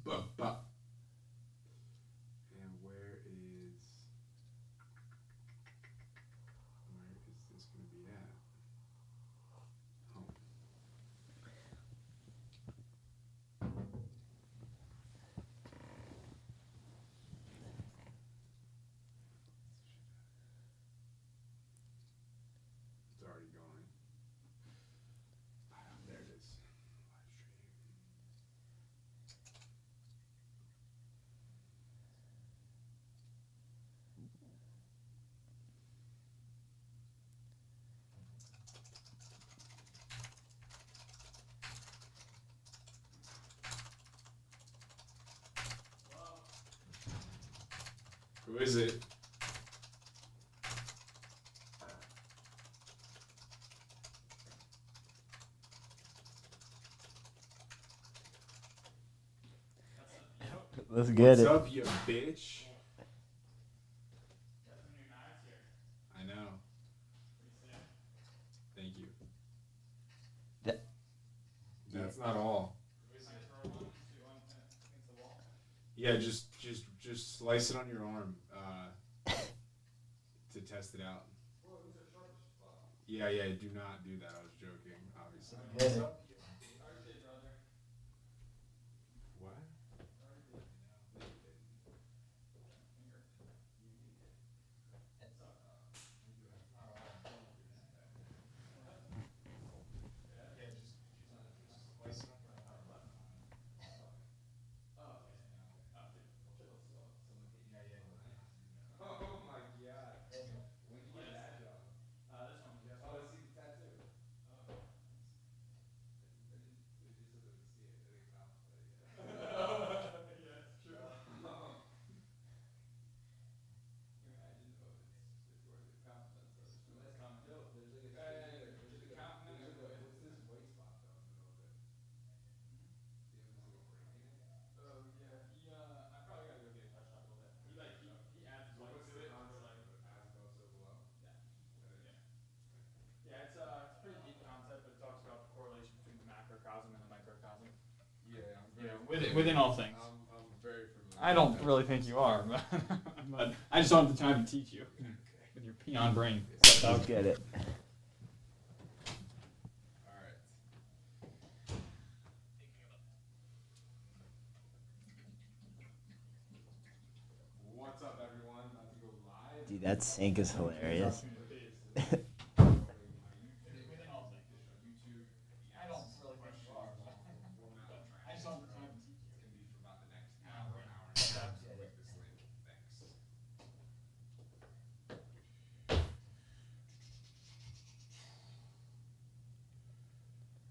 And where is this going to be at? Home. It's already going. There it is. Live stream. Who is it? Let's get What's it. up, you bitch? I know. Thank you. That's not all. Yeah, just slice it on your arm to test it out. Yeah, do not do that. I was joking, obviously. Get it. What? Oh my god. When did you get that job? Oh, let's see the tattoo. It just so they can see it. They can mouth play. Yeah, it's true. Imagine, it's worthy of compliments. Nice comment. Yo, there's like a what's this white spot though in the middle of it? Do you have this like a break in it? Oh yeah, I probably gotta go get it touched up a little bit. He adds So light what's to the it. concept It's like, of it? As above, so below? yeah, That is. yeah, yeah. It's a pretty deep concept, but it talks about the correlation between the macrocosm and the microcosm. Yeah, I'm You very know, within all things. I'm very familiar. I don't really think you are, but I just don't have the time to teach you with your peon brain. Let's get it. All right. What's up, everyone? About to go live. Dude, that sync is hilarious. Within all things. YouTube. I don't really think you are, but I just don't have the time to teach you. It's gonna be for about the next hour and a half. So click this link. Thanks.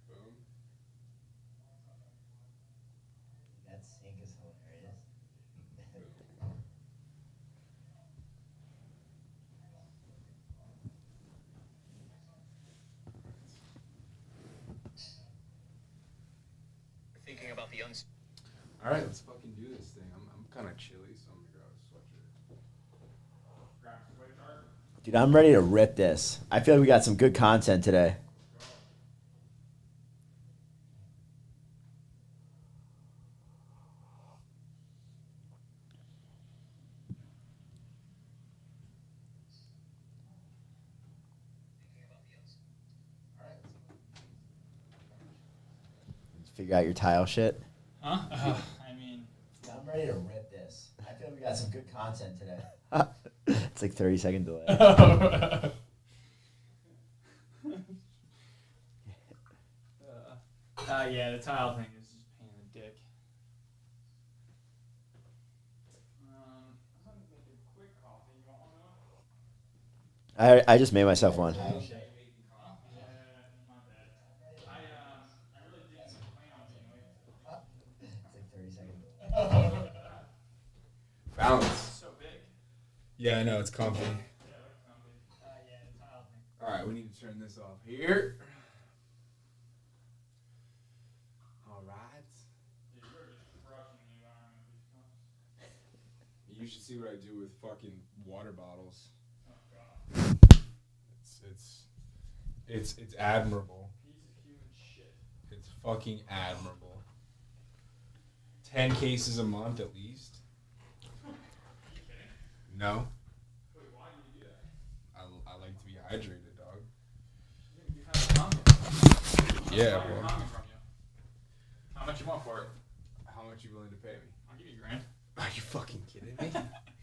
Boom. That sync is hilarious. Thinking about the All right, let's fucking do this thing. I'm kind of chilly, so I'm gonna grab a sweatshirt. Grab some weight chart. Dude, I'm ready to rip this. I feel like we got some good content today. Figure out your tile shit. Huh? I mean, Dude, I'm ready to rip this. I feel like we got some good content today. It's like 30-second delay. Yeah, the tile thing is just a pain in the dick. I'm gonna make a quick coffee. You want one though? I just made myself one. Yeah, not bad. I really didn't plan on being late. It's like 30-second delay. Balance. So big. Yeah, I know it's comfy. Yeah, like something. Yeah, the tile thing. All right, we need to turn this off here. All right. Yeah, you are just crushing the environment with these cups. You should see what I do with fucking water bottles. Oh god. It's admirable. Piece of human shit. It's fucking admirable. 10 cases a month at least. No. Wait, why do you do that? I like to be hydrated, dog. You have a comment. Yeah, I'll buy your well. comment from you. How much you want for it? How much you willing to pay me? I'll give you $1,000. Are you fucking kidding me?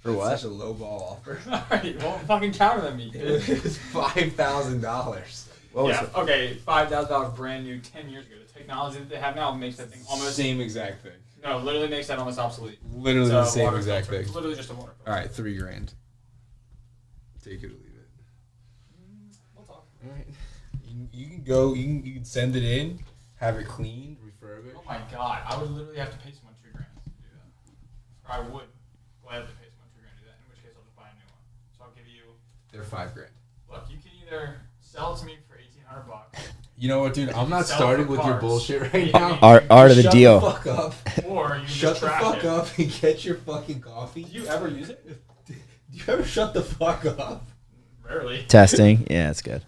For what? Such a low ball offer. Alright, well, fucking counter than me, kid. It's $5,000. What was Yeah, it? okay, $5,000 brand new 10 years ago. The technology that they have now makes that thing almost. Same exact thing. No, literally makes that almost obsolete. Literally It's the a same water exact filter. thing. It's literally just a water filter. All right, $3,000. Take it or leave it. We'll talk. All right. You can go. You can send it in, have it cleaned, refurb it. Oh my god, I would literally have to pay someone $3,000 to do that. Or I would gladly pay someone $3,000 to do that. In which case, I'll just buy a new one. So I'll give you. They're $5,000. Look, you can either sell it to me for $1,800, You know what, dude? I'm not Sell starting for with your parts. bullshit right Yeah, now. Art of the Shut deal. the fuck up. or you can Shut just the trash fuck it. up and get your fucking coffee. Do you ever use it? Do you ever shut the fuck up? Rarely. Testing. Yeah, it's good.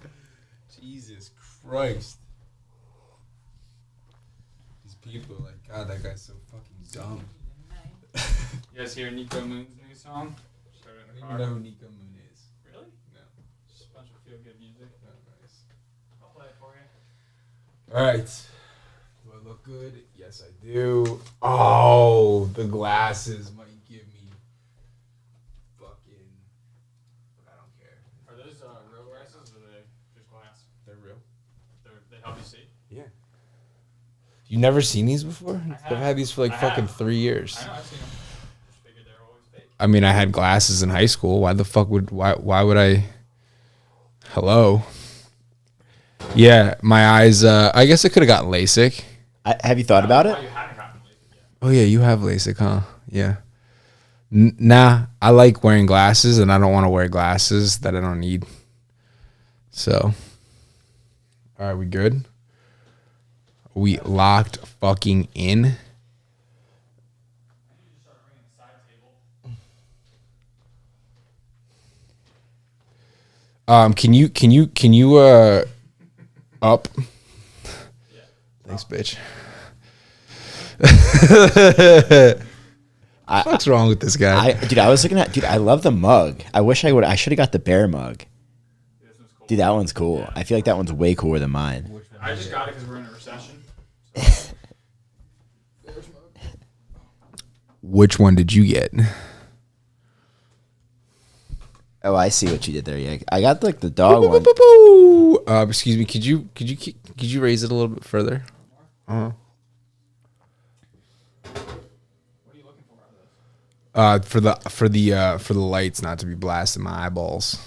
Jesus Christ. These people, like, God, that guy's so fucking dumb. You guys hear Nico Moon's new song? I don't even know who Nico Moon is. Really? No. Just a bunch of feel good music. Oh, nice. I'll play it for you. All right. Do I look good? Yes, I do. Oh, the glasses might give me fucking. But I don't care. Are those real glasses or are they just glass? They're real. They help you see? Yeah. You never seen these before? I I've have. had these for like I fucking have. 3 years. I know, I've seen them. Just figured they're always fake. I mean, I had glasses in high school. Why the fuck would why would I? Hello. Yeah, my eyes. I guess I could have gotten LASIK. Have you thought about Oh, it? you haven't gotten LASIK yet. Oh yeah, you have LASIK, huh? Yeah. Nah, I like wearing glasses, and I don't want to wear glasses that I don't need. So, all right, we good? We locked fucking in. I need to start bringing the side table. Can you up? Yeah. Thanks, bitch. What's wrong with this guy? I was looking at, dude, I love the mug. I should have got the bear mug. This one's cool. Dude, that one's cool. Yeah. I feel like that one's way cooler than mine. I just got it because we're in a recession. Which one did you get? Oh, I see what you did there. Yeah, I got like the dog one. Excuse me. Could you raise it a little bit further? What are you looking for out of this? For the lights not to be blasting my eyeballs.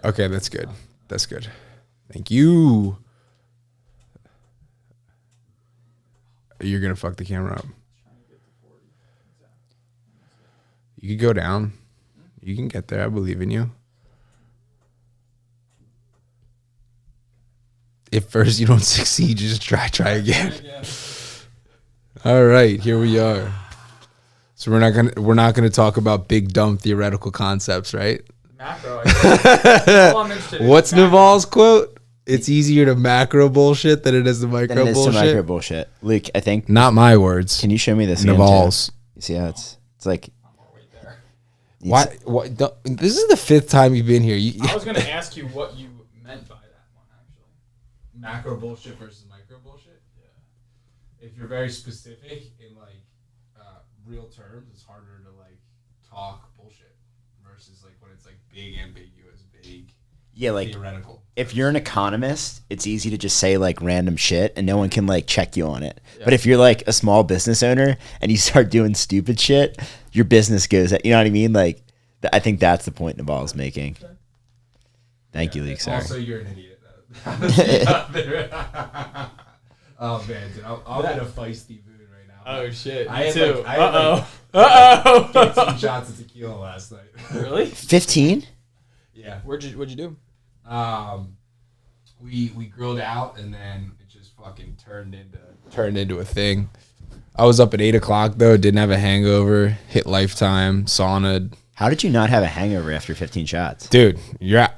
Okay, that's good. That's good. Thank you. You're gonna fuck the camera up. You could go down. You can get there. I believe in you. If first you don't succeed, just try again. All right, here we are. So we're not gonna talk about big dumb theoretical concepts, right? Macro. All I'm interested in What's is macro. Naval's quote? It's easier to macro bullshit than it is to Then micro it is some bullshit. micro bullshit. Luke, I think. Not my words. Can you show me this? again, too? Naval's. You see how it's like. Wait there. Why? This is the 5th time you've been here. I was going to ask you what you meant by that one, actually. Macro bullshit versus micro bullshit. Yeah. If you're very specific in like real terms, it's harder to like talk bullshit versus like when it's like big, ambiguous, big, Yeah, like theoretical. if you're an economist, it's easy to just say like random shit and no one can like check you on it. But if you're like a small business owner and you start doing stupid shit, your business goes. You know what I mean? Like, I think that's the point Naval's making. Thank you, Luke. Sorry. Also, you're an idiot. Oh man, dude, I'm in a feisty mood right now. Oh, shit. I Me had, too. like, I had, like, Uh-oh. 15 shots of tequila last night. Really? 15? Yeah. What'd you do? We grilled out and then it just fucking turned into a thing. I was up at 8 o'clock though, didn't have a hangover, hit Lifetime, saunaed. How did you not have a hangover after 15 shots? Dude,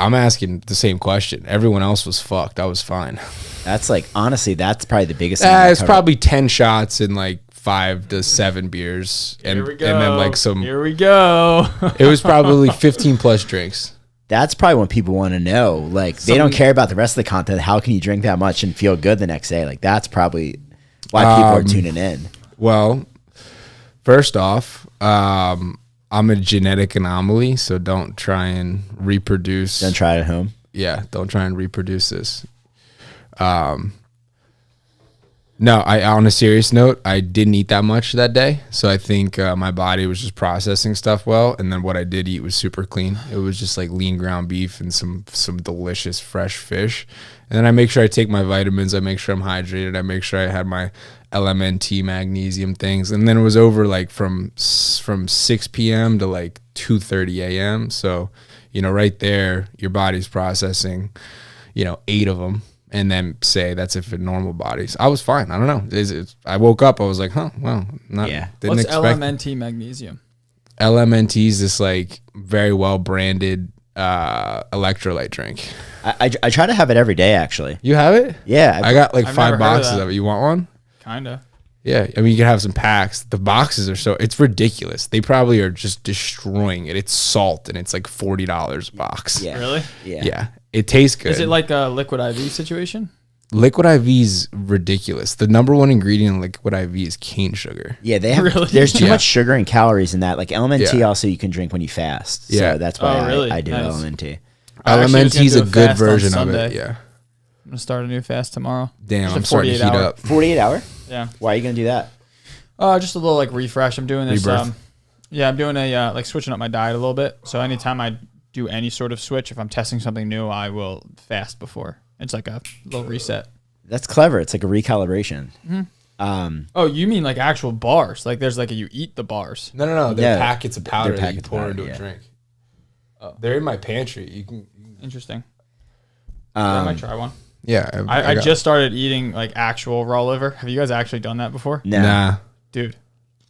I'm asking the same question. Everyone else was fucked. I was fine. That's like, honestly, that's probably the biggest thing. It's probably 10 shots in like 5 to 7 beers, and Here we go. and then like some. Here we go. It was probably 15 plus drinks. That's probably what people want to know. Like, they don't care about the rest of the content. How can you drink that much and feel good the next day? Like, that's probably why people are tuning in. Well, first off, I'm a genetic anomaly, so don't try and reproduce. Don't try it at home. Yeah, don't try and reproduce this. No, on a serious note, I didn't eat that much that day. So I think my body was just processing stuff well. And then what I did eat was super clean. It was just like lean ground beef and some delicious fresh fish. And then I make sure I take my vitamins. I make sure I'm hydrated. I make sure I had my LMNT magnesium things. And then it was over like from 6 p.m. to like 2:30 a.m. So, right there, your body's processing, 8 of them. And then say that's if in normal bodies. I was fine. I don't know. I woke up. I was like, Didn't What's expect. LMNT magnesium? LMNT is this like very well branded electrolyte drink. I try to have it every day, actually. You have it? Yeah. I got like I've 5 never heard of boxes that. of it. You want one? Kinda. Yeah. I mean, you can have some packs. The boxes are it's ridiculous. They probably are just destroying it. It's salt and it's like $40 a box. Yeah. Really? Yeah. Yeah. It tastes good. Is it like a liquid IV situation? Liquid IV is ridiculous. The number one ingredient in liquid IV is cane sugar. Yeah, they have. Really? There's too Yeah. much sugar and calories in that. Like LMNT, Yeah. also you can drink when you fast. Yeah. So that's why Oh, really? I do Nice. LMNT. I actually was LMNT gonna is do a a good fast on version of Sunday. it. Yeah. I'm gonna start a new fast tomorrow. Damn, Just I'm a starting to heat 48 hour. up. 48 hour? Yeah. Why are you gonna do that? Just a little like refresh. I'm doing this. Rebirth. I'm doing a like switching up my diet a little bit. So anytime I do any sort of switch, if I'm testing something new, I will fast before. It's like a little reset. That's clever. It's like a recalibration. Oh, you mean like actual bars? Like there's like you eat the bars. No. They're Yeah. packets of powder that you packets of pour powder, into yeah. a drink. They're in my pantry. You can. Interesting. I might try one. Yeah. I got- just started eating like actual raw liver. Have you guys actually done that before? No. Nah. Dude,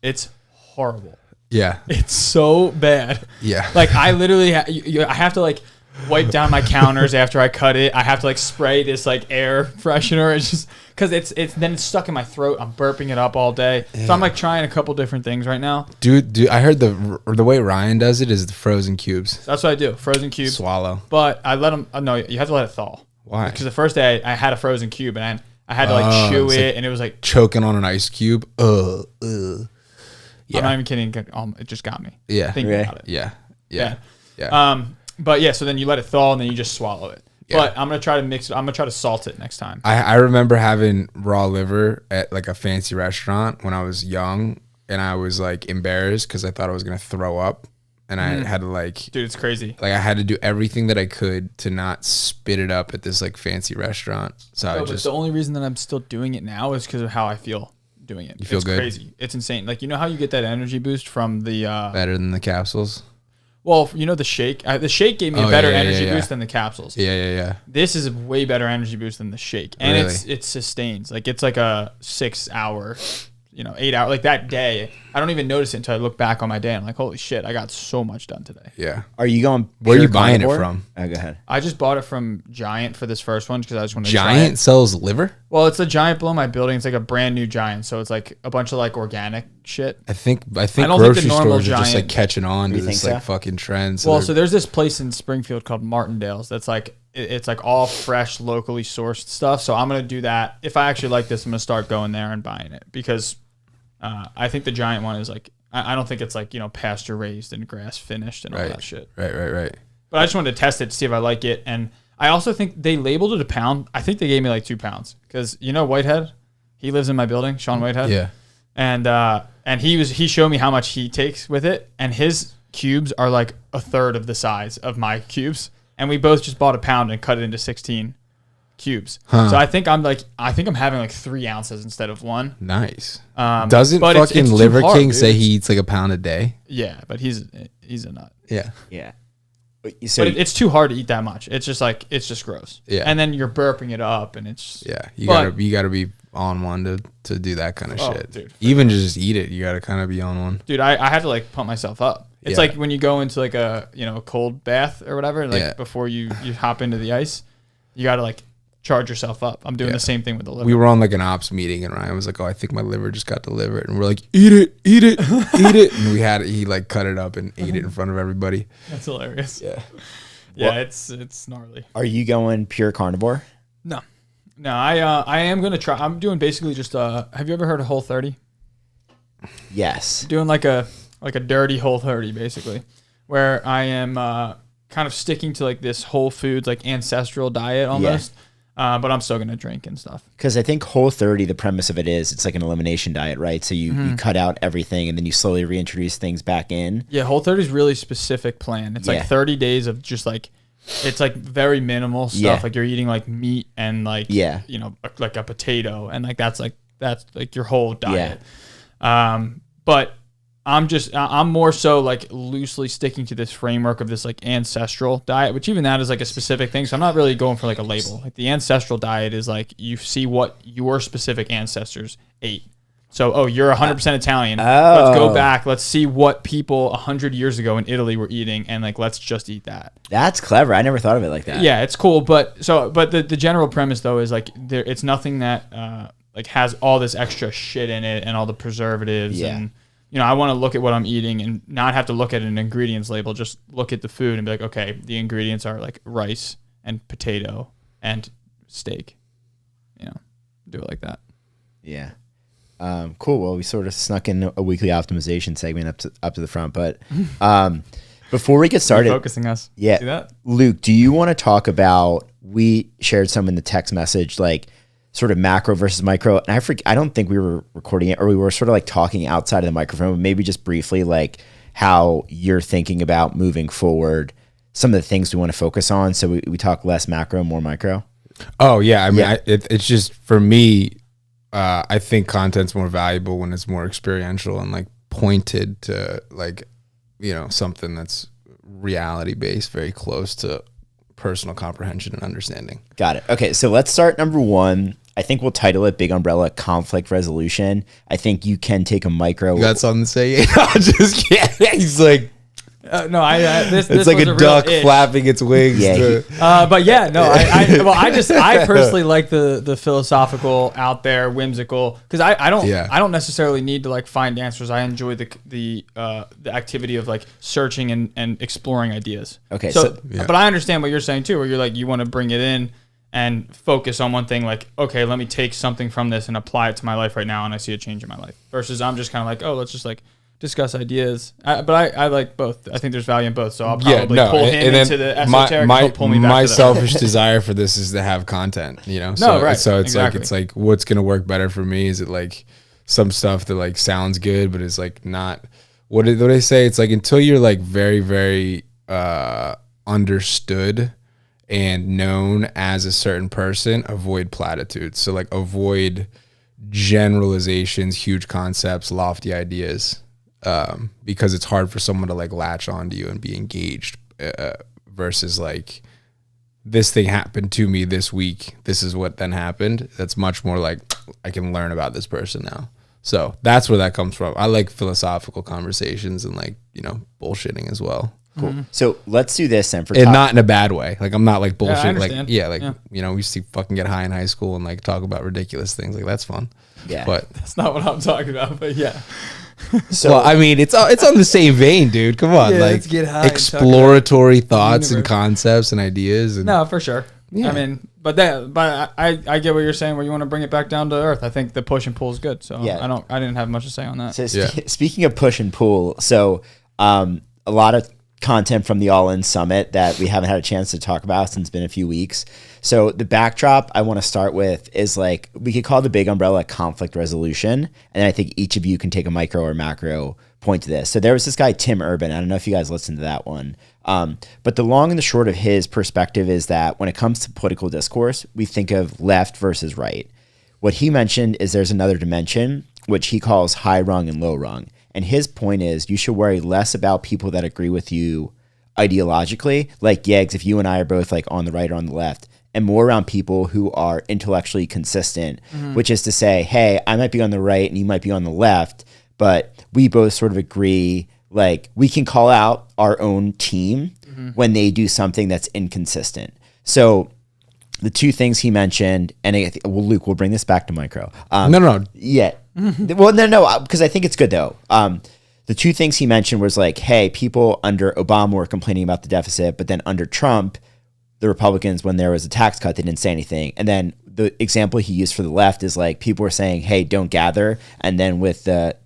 it's horrible. Yeah. It's so bad. Yeah. Like I literally, I have to like wipe down my counters after I cut it. I have to like spray this like air freshener. It's just because it's stuck in my throat. I'm burping it up all day. So I'm like trying a couple different things right now. Dude, I heard the way Ryan does it is the frozen cubes. That's what I do. Frozen cubes. Swallow. But I let them. No, you have to let it thaw. Why? Because the first day I had a frozen cube and I had to like chew it's it, like and it was like Choking on an ice cube. I'm not even kidding. It just got me. Yeah. Thinking Really? about it. Yeah. Yeah. But yeah, so then you let it thaw and then you just swallow it. Yeah. But I'm gonna try to mix it. I'm gonna try to salt it next time. I remember having raw liver at like a fancy restaurant when I was young, and I was like embarrassed because I thought I was gonna throw up, and I had to like Dude, it's crazy. I had to do everything that I could to not spit it up at this like fancy restaurant. So I But just the only reason that I'm still doing it now is because of how I feel doing it. You feel it's good? crazy. It's insane. Like, you know how you get that energy boost from the better than the capsules. well, you know, the shake. The shake gave me a Oh, better yeah, energy yeah. boost than the capsules. Yeah. This is a way better energy boost than the shake, and Really? it sustains. Like it's like a 6 hour, 8 hour. Like that day, I don't even notice it until I look back on my day. I'm like, holy shit, I got so much done today. Yeah. Are you going? Where are pure you buying it carnivore? from? Oh, go ahead. I just bought it from Giant for this first one because I just wanted to try Giant it. sells liver? Well, it's a Giant below my building. It's like a brand new Giant, so it's like a bunch of like organic shit. I think don't think the grocery normal stores are just like Giant- catching on to You this think like so? fucking trend. Well, they're- so there's this place in Springfield called Martindale's that's like it's like all fresh, locally sourced stuff. So I'm gonna do that. If I actually like this, I'm gonna start going there and buying it because I think the Giant one is like I don't think it's like pasture raised and grass finished and all that shit. Right. But I just wanted to test it to see if I like it, and I also think they labeled it a pound. I think they gave me like 2 pounds because Whitehead, he lives in my building, Sean Whitehead. Yeah. And he showed me how much he takes with it, and his cubes are like a third of the size of my cubes, and we both just bought a pound and cut it into 16 cubes. So I think I'm having like 3 ounces instead of 1. Nice. Um, Doesn't but fucking it's too Liver hard, King dude. say he eats like a pound a day? Yeah, but he's a nut. Yeah. Yeah. So But it's too hard to eat that much. It's just gross. Yeah. And then you're burping it up, and it's Yeah. You But- gotta be on one to do that kind of Oh, shit. dude. Even just eat it, you gotta kind of be on one. Dude, I had to like pump myself up. It's Yeah. like when you go into like a a cold bath or whatever, like Yeah. before you hop into the ice, you gotta like charge yourself up. I'm doing the same thing with the liver. We were on like an ops meeting and Ryan was like, "Oh, I think my liver just got delivered," and we're like, "Eat it, eat it, eat it." And he like cut it up and ate it in front of everybody. That's hilarious. Yeah. Yeah, Well- it's gnarly. Are you going pure carnivore? No, I am gonna try. I'm doing basically just have you ever heard of Whole30? Yes. Doing like a dirty Whole30 basically, where I am kind of sticking to like this whole foods like ancestral diet almost. But I'm still gonna drink and stuff. Because I think Whole30, the premise of it is it's like an elimination diet, right? So you cut out everything and then you slowly reintroduce things back in. Yeah, Whole30 is really specific plan. It's Yeah. like 30 days of just like, it's like very minimal stuff. Yeah. Like you're eating like meat and like, Yeah. you know, like a potato and like that's like your whole diet. But I'm more so like loosely sticking to this framework of this like ancestral diet, which even that is like a specific thing. So I'm not really going for like a label. Like the ancestral diet is like you see what your specific ancestors ate. So, you're 100% Italian. Let's go back. Let's see what people 100 years ago in Italy were eating, and like let's just eat that. That's clever. I never thought of it like that. Yeah, it's cool. But the general premise though is like it's nothing that like has all this extra shit in it and all the preservatives Yeah. and. You know, I want to look at what I'm eating and not have to look at an ingredients label. Just look at the food and be like, okay, the ingredients are like rice and potato and steak. You know, do it like that. Yeah. Cool. Well, we sort of snuck in a weekly optimization segment up to the front, but before we get started, Focusing us. yeah, See that? Luke, do you want to talk about? We shared some in the text message, like sort of macro versus micro, and I don't think we were recording it, or we were sort of like talking outside of the microphone, but maybe just briefly, like how you're thinking about moving forward, some of the things we want to focus on. So we talk less macro, more micro. Oh yeah, I mean, Yeah. it's just for me. I think content's more valuable when it's more experiential and like pointed to like, you know, something that's reality based, very close to personal comprehension and understanding. Got it. Okay, so let's start number one. I think we'll title it Big Umbrella Conflict Resolution. I think you can take a micro. You got something to say? I'm just kidding. He's like, No, this it's like was a real duck itch. flapping its wings. Yeah, to- But yeah, no, I personally like the philosophical, out there, whimsical, because I don't necessarily need to like find answers. I enjoy the activity of like searching and exploring ideas. Okay, so yeah. but I understand what you're saying too, where you're like you want to bring it in and focus on one thing. Like, okay, let me take something from this and apply it to my life right now, and I see a change in my life. Versus I'm just kind of like, let's just like discuss ideas. But I like both. I think there's value in both. So I'll probably pull him into the esoteric. And he'll pull me back my to the selfish desire for this is to have content, you know? So, right. So it's Exactly. like, it's like, what's going to work better for me? Is it like some stuff that like sounds good, but is like not, what do they say? It's like, until you're like very, very, understood and known as a certain person, avoid platitudes. So like avoid generalizations, huge concepts, lofty ideas. Because it's hard for someone to like latch onto you and be engaged versus like, this thing happened to me this week, this is what then happened. That's much more like, I can learn about this person now. So that's where that comes from. I like philosophical conversations and like, you know, bullshitting as well. Cool. So let's do this then for And top- not in a bad way. Like I'm not like bullshit. understand. You know, we used to fucking get high in high school and like talk about ridiculous things. Like that's fun. Yeah. But That's not what I'm talking about, but yeah. So well, I mean, it's on the same vein, dude. Come on, Yeah, like let's get high and talk exploratory thoughts and universe. concepts and ideas. And No, for sure. Yeah. I mean, but I get what you're saying where you want to bring it back down to earth. I think the push and pull is good. So Yeah. I didn't have much to say on that. So Yeah. speaking of push and pull, so a lot of content from the All In Summit that we haven't had a chance to talk about since it's been a few weeks. So the backdrop I want to start with is like, we could call the Big Umbrella conflict resolution. And I think each of you can take a micro or macro point to this. So there was this guy, Tim Urban. I don't know if you guys listened to that one. But the long and the short of his perspective is that when it comes to political discourse, we think of left versus right. What he mentioned is there's another dimension, which he calls high rung and low rung. And his point is you should worry less about people that agree with you ideologically, like Yeggs, if you and I are both like on the right or on the left, and more around people who are intellectually consistent, which is to say, hey, I might be on the right and you might be on the left, but we both sort of agree, like we can call out our own team when they do something that's inconsistent. So the two things he mentioned, and well, Luke, we'll bring this back to micro. No. Yeah. Well, no, because I think it's good though. The two things he mentioned was like, hey, people under Obama were complaining about the deficit, but then under Trump, the Republicans, when there was a tax cut, they didn't say anything. And then the example he used for the left is like people were saying, hey, don't gather. And then with the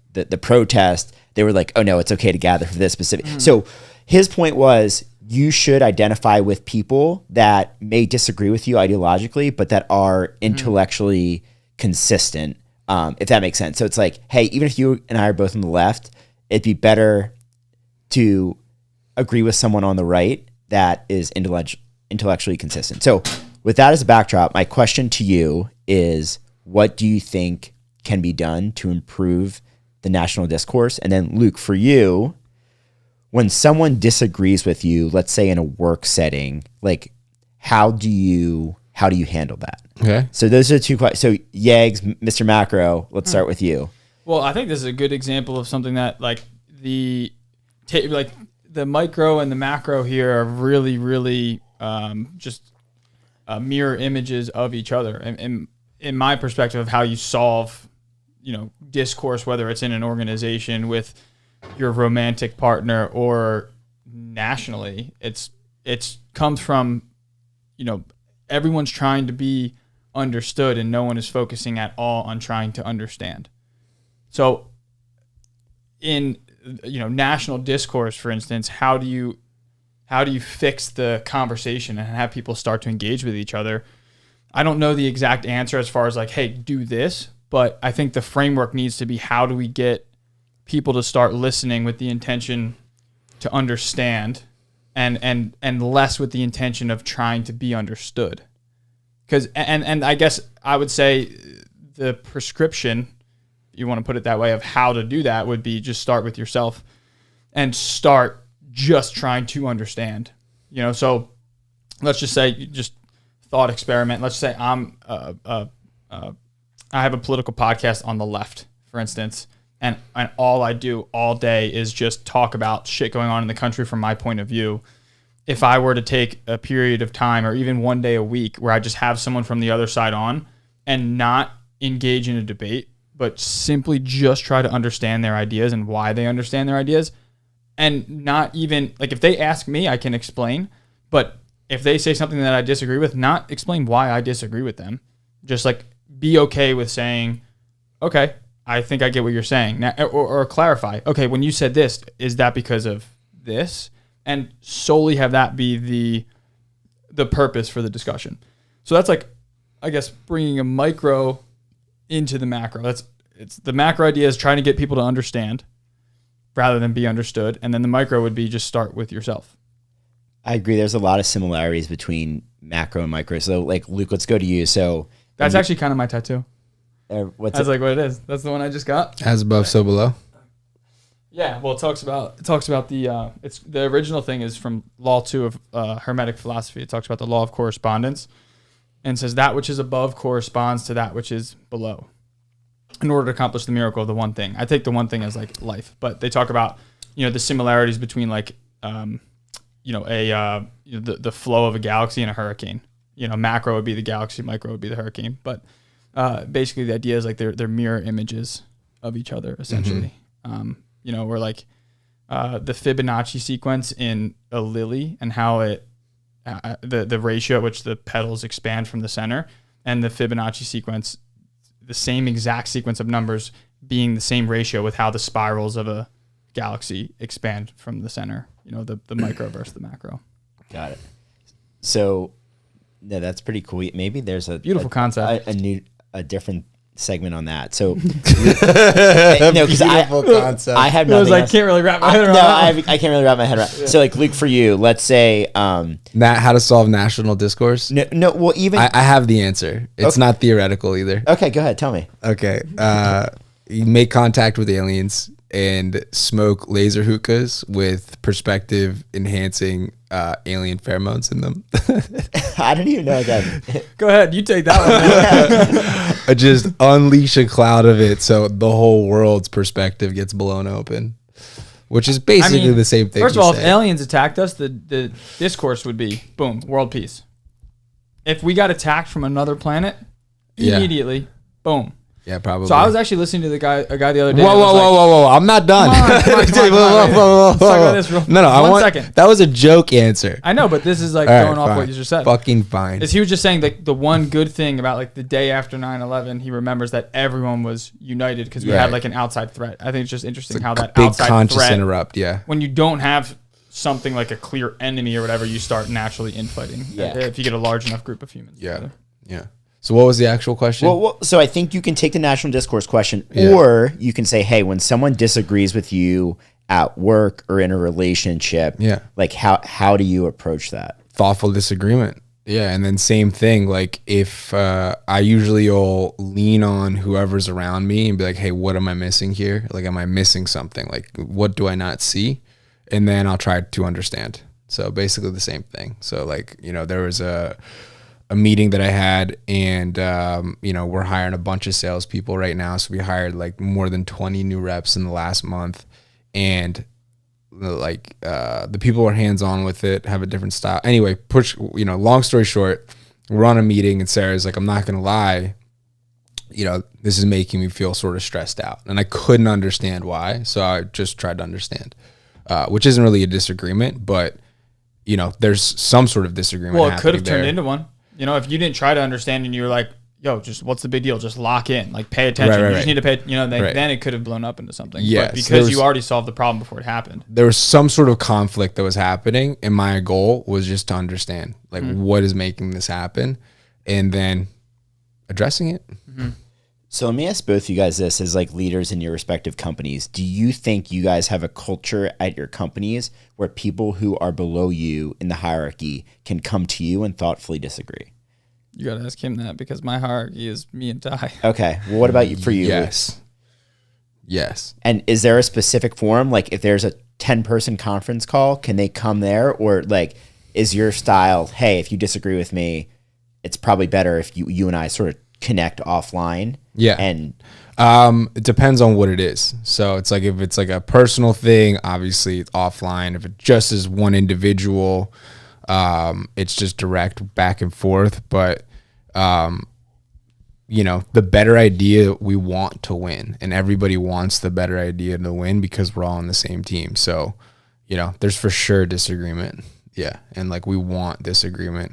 protest, they were like, oh no, it's okay to gather for this specific. So his point was you should identify with people that may disagree with you ideologically, but that are intellectually consistent, if that makes sense. So it's like, hey, even if you and I are both on the left, it'd be better to agree with someone on the right that is intellectually consistent. So with that as a backdrop, my question to you is, what do you think can be done to improve the national discourse? And then Luke, for you, when someone disagrees with you, let's say in a work setting, like how do you handle that? Okay. So those are the two questions. So Yags, Mr. Macro, let's start with you. Well, I think this is a good example of something that like the micro and the macro here are really, really just mirror images of each other. And in my perspective of how you solve, discourse, whether it's in an organization with your romantic partner or nationally, it's comes from, everyone's trying to be understood and no one is focusing at all on trying to understand. So in national discourse, for instance, how do you fix the conversation and have people start to engage with each other? I don't know the exact answer as far as like, hey, do this, but I think the framework needs to be, how do we get people to start listening with the intention to understand and less with the intention of trying to be understood? Because and I guess I would say the prescription, you want to put it that way, of how to do that would be just start with yourself and start just trying to understand. So let's just say, just thought experiment. Let's say I have a political podcast on the left, for instance, and all I do all day is just talk about shit going on in the country from my point of view. If I were to take a period of time or even one day a week where I just have someone from the other side on and not engage in a debate, but simply just try to understand their ideas and why they understand their ideas, and not even, like, if they ask me, I can explain, but if they say something that I disagree with, not explain why I disagree with them, just like be okay with saying, okay, I think I get what you're saying now, or clarify, okay, when you said this, is that because of this? And solely have that be the purpose for the discussion. So that's like, I guess, bringing a micro into the macro. It's the macro idea is trying to get people to understand rather than be understood. And then the micro would be just start with yourself. I agree. There's a lot of similarities between macro and micro. So like, Luke, let's go to you. So that's actually kind of my tattoo. What's That's like what it is. That's the one I just got. As above, so below. Yeah, well, it talks about the it's the original thing is from Law 2 of Hermetic philosophy. It talks about the law of correspondence and says that which is above corresponds to that which is below in order to accomplish the miracle of the one thing. I take the one thing as like life, but they talk about the similarities between like the flow of a galaxy and a hurricane. Macro would be the galaxy, micro would be the hurricane, but basically the idea is like they're mirror images of each other essentially. Where like the Fibonacci sequence in a lily and how it the ratio at which the petals expand from the center, and the Fibonacci sequence, the same exact sequence of numbers being the same ratio with how the spirals of a galaxy expand from the center. The micro versus the macro. Got it. So, no, that's pretty cool. Maybe there's a beautiful concept. A different segment on that. So, no, because I have nothing. I can't really wrap my head around. I can't really wrap my head around. Yeah. So, like, Luke, for you, let's say, how to solve national discourse. No. Well, even I have the answer. It's not theoretical either. Okay, go ahead. Tell me. Okay, you make contact with aliens and smoke laser hookahs with perspective enhancing alien pheromones in them. I don't even know that. Go ahead, you take that one. Just unleash a cloud of it so the whole world's perspective gets blown open, which is basically the same thing. First of all, if aliens attacked us, the discourse would be boom, world peace. if we got attacked from another planet, Yeah. immediately, boom. Yeah, probably. So I was actually listening to a guy the other day. Whoa, that was like, whoa! I'm not done. Come on. Let's talk about this real- No, I 1 want. second. That was a joke answer. I know, but this is like All right, going off fine. what you just said. Fucking fine. Is he was just saying that the one good thing about like the day after 9/11, he remembers that everyone was united because we Right. had like an outside threat. I think it's just interesting how that Big outside conscious threat, interrupt. Yeah. when you don't have something like a clear enemy or whatever, you start naturally infighting. Yeah. If you get a large enough group of humans. Yeah. together. Yeah. So what was the actual question? Well, so I think you can take the national discourse question, Yeah. or you can say, hey, when someone disagrees with you at work or in a relationship, Yeah. like how do you approach that? Thoughtful disagreement. Yeah, and then same thing. Like if I usually will lean on whoever's around me and be like, "Hey, what am I missing here? Like, am I missing something? Like, what do I not see?" And then I'll try to understand. So basically the same thing. So like, there was a meeting that I had, and we're hiring a bunch of salespeople right now. So we hired like more than 20 new reps in the last month, and like the people are hands on with it, have a different style. Anyway, long story short, we're on a meeting, and Sarah's like, "I'm not gonna lie, this is making me feel sort of stressed out," and I couldn't understand why. So I just tried to understand, which isn't really a disagreement, but there's some sort of disagreement. Well, it could have turned there. into one. If you didn't try to understand and you were like, yo, just what's the big deal? Just lock in, like pay attention. Right, you just right. need to pay, Right. then it could have blown up into something. Yes, But because there was- you already solved the problem before it happened. There was some sort of conflict that was happening, and my goal was just to understand like what is making this happen, and then addressing it. So let me ask both you guys this as like leaders in your respective companies. Do you think you guys have a culture at your companies where people who are below you in the hierarchy can come to you and thoughtfully disagree? You got to ask him that because my hierarchy is me and Ty. Okay. Well, what about you for you? Yes. And is there a specific forum? Like if there's a 10-person conference call, can they come there? Or like, is your style, hey, if you disagree with me, it's probably better if you and I sort of connect offline? Yeah. And It depends on what it is. So it's like if it's like a personal thing, obviously it's offline. If it just is one individual, it's just direct back and forth. But the better idea, we want to win, and everybody wants the better idea to win because we're all on the same team. So there's for sure disagreement. Yeah. And like we want disagreement.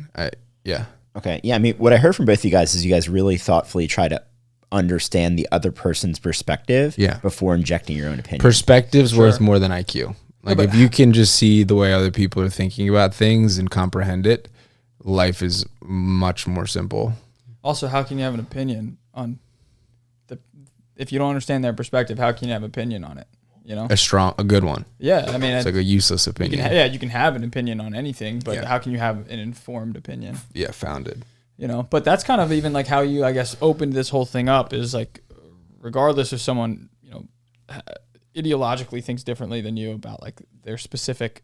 Yeah. okay. Yeah. I mean, what I heard from both of you guys is you guys really thoughtfully try to understand the other person's perspective before injecting your own opinion. Perspective's worth more than IQ. Like if you can just see the way other people are thinking about things and comprehend it, life is much more simple. Also, how can you have an opinion on if you don't understand their perspective, how can you have an opinion on it? A good one. Yeah. I mean, It's like a useless opinion. you can have an opinion on anything, but how can you have an informed opinion? Yeah, founded. But that's kind of even like how you, I guess, opened this whole thing up is like, regardless if someone, ideologically thinks differently than you about like their specific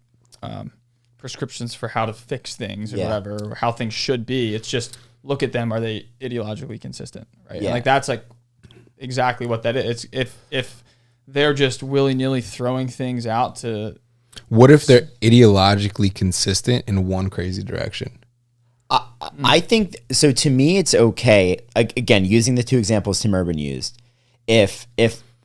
prescriptions for how to fix things or whatever, or how things should be. It's just look at them. Are they ideologically consistent? Right. Yeah. And like, that's like exactly what that is. If they're just willy nilly throwing things out to, What if they're ideologically consistent in one crazy direction? I think so. To me, it's okay. Again, using the two examples Tim Urban used. If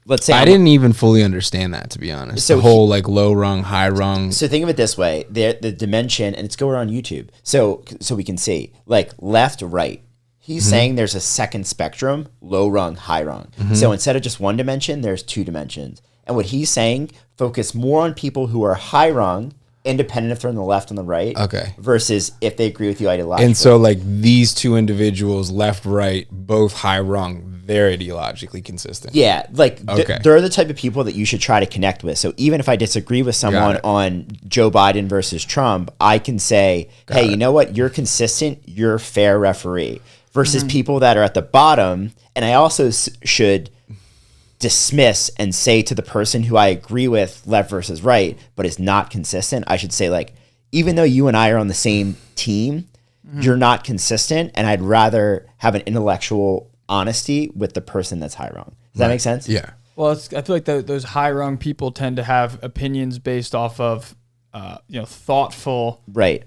let's say I didn't even fully understand that, to be honest. So the whole like low rung, high rung. So think of it this way: the dimension, and it's go on YouTube, so we can see like left, right. He's saying there's a second spectrum: low rung, high rung. So instead of just one dimension, there's two dimensions. And what he's saying, focus more on people who are high rung, independent if they're on the left and the right. Okay. Versus if they agree with you ideologically. And so like these two individuals, left, right, both high rung, they're ideologically consistent. Yeah, like Okay. they're the type of people that you should try to connect with. So even if I disagree with someone it. on Joe Biden versus Trump, I can say, hey, you know what? You're consistent. You're a fair referee. Versus people that are at the bottom. And I also should dismiss and say to the person who I agree with, left versus right, but is not consistent, I should say, like, even though you and I are on the same team, you're not consistent, and I'd rather have an intellectual honesty with the person that's high wrong. Does that make sense? Yeah. well, I feel like those high rung people tend to have opinions based off of, thoughtful, Right.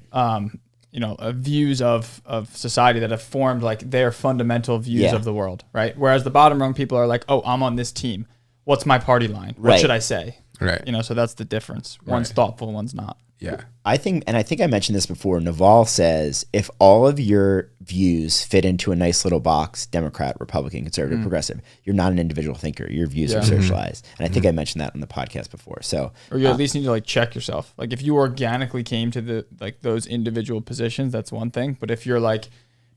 views of society that have formed like their fundamental views Yeah. of the world, right? Whereas the bottom rung people are like, oh, I'm on this team. What's my party line? What Right. should I say? Right. So that's the difference. One's thoughtful, one's not. Yeah. I think I mentioned this before. Naval says if all of your views fit into a nice little box, Democrat, Republican, conservative, progressive, you're not an individual thinker. Your views Yeah. are socialized. And I think I mentioned that on the podcast before. So, Or you at least need to like check yourself. Like if you organically came to the like those individual positions, that's one thing. But if you're like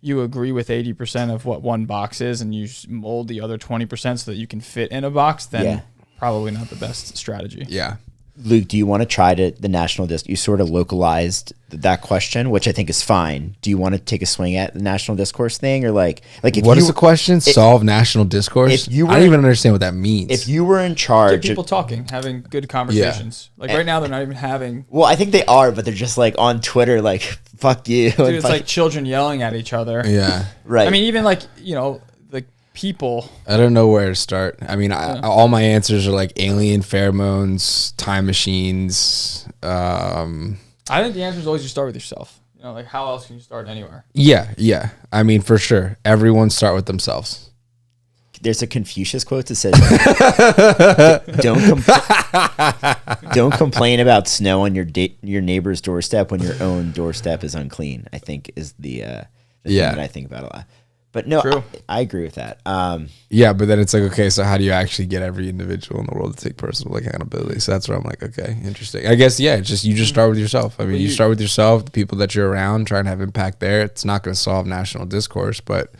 you agree with 80% of what one box is and you mold the other 20% so that you can fit in a box, then Yeah. probably not the best strategy. Yeah. Luke, do you want to try the national discourse? You sort of localized that question, which I think is fine. Do you want to take a swing at the national discourse thing, or like if What you, is the question? Solve national discourse? if you I don't were- even understand what that means. If you were in Get charge, people talking, having good conversations. Like right now, they're not even having. well, I think they are, but they're just like on Twitter, like "fuck you." Dude, it's like children yelling at each other. yeah. right. I mean, even like the people. I don't know where to start. I mean, all my answers are like alien pheromones, time machines. I think the answer is always you start with yourself. Like how else can you start anywhere? Yeah. I mean, for sure. Everyone start with themselves. There's a Confucius quote that says, "Don't complain about snow on your neighbor's doorstep when your own doorstep is unclean." I think is the thing that I think about a lot. But no, True. I agree with that. Yeah, but then it's like, okay, so how do you actually get every individual in the world to take personal accountability? So that's where I'm like, okay, interesting. I guess, yeah, it's just you just start with yourself. I mean, you start with yourself, the people that you're around, try and have impact there. It's not going to solve national discourse, but it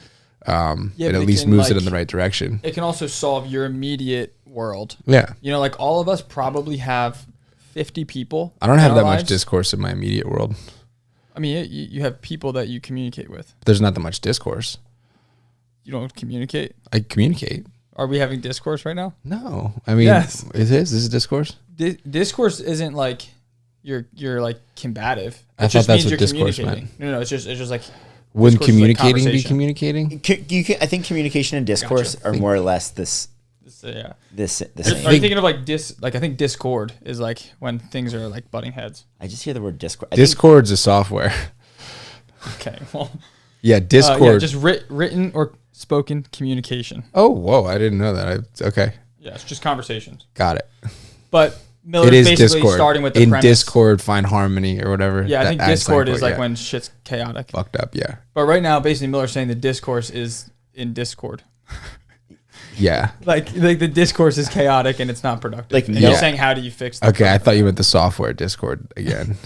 but at it least can, moves it like- in the right direction. It can also solve your immediate world. Yeah. Like all of us probably have 50 people. I don't in have our that much lives. discourse in my immediate world. I mean, you have people that you communicate with. There's not that much discourse. You don't communicate. I communicate. Are we having discourse right now? No. I mean, Yes. it is. This is discourse. Discourse isn't like you're like combative. I It thought just that's means what you're discourse communicating. No, it's just like Wouldn't discourse is like communicating be conversation. communicating? I think communication and discourse are more or less this Yeah. the Are same. you thinking of like I think Discord is like when things are like butting heads. I just hear the word Discord. I think- Discord's a software. Okay. Well, Yeah, Discord. just written or spoken communication. Oh, whoa! I didn't know that. Okay, Yeah, it's just conversations. got it. But Miller's It is basically Discord. starting with the In premise. Discord, find harmony or whatever. Yeah, I That think adds Discord is language, like yeah. when shit's chaotic. Fucked up. Yeah, But right now, basically, Miller's saying the discourse is in Discord. yeah. Like the discourse is chaotic and it's not productive. Like, and no- you're saying, how do you fix that? Okay, I thought you meant the software Discord again.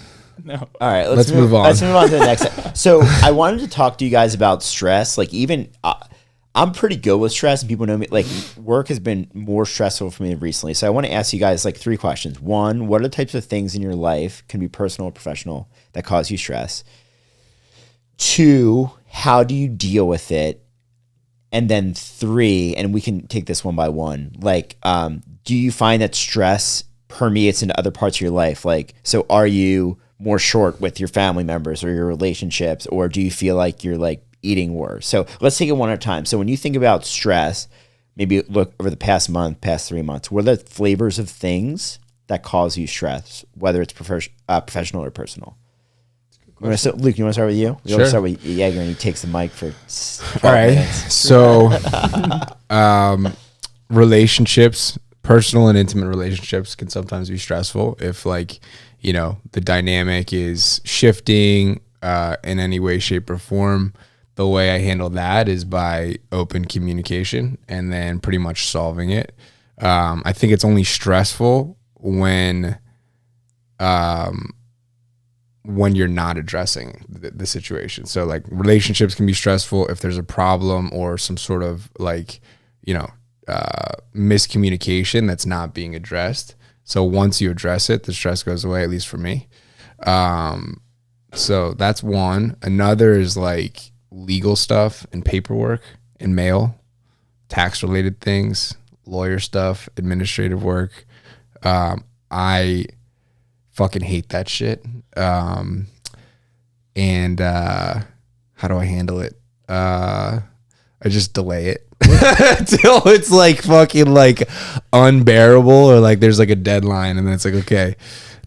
No. All right, Let's move on. Let's move on to the next. So I wanted to talk to you guys about stress. Like even I'm pretty good with stress, and people know me. Like work has been more stressful for me recently. So I want to ask you guys like 3 questions. 1, what are the types of things in your life, can be personal or professional, that cause you stress? 2, how do you deal with it? And then 3, and we can take this one by one. Like, do you find that stress permeates into other parts of your life? Like, so are you more short with your family members or your relationships, or do you feel like you're like eating worse? So let's take it one at a time. So when you think about stress, maybe look over the past month, past 3 months, what are the flavors of things that cause you stress, whether it's professional or personal? Luke, you want to start with you? We Sure. want to start with Jaeger, and he takes the mic for 12 All right. minutes. So, relationships, personal and intimate relationships, can sometimes be stressful if, like, you know, the dynamic is shifting in any way, shape, or form. The way I handle that is by open communication and then pretty much solving it. I think it's only stressful when you're not addressing the situation. So like relationships can be stressful if there's a problem or some sort of like, you know, miscommunication that's not being addressed. So once you address it, the stress goes away, at least for me. So that's one. Another is like legal stuff and paperwork and mail, tax related things, lawyer stuff, administrative work. I fucking hate that shit. And how do I handle it? I just delay it till it's like fucking like unbearable, or like there's like a deadline, and then it's like, okay,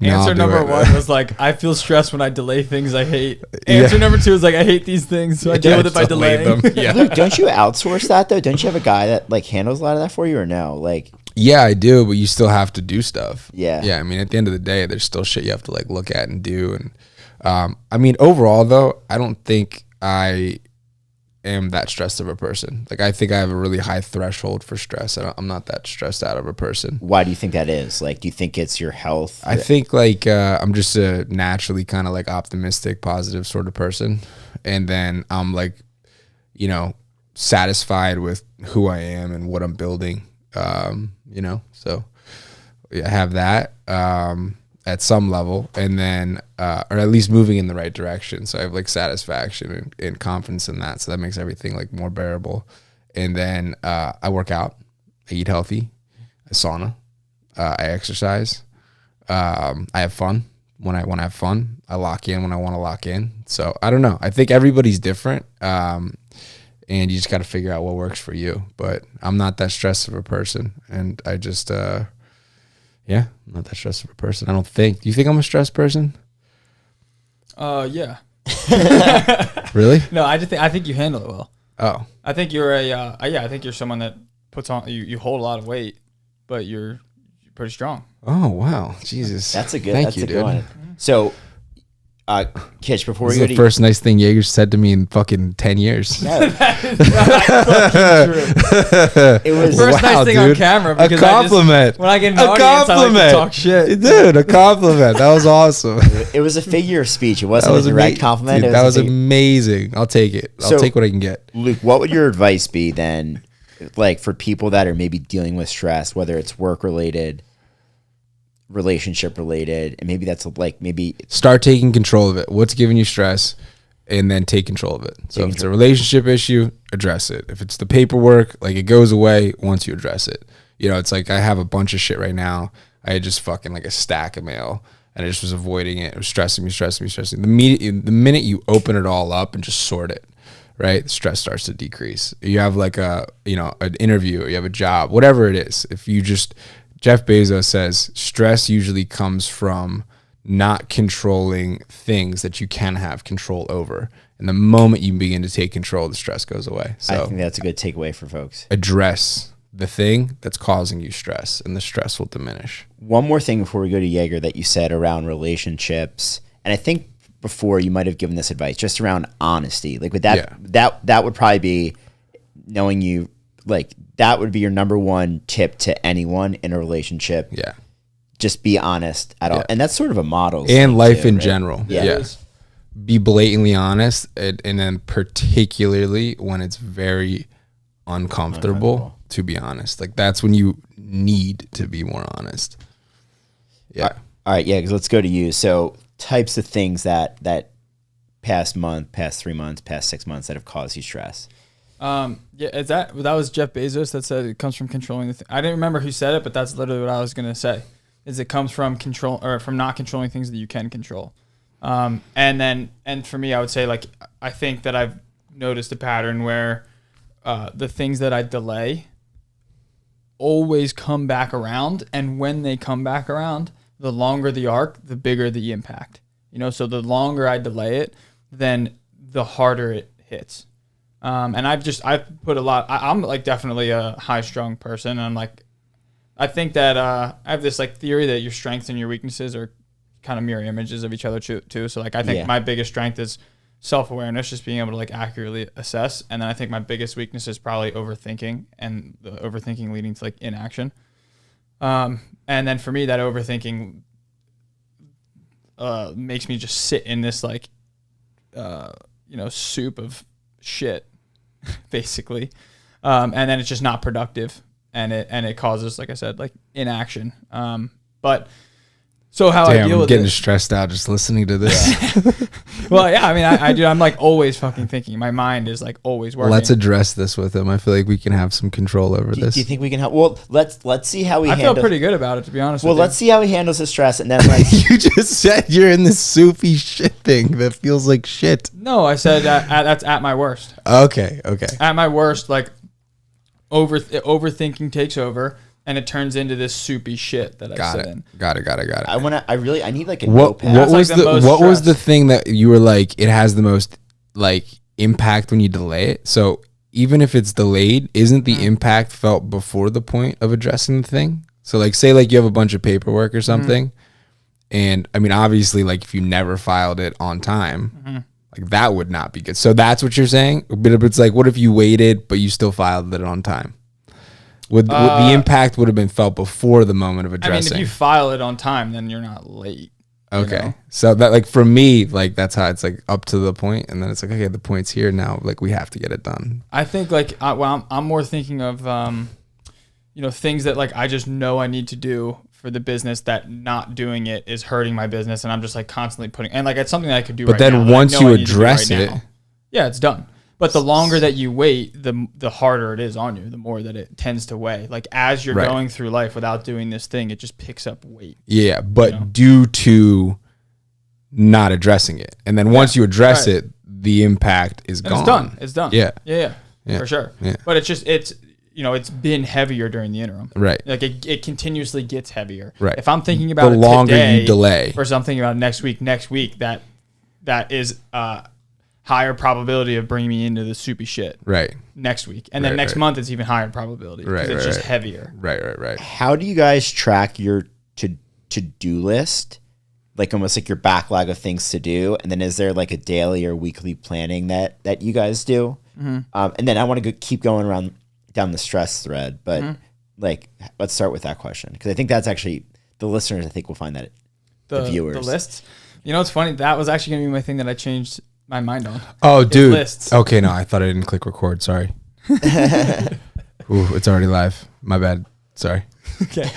No, I'll Answer do number it. 1 was like, I feel stressed when I delay things I hate. Answer number 2 is like, I hate these things, so I deal with it by Delay delaying. them. Yeah. Luke, don't you outsource that though? Don't you have a guy that like handles a lot of that for you, or no? Like, Yeah, I do, but you still have to do stuff. Yeah. Yeah. I mean, at the end of the day, there's still shit you have to like look at and do. And I mean, overall though, I don't think I am that stressed of a person. Like, I think I have a really high threshold for stress. I'm not that stressed out of a person. why do you think that is? Like, do you think it's your health? I think like I'm just a naturally kind of like optimistic, positive sort of person, and then I'm like, you know, satisfied with who I am and what I'm building. You know, so I have that at some level, and then or at least moving in the right direction. So I have like satisfaction and confidence in that. So that makes everything like more bearable. And then I work out, I eat healthy, I sauna, I exercise, I have fun. When I have fun, I lock in when I want to lock in. So I don't know. I think everybody's different. And you just got to figure out what works for you. But I'm not that stressed of a person. And I just, I'm not that stressed of a person. I don't think. Do you think I'm a stressed person? Yeah. Really? No, I think you handle it well. Oh. I think you're I think you're someone that puts on, you hold a lot of weight, but you're pretty strong. Oh, wow. Jesus. That's a good. Thank That's you, a good dude. one. So, Kitch, before This we is go the to first nice thing Jaeger said to me in fucking 10 years. No, It was First Wow, nice thing on dude. camera. A Because compliment. when I get an A audience, I like to compliment. talk shit. Dude, a compliment. That was awesome. it was a figure of speech. It wasn't That was a direct ama- compliment. dude, It that a was figure- amazing. I'll take it. I'll So- take what I can get. Luke, what would your advice be then, like for people that are maybe dealing with stress, whether it's work related, relationship related, and maybe that's like maybe Start taking control of it. What's giving you stress, and then take control of it. So if it's a relationship issue, address it. If it's the paperwork, like it goes away once you address it. You know, it's like I have a bunch of shit right now. I had just fucking like a stack of mail, and I just was avoiding it. It was stressing me. The minute you open it all up and just sort it, right, the stress starts to decrease. You have like an interview, or you have a job, whatever it is. If you just, Jeff Bezos says, stress usually comes from not controlling things that you can have control over. And the moment you begin to take control, the stress goes away. I So think that's a good takeaway for folks. address the thing that's causing you stress, and the stress will diminish. One more thing before we go to Jaeger that you said around relationships, and I think before you might have given this advice just around honesty. Like with that, that would probably be knowing you, like that would be your number one tip to anyone in a relationship. Yeah. Just be honest at all. Yeah. And that's sort of a model. And thing life too, in right? general. Yeah. Yeah. Be blatantly honest, and then particularly when it's very uncomfortable to be honest. Like that's when you need to be more honest. Yeah. All right. Yeah. Because let's go to you. So types of things that past month, past 3 months, past 6 months that have caused you stress. Is that was Jeff Bezos that said it comes from controlling the thing. I didn't remember who said it, but that's literally what I was gonna say. Is it comes from control, or from not controlling things that you can control. And for me, I would say, like, I think that I've noticed a pattern where the things that I delay always come back around, and when they come back around, the longer the arc, the bigger the impact. You know, so the longer I delay it, then the harder it hits. And I've put a lot. I'm like definitely a high strung person. And I think that I have this like theory that your strengths and your weaknesses are kind of mirror images of each other too. So like I think my biggest strength is self-awareness, just being able to like accurately assess. And then I think my biggest weakness is probably overthinking, and the overthinking leading to like inaction. And then for me, that overthinking makes me just sit in this like soup of shit basically, and then it's just not productive, and it causes, like I said, like inaction. But so how I deal I'm with getting it, stressed out just listening to this. well, yeah, I mean, I do. I'm like always fucking thinking. My mind is like always working. Let's address this with him. I feel like we can have some control over this. Do you think we can help? Well, let's see how we I handle. feel pretty good about it, to be honest. Well, with you. let's see how he handles his stress, and then like You just said you're in this soupy shit thing that feels like shit. No, I said that's at my worst. Okay. At my worst, like overthinking takes over, and it turns into this soupy shit that I sit in. Got it. I need like a What notepad. That's was like the most what was stress. the thing that you were like, it has the most like impact when you delay it? So even if it's delayed, isn't the impact felt before the point of addressing the thing? So like, say like you have a bunch of paperwork or something, and I mean, obviously, like if you never filed it on time, like that would not be good. So that's what you're saying. But it's like, what if you waited but you still filed it on time? Would the impact would have been felt before the moment of I mean, addressing? if you file it on time, then you're not late. Okay. know? So that like for me, like that's how it's like up to the point, and then it's like, okay, the point's here now. Like we have to get it done. I think like I'm more thinking of things that like I just know I need to do for the business, that not doing it is hurting my business, and I'm just like constantly putting, and like it's something that I could do. But right then now, that I once know you I need to do address right it, now. Yeah, it's done. But the longer that you wait, the harder it is on you, the more that it tends to weigh. Like as you're Right. going through life without doing this thing, it just picks up weight. yeah, but You know? due to not addressing it, and then once you address right. it, the impact is And gone. it's done. It's done. Yeah. Yeah. Yeah. For sure. Yeah. But it's it's been heavier during the interim. Right. Like it continuously gets heavier. Right. If I'm thinking about The it longer today you delay. versus I'm thinking about next week, that is higher probability of bringing me into the soupy shit Right. next week. And then Right, next right. month it's even higher probability because Right, it's right, just right. heavier. Right. How do you guys track your to-do list? Like almost like your backlog of things to do, and then is there like a daily or weekly planning that you guys do? And then I want to keep going around down the stress thread, but like let's start with that question because I think that's actually the listeners. I think will find that the viewers. The lists. You know, it's funny. That was actually going to be my thing that I changed my mind on. Oh, Is dude. lists. Okay, no, I thought I didn't click record. Sorry. Ooh, it's already live. My bad. Sorry. Okay.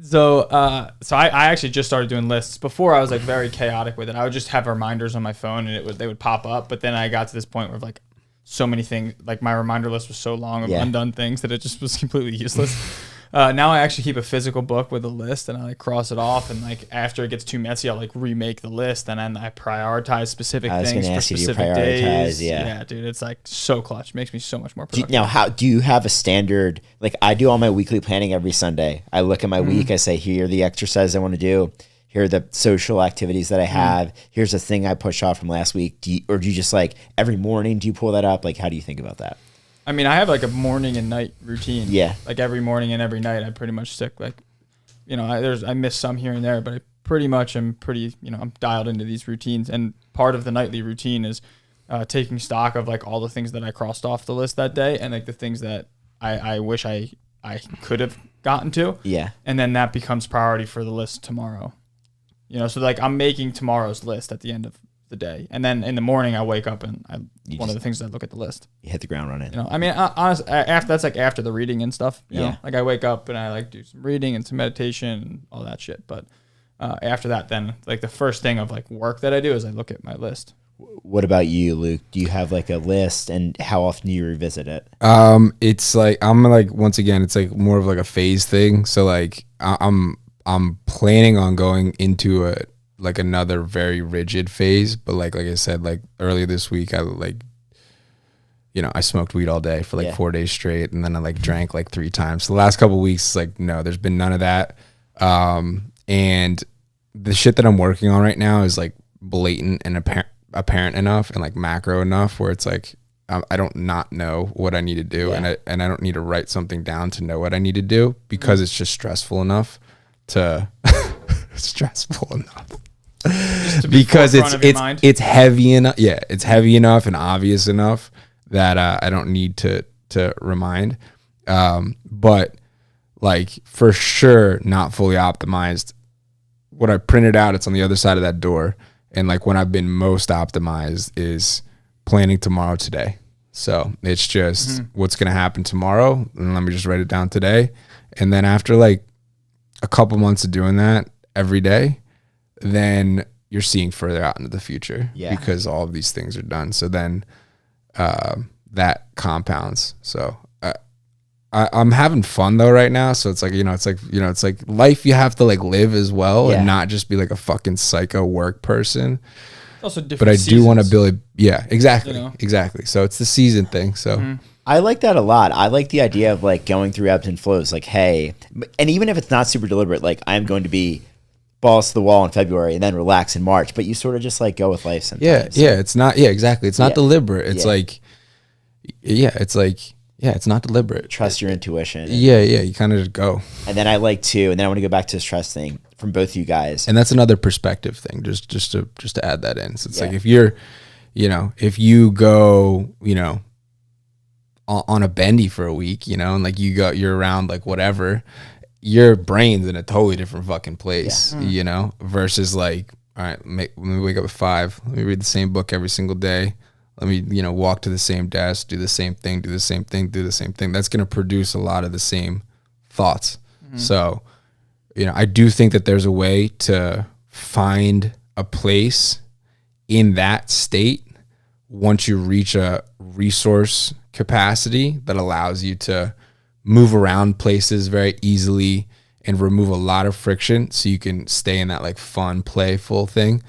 So I actually just started doing lists. Before I was like very chaotic with it. I would just have reminders on my phone and they would pop up. But then I got to this point where like so many things, like my reminder list was so long of undone things that it just was completely useless. Now I actually keep a physical book with a list and I like cross it off, and like after it gets too messy, I'll like remake the list and then I prioritize specific I was things gonna for ask you, do you specific prioritize? days. Yeah. Dude, it's like so clutch. Makes me so much more productive. Now, how do you have a standard? Like I do all my weekly planning every Sunday. I look at my week. I say, here are the exercises I want to do. Here are the social activities that I have. Here's the thing I pushed off from last week. Do you just like every morning? Do you pull that up? Like, how do you think about that? I mean, I have like a morning and night routine. Yeah. Like every morning and every night, I pretty much stick like, I miss some here and there, but I pretty much am I'm dialed into these routines. And part of the nightly routine is taking stock of like all the things that I crossed off the list that day and like the things that I wish I could have gotten to. Yeah. And then that becomes priority for the list tomorrow. So like I'm making tomorrow's list at the end of the day, and then in the morning I wake up and one of the things is I look at the list. You hit the ground running. I mean, honestly, after the reading and stuff. You know, like I wake up and I like do some reading and some meditation and all that shit. But after that, then like the first thing of like work that I do is I look at my list. What about you, Luke? Do you have like a list, and how often do you revisit it? It's like I'm like, once again, it's like more of like a phase thing. So like I'm planning on going into another very rigid phase, but like I said, like earlier this week, I I smoked weed all day for like 4 days straight, and then I like drank like 3 times. So the last couple of weeks, like no, there's been none of that. And the shit that I'm working on right now is like blatant and apparent enough and like macro enough where it's like I don't not know what I need to do, and I don't need to write something down to know what I need to do because it's just stressful enough to because it's heavy enough. Yeah, it's heavy enough and obvious enough that I don't need to remind. But like for sure, not fully optimized. What I printed out, it's on the other side of that door. And like when I've been most optimized is planning tomorrow today. So it's just what's going to happen tomorrow. And let me just write it down today. And then after like a couple months of doing that every day, then you're seeing further out into the future because all of these things are done. So then that compounds. So I'm having fun though right now. So it's like, it's like life you have to like live as well and not just be like a fucking psycho work person. Also different but I do want to build. Yeah, exactly. You know? Exactly. So it's the season thing. So I like that a lot. I like the idea of like going through ebbs and flows. Like, hey, and even if it's not super deliberate, like I'm going to be balls to the wall in February and then relax in March. But you sort of just like go with life sometimes. Yeah. It's not. Yeah, exactly. It's not Yeah. deliberate. It's Yeah. like, it's like, it's not deliberate. Trust your intuition. Yeah. You kind of just go. And then I like to, and then I want to go back to this trust thing from both of you guys. And that's another perspective thing. Just to add that in. So it's like Yeah. if you're, if you go, on a bendy for a week, and like you're around like whatever, your brain's in a totally different fucking place, versus like, all right, let me wake up at 5. Let me read the same book every single day. Let me, walk to the same desk, do the same thing, do the same thing, do the same thing. That's going to produce a lot of the same thoughts. So, I do think that there's a way to find a place in that state once you reach a resource capacity that allows you to move around places very easily and remove a lot of friction so you can stay in that like fun, playful thing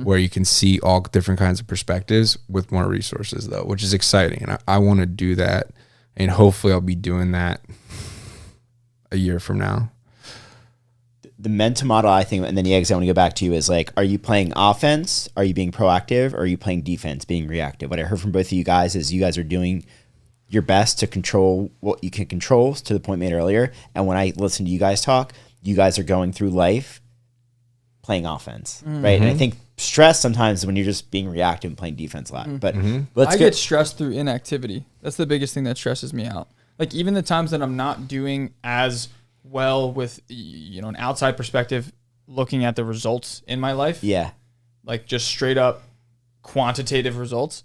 where you can see all different kinds of perspectives with more resources though, which is exciting. And I want to do that, and hopefully I'll be doing that a year from now. The mental model, I think, and then the eggs I want to go back to is like, are you playing offense? Are you being proactive? Or are you playing defense, being reactive? What I heard from both of you guys is you guys are doing your best to control what you can control, to the point made earlier. And when I listen to you guys talk, you guys are going through life playing offense, right? And I think stress sometimes when you're just being reactive and playing defense a lot. But let's I get stressed through inactivity. That's the biggest thing that stresses me out. Like even the times that I'm not doing as well with, an outside perspective, looking at the results in my life. Yeah. Like just straight up quantitative results.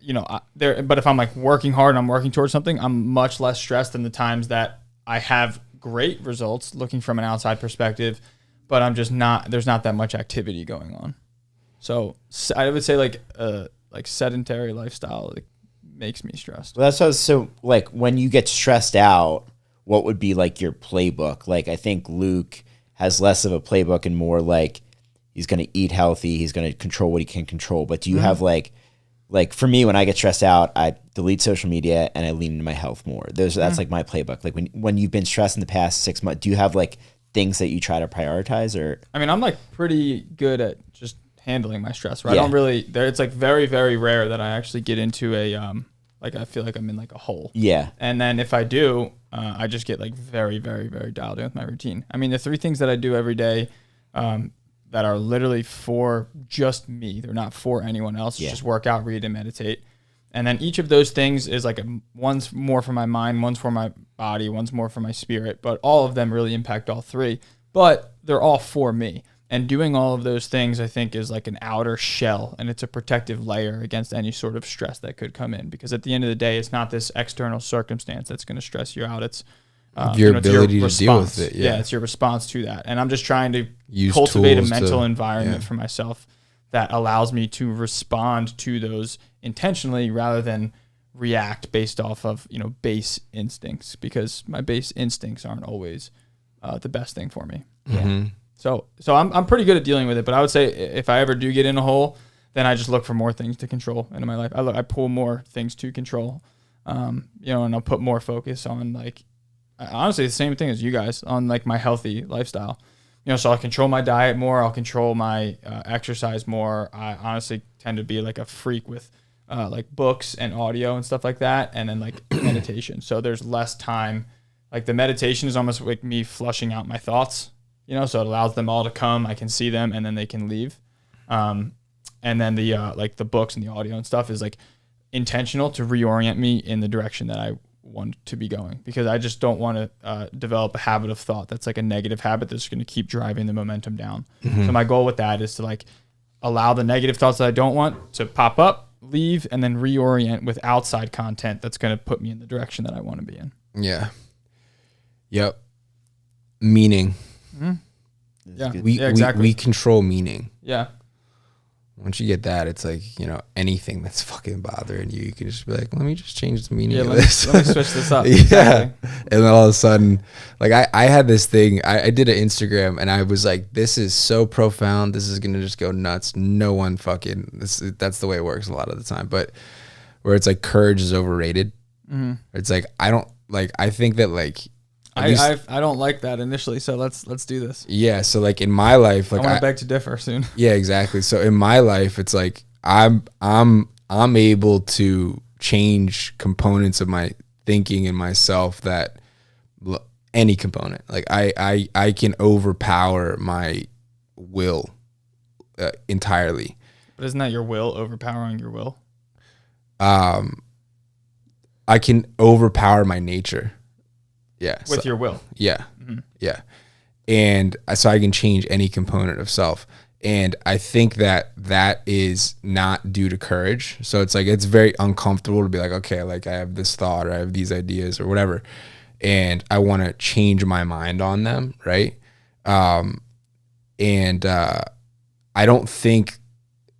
But if I'm like working hard and I'm working towards something, I'm much less stressed than the times that I have great results looking from an outside perspective, but I'm just not, there's not that much activity going on. So I would say like sedentary lifestyle makes me stressed. Well, so like when you get stressed out, what would be like your playbook? Like I think Luke has less of a playbook and more like he's going to eat healthy. He's going to control what he can control. But do you have like for me, when I get stressed out, I delete social media and I lean into my health more. That's like my playbook. Like when you've been stressed in the past 6 months, do you have like things that you try to prioritize? Or I mean, I'm like pretty good at just handling my stress. Right? Yeah. I don't really. It's like very, very rare that I actually get into a like I feel like I'm in like a hole. Yeah. And then if I do, I just get like very, very, very dialed in with my routine. I mean, the 3 things that I do every day that are literally for just me. They're not for anyone else. It's just work out, read, and meditate. And then each of those things is like one's more for my mind, one's for my body, one's more for my spirit. But all of them really impact all 3. But they're all for me. And doing all of those things, I think, is like an outer shell, and it's a protective layer against any sort of stress that could come in. Because at the end of the day, it's not this external circumstance that's going to stress you out. It's your ability it's to deal with it. Yeah, it's your response to that. And I'm just trying to Use cultivate a tools mental environment for myself that allows me to respond to those intentionally rather than react based off of base instincts, because my base instincts aren't always the best thing for me. Yeah. So I'm pretty good at dealing with it, but I would say if I ever do get in a hole, then I just look for more things to control into my life. I pull more things to control, and I'll put more focus on like, honestly, the same thing as you guys on like my healthy lifestyle. So I'll control my diet more. I'll control my exercise more. I honestly tend to be like a freak with like books and audio and stuff like that, and then like meditation. So there's less time. Like the meditation is almost like me flushing out my thoughts. So it allows them all to come. I can see them, and then they can leave. And then the like the books and the audio and stuff is like intentional to reorient me in the direction that I want to be going, because I just don't want to develop a habit of thought that's like a negative habit that's going to keep driving the momentum down. So my goal with that is to like allow the negative thoughts that I don't want to pop up, leave, and then reorient with outside content that's going to put me in the direction that I want to be in. Yeah. Yep. Meaning. Yeah. Exactly. We control meaning. Yeah. Once you get that, it's like, anything that's fucking bothering you, you can just be like, let me just change the meaning of let this. me switch this up. Yeah. Exactly. And then all of a sudden, like I had this thing, I did an Instagram and I was like, this is so profound. This is going to just go nuts. No one fucking, that's the way it works a lot of the time. But where it's like courage is overrated. It's like I think that like at least- I don't like that initially, so let's do this. yeah. So like in my life, I like want to beg to differ soon. yeah, exactly. So in my life, it's like I'm able to change components of my thinking in myself that any component, like I can overpower my will entirely. But isn't that your will overpowering your will? I can overpower my nature. Yeah. With your will. Yeah. Yeah. And so I can change any component of self. And I think that is not due to courage. So it's like, it's very uncomfortable to be like, okay, like I have this thought or I have these ideas or whatever, and I want to change my mind on them. Right. I don't think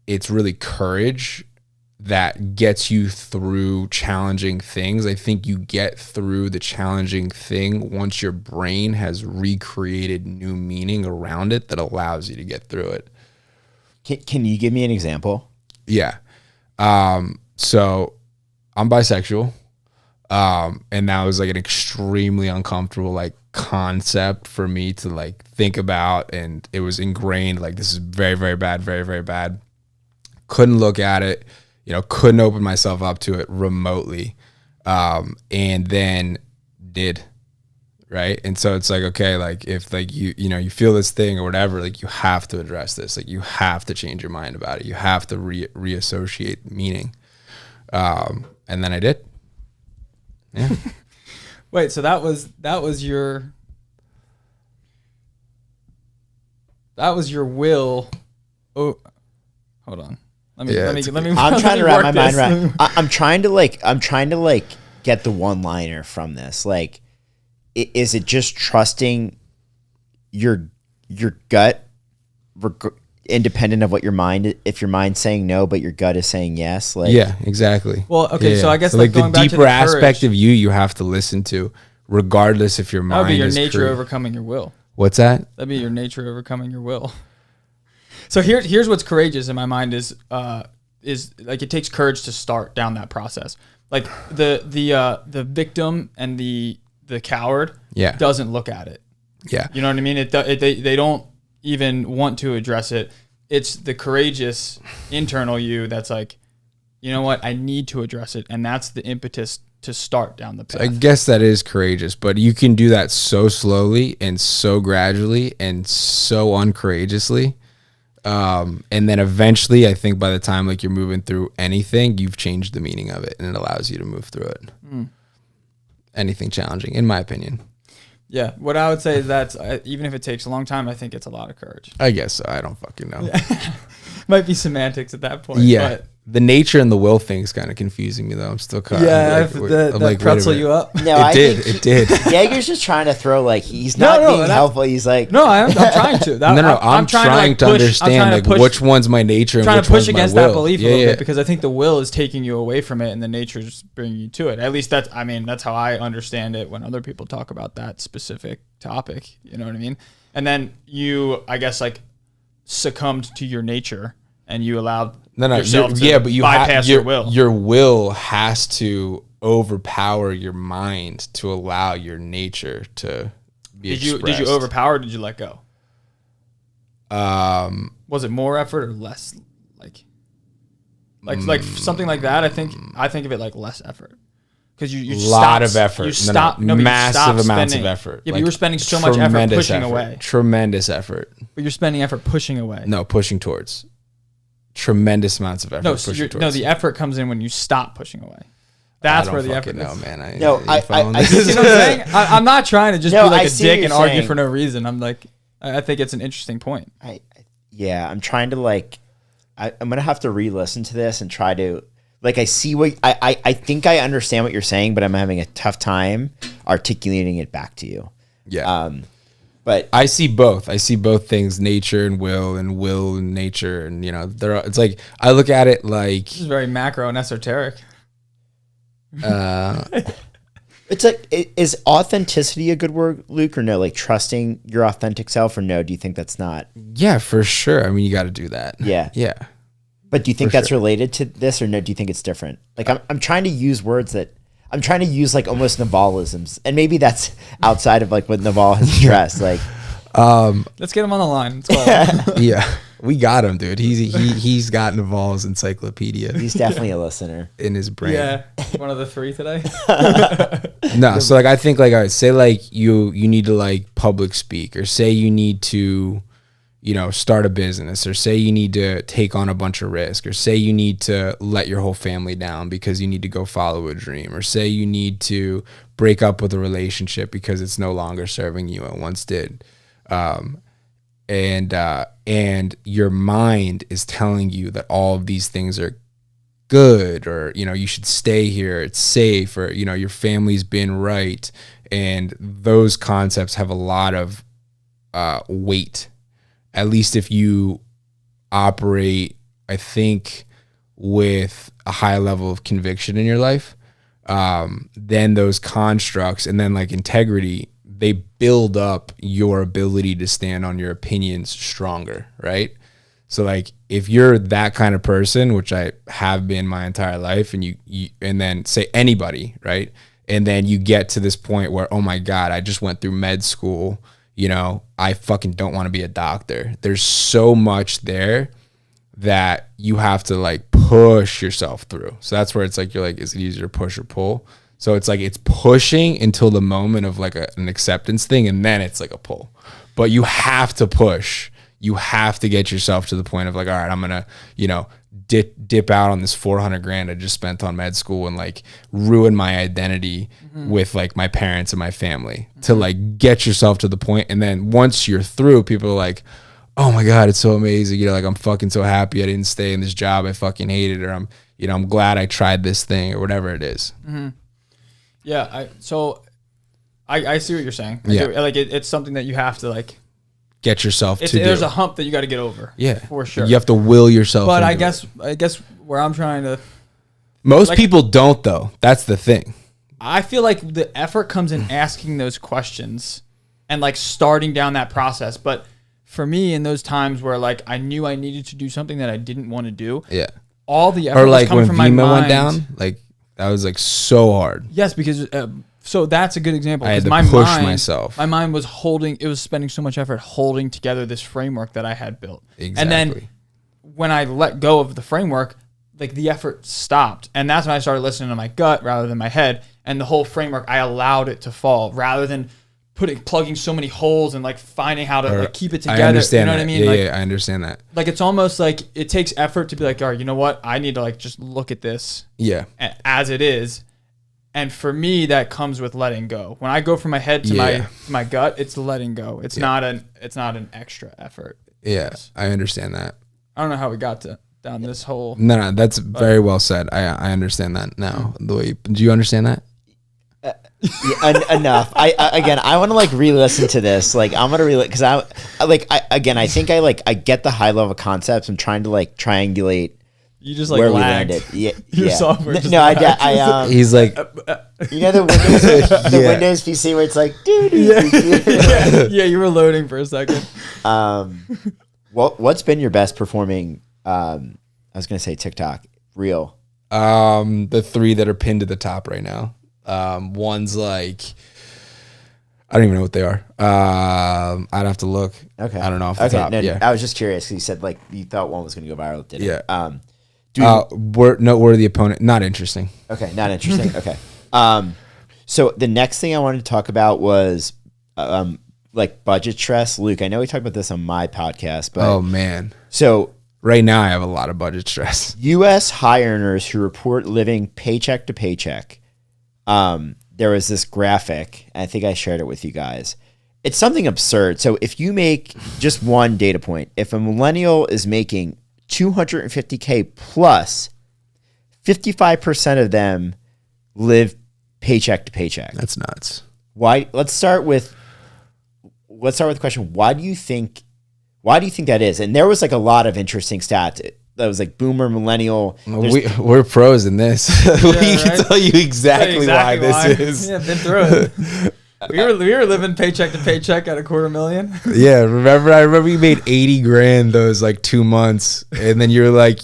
it's really courage that gets you through challenging things. I think you get through the challenging thing once your brain has recreated new meaning around it that allows you to get through it. Can you give me an example? Yeah. So I'm bisexual. And that was like an extremely uncomfortable like concept for me to like think about. And it was ingrained, like, this is very, very bad, very, very bad. Couldn't look at it, couldn't open myself up to it remotely. And then did. Right. And so it's like, okay, like if like you feel this thing or whatever, like you have to address this, like you have to change your mind about it. You have to reassociate meaning. And then I did. Yeah. Wait, so that was your will. Oh, hold on. Let me. I'm trying to wrap my mind around. I'm trying to get the one-liner from this. Like, is it just trusting your gut, independent of what your mind? If your mind's saying no, but your gut is saying yes. Like, yeah, exactly. Well, okay, Yeah. so I guess so like the going back to deeper the aspect courage, of you have to listen to, regardless if your that mind would be your is nature overcoming your will. What's that? That'd be your nature overcoming your will. So here's what's courageous in my mind is like it takes courage to start down that process. Like the victim and the coward doesn't look at it. Yeah. You know what I mean? They don't even want to address it. It's the courageous internal you that's like, you know what? I need to address it, and that's the impetus to start down the path. I guess that is courageous, but you can do that so slowly and so gradually and so uncourageously. And then eventually, I think by the time like you're moving through anything, you've changed the meaning of it, and it allows you to move through it. Anything challenging, in my opinion. Yeah, what I would say is that even if it takes a long time, I think it's a lot of courage. I guess so. I don't fucking know. Might be semantics at that point. Yeah. But The nature and the will thing is kind of confusing me though. I'm still kind yeah, of that wait a pretzel minute. you up. No, I think It did. Jaeger's just trying to throw like he's No, not no, being that- helpful. He's like, No, I'm trying to. I'm trying to understand like which one's my nature and trying which to push one's my against will. that belief a Yeah, little yeah. bit because I think the will is taking you away from it and the nature's bringing you to it. At least that's how I understand it when other people talk about that specific topic. You know what I mean? And then you, I guess, like succumbed to your nature and you allowed yourself to but you bypass your will. Your will has to overpower your mind to allow your nature to be Did you expressed. overpower or did you let go? Was it more effort or less? Like something like that. I think of it like less effort. Because you lot stopped, of effort. You stopped, no, but you massive stopped amounts spending- of effort. Yeah, but Like, you were spending so much effort tremendous pushing effort. away. Tremendous effort. But you're spending effort pushing away. No, pushing towards. Tremendous amounts of effort. No, so pushing no, towards. the effort comes in when you stop pushing away. That's I where don't the effort fucking is. know, man. No, You know what I'm saying? I'm not trying to just No, be like I a see what dick you're and argue saying. for no reason. I'm like, I think it's an interesting point. yeah, I'm trying to like, I'm gonna have to re-listen to this and try to like. I see what I think I understand what you're saying, but I'm having a tough time articulating it back to you. Yeah. But I see both. I see both things, nature and will and nature. And, it's like, I look at it like, This is very macro and esoteric. it's like, is authenticity a good word, Luke, or no? Like trusting your authentic self, or no? Do you think that's not? yeah, for sure. I mean, you got to do that. Yeah. Yeah. But do you think For that's sure. related to this, or no? Do you think it's different? Like I'm trying to use words that I'm trying to use like almost Navalisms, and maybe that's outside of like what Naval has addressed. Like, Let's get him on the line. Let's call him. Yeah, we got him, dude. He's got Naval's encyclopedia he's definitely a listener. in his brain. Yeah, one of the 3 today. No, so like I think like I would say like you need to like public speak, or say you need to, you know, start a business, or say you need to take on a bunch of risk, or say you need to let your whole family down because you need to go follow a dream, or say you need to break up with a relationship because it's no longer serving you and once did. And your mind is telling you that all of these things are good, or, you know, you should stay here, it's safe, or, you know, your family's been right. And those concepts have a lot of weight, at least if you operate, I think, with a high level of conviction in your life. Then those constructs, and then like integrity, they build up your ability to stand on your opinions stronger, right? So like if you're that kind of person, which I have been my entire life, and you and then say anybody, right? And then you get to this point where, oh my God, I just went through med school, you know, I fucking don't want to be a doctor. There's so much there that you have to like push yourself through. So that's where it's like, you're like, is it easier to push or pull? So it's like, it's pushing until the moment of like an acceptance thing, and then it's like a pull. But you have to push. You have to get yourself to the point of like, all right, I'm going to, you know, dip out on this $400,000 I just spent on med school and like ruin my identity with like my parents and my family, to like get yourself to the point. And then once you're through, people are like, oh my God, it's so amazing. You know, like I'm fucking so happy I didn't stay in this job I fucking hated, or I'm, you know, I'm glad I tried this thing, or whatever it is. Yeah, I see what you're saying. Yeah. Like it's something that you have to like. Get yourself to do. There's a hump that you got to get over. Yeah, for sure. You have to will yourself. But into I guess where I'm trying to. Most like, people don't though. That's the thing. I feel like the effort comes in asking those questions and like starting down that process. But for me, in those times where like I knew I needed to do something that I didn't want to do, Yeah. all the effort Or like was coming when from my Vima mind. went down, like that was like so hard. Yes, because so that's a good example. I had 'cause to my push mind, myself. My mind was it was spending so much effort holding together this framework that I had built. Exactly. And then when I let go of the framework, like the effort stopped. And that's when I started listening to my gut rather than my head. And the whole framework, I allowed it to fall rather than plugging so many holes and like finding how to like keep it together. I understand you know that. what I mean? Yeah, like, yeah, I understand that. like it's almost like it takes effort to be like, all right, you know what? I need to like just look at this Yeah. as it is. And for me, that comes with letting go. When I go from my head to my gut, it's letting go. It's not an extra effort. Yeah, I understand that. I don't know how we got down this whole. No, that's very well said. I understand that now. The way do you understand that? Enough. I want to like re-listen to this. Like I'm gonna because I think I get the high level concepts. I'm trying to like triangulate. You just like where lagged. we landed. Yeah, Your yeah. software just No, lagged. He's like, you know the Windows, Windows PC where it's like, Yeah, you were loading for a second. What's been your best performing? I was gonna say TikTok reel. the 3 that are pinned to the top right now. One's like, I don't even know what they are. I'd have to look. Okay, I don't know off the top. No, yeah, I was just curious because you said like you thought one was gonna go viral. Did it? Yeah. Dude, we're the opponent. Not interesting. Okay, not interesting. Okay. So the next thing I wanted to talk about was like budget stress. Luke, I know we talked about this on my podcast, but Oh man. so Right now I have a lot of budget stress. U.S. high earners who report living paycheck to paycheck. There was this graphic. I think I shared it with you guys. It's something absurd. So if you make just one data point, if a millennial is making $250K plus, 55% of them live paycheck to paycheck. That's nuts. Why? Let's start with the question. Why do you think that is? And there was like a lot of interesting stats. That was like boomer, millennial. We're pros in this. We can right? tell you exactly why this is. Yeah, been through it. We were living paycheck to paycheck at $250,000. Yeah, I remember you made $80,000 those like 2 months, and then you're like,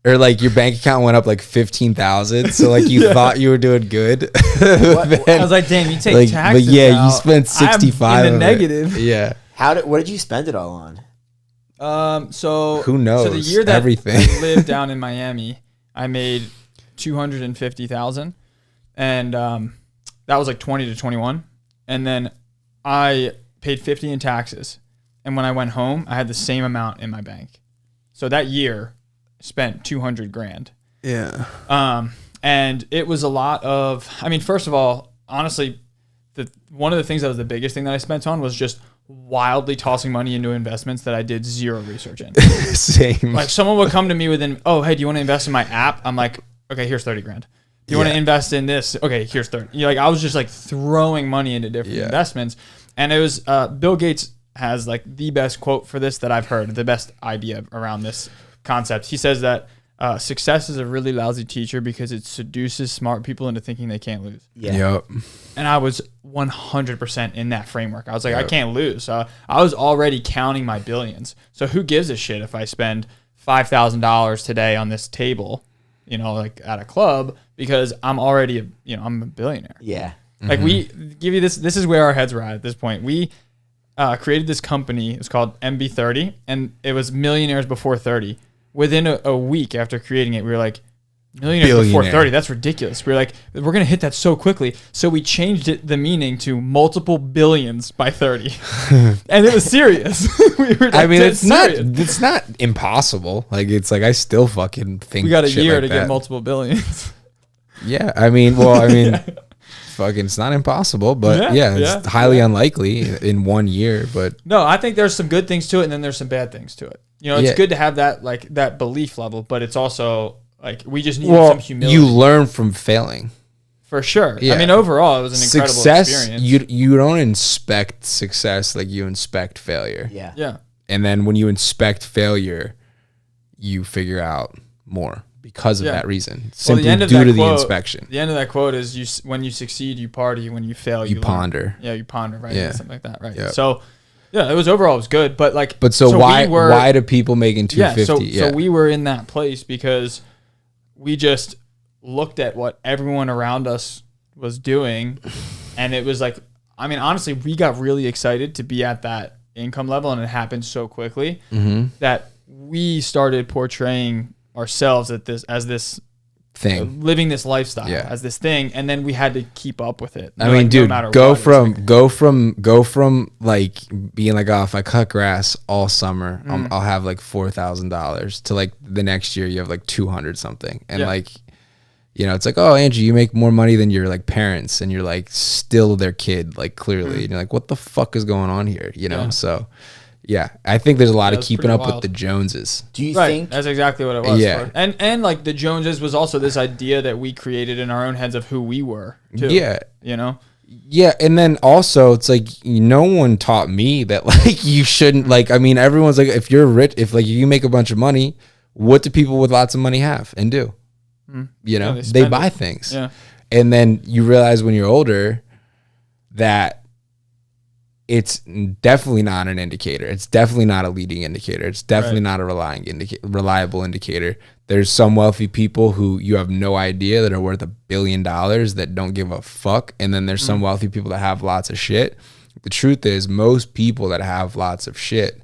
or like your bank account went up like 15,000, so like you thought you were doing good. I was like, damn, you take like, taxes but yeah, out, you spent 65 I'm in of the it. negative. Yeah, What did you spend it all on? So Who knows? So the year that Everything. I lived down in Miami, I made $250,000, and that was like 20 to 21, and then I paid 50 in taxes, and when I went home, I had the same amount in my bank. So that year, spent 200 grand. yeah. And it was a lot of, I mean, first of all, honestly, one of the things that was the biggest thing that I spent on was just wildly tossing money into investments that I did zero research in. Same. Like someone would come to me with oh, hey, do you want to invest in my app? I'm like, okay, here's 30 grand. Do you want to invest in this? Okay, here's 30. Like I was just like throwing money into different investments. And it was, Bill Gates has like the best quote for this that I've heard, the best idea around this concept. He says that success is a really lousy teacher because it seduces smart people into thinking they can't lose. Yeah. Yep. And I was 100% in that framework. I was like, I can't lose. I was already counting my billions. So who gives a shit if I spend $5,000 today on this table, like at a club, because I'm already, I'm a billionaire. Yeah. Like we give you this is where our heads were at this point. We created this company. It's called MB30, and it was millionaires before 30. Within a week after creating it, we were like, millionaires before 30, that's ridiculous. We were like, we're going to hit that so quickly. So we changed the meaning to multiple billions by 30. And it was serious. We were I mean, serious. it's not impossible. Like, it's like, I still fucking think We got a shit year like to that. get multiple billions. Yeah. Fucking, it's not impossible, but it's highly unlikely in 1 year, but No, I think there's some good things to it, and then there's some bad things to it. It's good to have that, like, that belief level, but it's also, like, we just need some humility. you learn from failing. For sure. Yeah. I mean, overall, it was an incredible Success, experience. you don't inspect success like you inspect failure. Yeah. Yeah. And then when you inspect failure, you figure out more because of that reason. Simply the end of due that to the quote- inspection. The end of that quote is when you succeed, you party. When you fail, You learn. ponder. Yeah, you ponder, right? Yeah. Something like that, right? Yep. So, yeah, it was good, but like, But so why we were, why do people making 250? So we were in that place because we just looked at what everyone around us was doing, and it was like, I mean, honestly, we got really excited to be at that income level, and it happened so quickly that we started portraying ourselves as this thing. living this lifestyle Yeah. as this thing, and then we had to keep up with it. I mean, no dude, matter go what, from like being like, oh, if I cut grass all summer, I'll have like $4,000 to like the next year you have like 200 something, and like, it's like, oh, Andrew, you make more money than your like parents, and you're like still their kid, like clearly, and you're like, what the fuck is going on here, So. Yeah, I think there's a lot of it's keeping pretty up wild. with the Joneses. Do you right, think? that's exactly what it was. Yeah. And like the Joneses was also this idea that we created in our own heads of who we were too. Yeah. Yeah, and then also it's like no one taught me that like you shouldn't like. I mean, everyone's like, if you're rich, if like you make a bunch of money, what do people with lots of money have and do? they They spend buy it. things. Yeah. And then you realize when you're older that it's definitely not an indicator. It's definitely not a leading indicator. It's definitely not a reliable indicator. There's some wealthy people who you have no idea that are worth $1 billion that don't give a fuck. And then there's some wealthy people that have lots of shit. The truth is most people that have lots of shit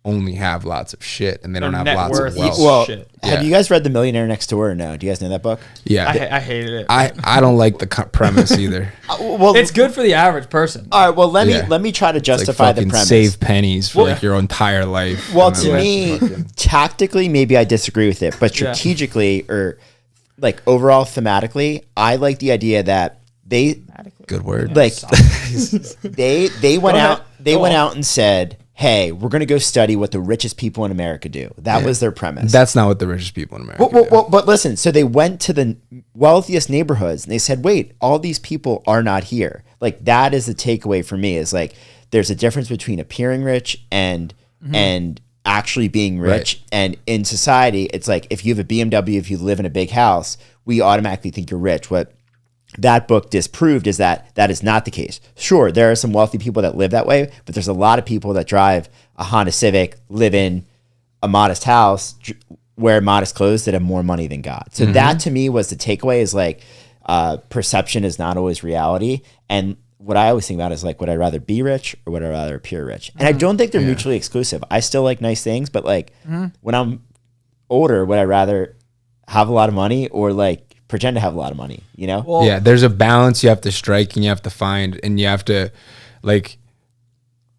only have lots of shit, and they don't Their have net lots worth of wealth. is Well, shit. have Yeah. you guys read The Millionaire Next Door or no? Do you guys know that book? Yeah. I hated it. I don't like the premise either. Well, It's good for the average person. all right. Well, let Yeah. me try to It's like justify the fucking premise. save pennies for like your entire life. Well, And to then me, fucking- tactically, maybe I disagree with it, but Yeah. strategically or like overall thematically, I like the idea that they good word. like they went Go out ahead. they Go went on. out and said, "Hey, we're going to go study what the richest people in America do." That was their premise. That's not what the richest people in America do. But listen, so they went to the wealthiest neighborhoods and they said, wait, all these people are not here. Like that is the takeaway for me is like, there's a difference between appearing rich and actually being rich. Right. And in society, it's like, if you have a BMW, if you live in a big house, we automatically think you're rich. What that book disproved is that that is not the case. Sure, there are some wealthy people that live that way, but there's a lot of people that drive a Honda Civic, live in a modest house, wear modest clothes that have more money than God. So that to me was the takeaway is like perception is not always reality. And what I always think about is like, would I rather be rich or would I rather appear rich? And I don't think they're mutually exclusive. I still like nice things, but like when I'm older, would I rather have a lot of money or like pretend to have a lot of money, you know? Well, Yeah, there's a balance you have to strike and you have to find, and you have to like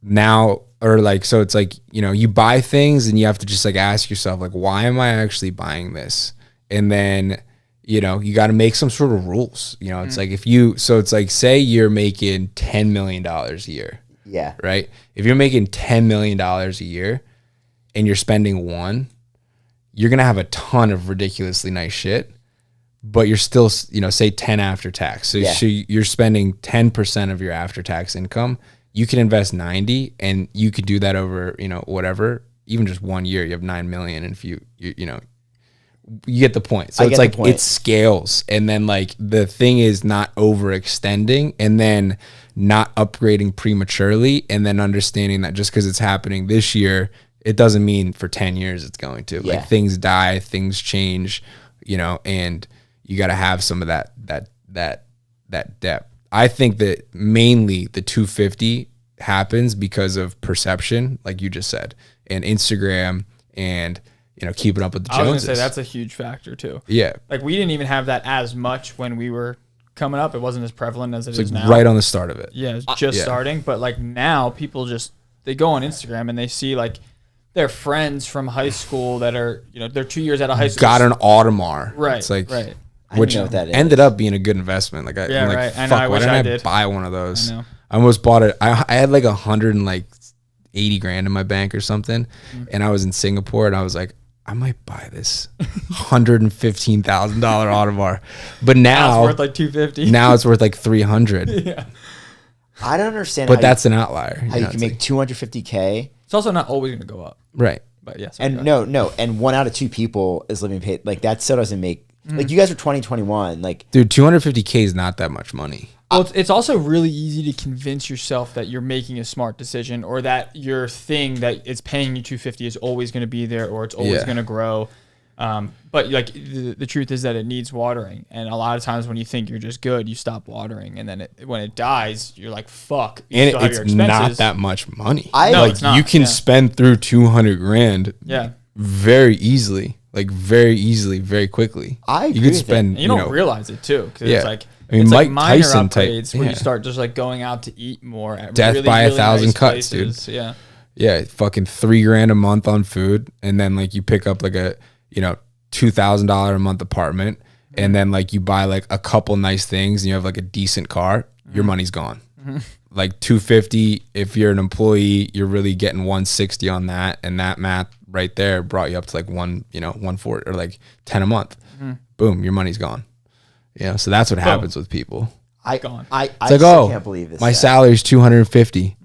now, or like, so it's like, you know, you buy things and you have to just like ask yourself, like, why am I actually buying this? And then, you know, you got to make some sort of rules, you know, it's like if you, so it's like, say you're making $10 million a year, Yeah. right? If you're making $10 million a year and you're spending one, you're going to have a ton of ridiculously nice shit, but you're still, you know, say 10 after tax. So, Yeah. so you're spending 10% of your after tax income. You can invest 90 and you could do that over, you know, whatever, even just 1 year, you have 9 million. And if you know, you get the point. So I it's get the like, point. it scales. And then like the thing is not overextending and then not upgrading prematurely. And then understanding that just because it's happening this year, it doesn't mean for 10 years it's going to. Yeah. Like things die, things change, you know, and you got to have some of that depth. I think that mainly the 250 happens because of perception, like you just said, and Instagram and, you know, keeping up with the I was Joneses. gonna say that's a huge factor too. Yeah. Like we didn't even have that as much when we were coming up. It wasn't as prevalent as it It's is like now. right on the start of it. Yeah, it's just yeah. starting. But like now, people just they go on Instagram and they see like their friends from high school that are, you know, they're 2 years out of high school. Got an Audemars. Right, It's like, right. I which know what that is. ended up being a good investment. Like, Yeah, I'm like, right. I know, fuck, I why wish didn't I I did. buy one of those? I know. I almost bought it. I had like 180 grand in my bank or something. And I was in Singapore and I was like, I might buy this $115,000 Audemars. But Now now, it's worth like 250. now it's worth like 300. Yeah. I don't understand But how that's an outlier. how you know, can it's make 250K. It's also not always gonna go up. like- right. But yes. And no, and 1 out of 2 people is living paid. Like that still doesn't make, like you guys are 2021. Like Dude, 250K is not that much money. Well, it's also really easy to convince yourself that you're making a smart decision or that your thing that it's paying you 250 is always going to be there or it's always Yeah. going to grow. But like the truth is that it needs watering. And a lot of times when you think you're just good, you stop watering. And then when it dies, you're like, fuck. You And still have your it's not expenses. that much money. No, like it's not, you can yeah. spend through 200 grand Yeah. very easily, like very easily, very quickly. I you agree could with spend, And you don't realize it too. Because Yeah. it's like, I mean, it's like Mike minor Tyson type- upgrades where yeah. you start just like going out to eat more at Death really, by a really thousand nice cuts, dude. places. Yeah. yeah, fucking $3,000 a month on food. And then like you pick up like a, you know, $2,000 a month apartment. And then like you buy like a couple nice things and you have like a decent car, your money's gone. Like 250, if you're an employee, you're really getting 160 on that. And that math right there brought you up to like 140 or like 10 a month. Boom, your money's gone. You know, so that's what happens with people. I Gone. I It's like, still oh, can't believe this. my stat. salary's 250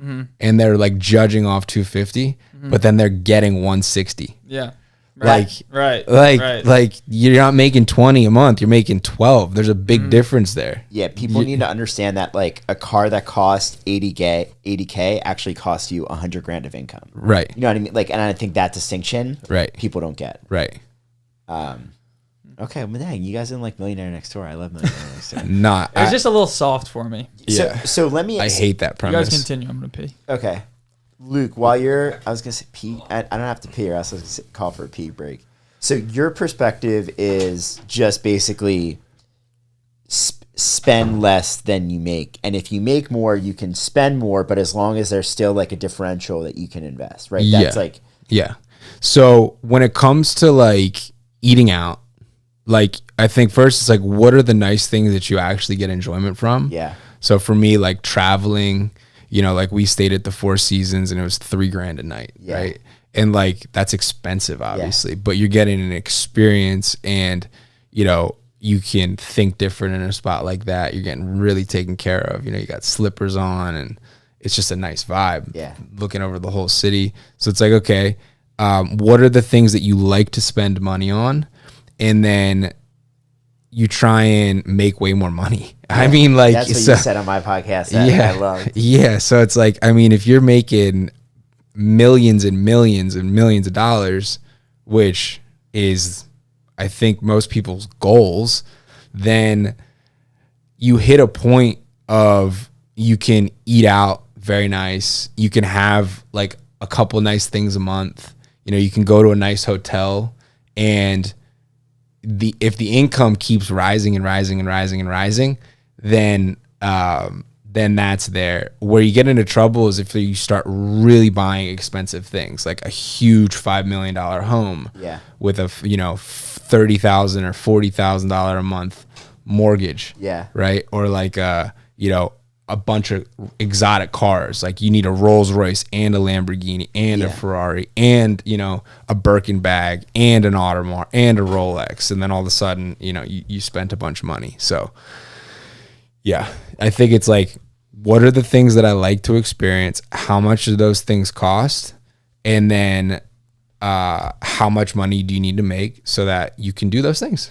and they're like judging off 250, but then they're getting 160. Yeah. Like, Right. like, right. like you're not making 20 a month, you're making 12. There's a big difference there. Yeah, people need to understand that like a car that costs 80K actually costs you 100 grand of income. Right. You know what I mean? Like, and I think that distinction, Right. people don't get. Right. Okay, well, dang, you guys didn't like Millionaire Next Door. I love Millionaire Next Door. Not, It was just a little soft for me. yeah. So let me. I hate that You guys premise. continue. I'm gonna pee. Okay, Luke, while you're, I was gonna say pee. I don't have to pee, or else I was gonna say, call for a pee break. So your perspective is just basically spend less than you make, and if you make more, you can spend more, but as long as there's still like a differential that you can invest, right? That's Yeah. like Yeah. So when it comes to like eating out, like I think first it's like, what are the nice things that you actually get enjoyment from? yeah, So for me, like traveling, you know, like we stayed at the Four Seasons and it was $3,000 a night, Yeah. right? And like that's expensive, obviously, but you're getting an experience, and you know you can think different in a spot like that. You're getting really taken care of. You know, you got slippers on, and it's just a nice vibe. Yeah. Looking over the whole city. So it's like, okay, what are the things that you like to spend money on, and then you try and make way more money. I mean, like, that's what so, you said on my podcast. That yeah, I love. yeah. So it's like, I mean, if you're making millions and millions and millions of dollars, which is, I think, most people's goals, then you hit a point of you can eat out very nice. You can have like a couple nice things a month. You know, you can go to a nice hotel, and if the income keeps rising and rising and rising and rising, then that's there. Where you get into trouble is if you start really buying expensive things, like a huge $5 million home with a $30,000 or $40,000 a month mortgage, right? Or like a bunch of exotic cars. Like you need a Rolls Royce and a Lamborghini and a Ferrari and a Birkin bag and an Audemars and a Rolex, and then all of a sudden you spent a bunch of money. So yeah, I think it's like, what are the things that I like to experience? How much do those things cost? And then how much money do you need to make so that you can do those things?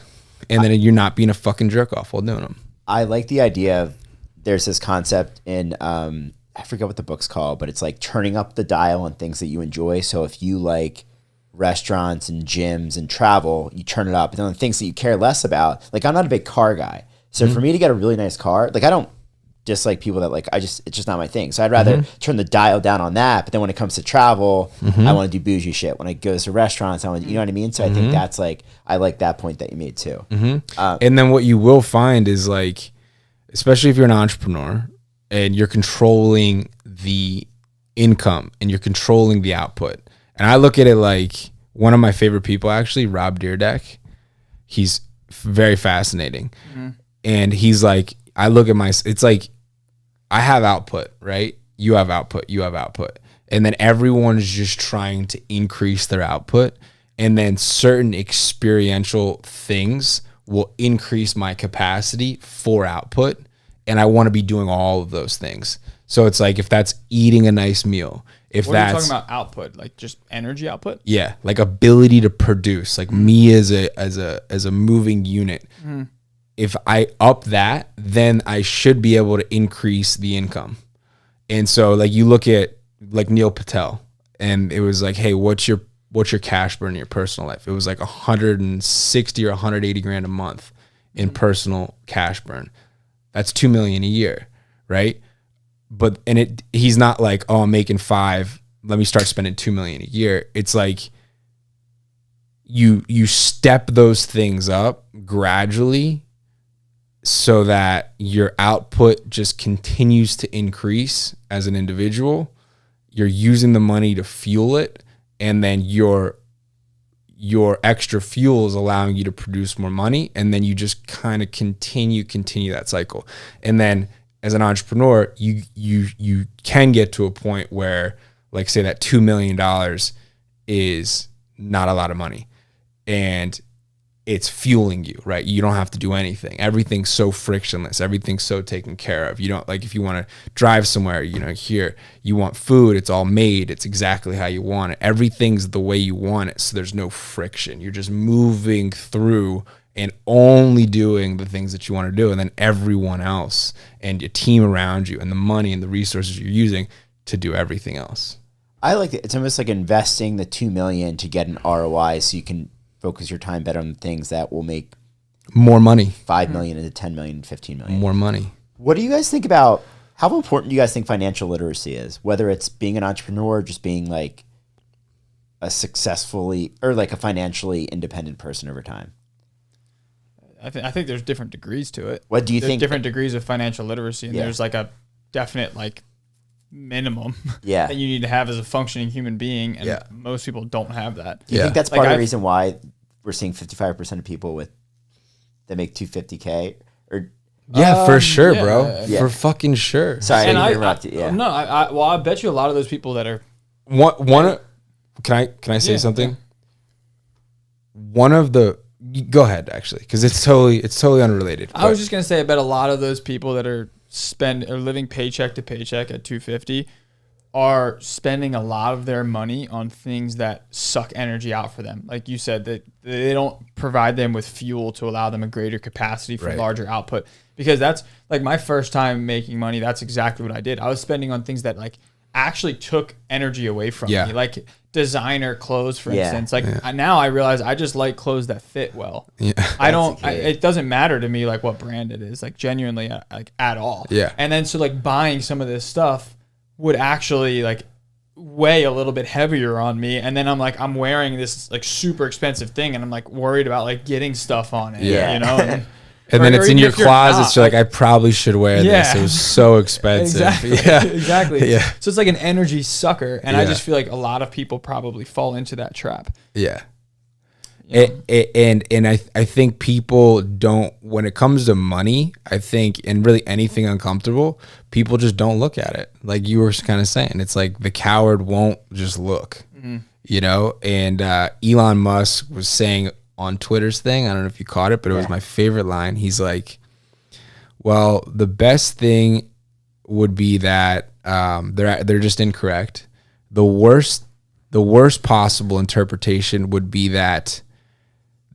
And then you're not being a fucking jerk off while doing them. I like the idea of, there's this concept in, I forget what the book's called, but it's like turning up the dial on things that you enjoy. So if you like restaurants and gyms and travel, you turn it up. And then the things that you care less about, like I'm not a big car guy. So for me to get a really nice car, like I don't dislike people that like, it's just not my thing. So I'd rather turn the dial down on that. But then when it comes to travel, I want to do bougie shit. When it goes to restaurants, I want to, you know what I mean? So I think that's like, I like that point that you made too. And then what you will find is like, especially if you're an entrepreneur and you're controlling the income and you're controlling the output. And I look at it like one of my favorite people, actually, Rob Dyrdek. He's very fascinating. And he's like, I look at it's like, I have output, right? You have output, you have output. And then everyone is just trying to increase their output. And then certain experiential things will increase my capacity for output. And I want to be doing all of those things. So it's like, if that's eating a nice meal, if what are you that's talking about output, like just energy output? Yeah. Like ability to produce, like me as a moving unit. If I up that, then I should be able to increase the income. And so like you look at like Neil Patel, and it was like, hey, what's your cash burn in your personal life? It was like 160 or 180 grand a month in personal cash burn. That's $2 million a year, right? But he's not like, oh, I'm making 5, let me start spending $2 million a year. It's like you step those things up gradually so that your output just continues to increase as an individual. You're using the money to fuel it, and then your extra fuel is allowing you to produce more money, and then you just kind of continue that cycle. And then as an entrepreneur, you can get to a point where, like, say that $2 million is not a lot of money, and it's fueling you, right? You don't have to do anything. Everything's so frictionless. Everything's so taken care of. You don't, like, if you want to drive somewhere, here, you want food, it's all made. It's exactly how you want it. Everything's the way you want it. So there's no friction. You're just moving through and only doing the things that you want to do. And then everyone else and your team around you and the money and the resources you're using to do everything else. I like it. It's almost like investing the $2 million to get an ROI so you can focus your time better on the things that will make more money. 5 million into 10 million, 15 million. More money. What do you guys think about, how important do you guys think financial literacy is? Whether it's being an entrepreneur or just being like a successfully or like a financially independent person over time? I think there's different degrees to it. What do you there's think? Different degrees of financial literacy, and there's like a definite like minimum that you need to have as a functioning human being, and most people don't have that. Do you think that's part of the reason why we're seeing 55% of people that make $250K? Or for sure, yeah, bro. For fucking sure. Sorry, I interrupted. No, I bet you a lot of those people that are can I say something? Yeah. One of the go ahead actually, because it's totally unrelated. I was just gonna say, I bet a lot of those people that are living paycheck to paycheck at 250 are spending a lot of their money on things that suck energy out for them. Like you said, that they don't provide them with fuel to allow them a greater capacity for larger output. Because that's like my first time making money. That's exactly what I did. I was spending on things that like actually took energy away from Yeah. me. Like designer clothes, for Yeah. instance. Like now I realize I just like clothes that fit well. Yeah. I don't. okay. It doesn't matter to me like what brand it is, like genuinely, like at all. Yeah. And then so like buying some of this stuff would actually like weigh a little bit heavier on me, and then I'm wearing this like super expensive thing, and I'm like worried about like getting stuff on it. Yeah. You know. And Or- then or it's in even your if you're closet. not, So you're like, I probably should wear this. Yeah. It was so expensive. Exactly. Yeah. Exactly. Yeah. So it's like an energy sucker, and I Yeah. just feel like a lot of people probably fall into that trap. Yeah. You know? And I think people don't, when it comes to money, I think, and really anything uncomfortable, people just don't look at it. Like you were kind of saying, it's like the coward won't just look, you know? And Elon Musk was saying on Twitter's thing, I don't know if you caught it, but it was my favorite line. He's like, well, the best thing would be that they're just incorrect. The worst possible interpretation would be that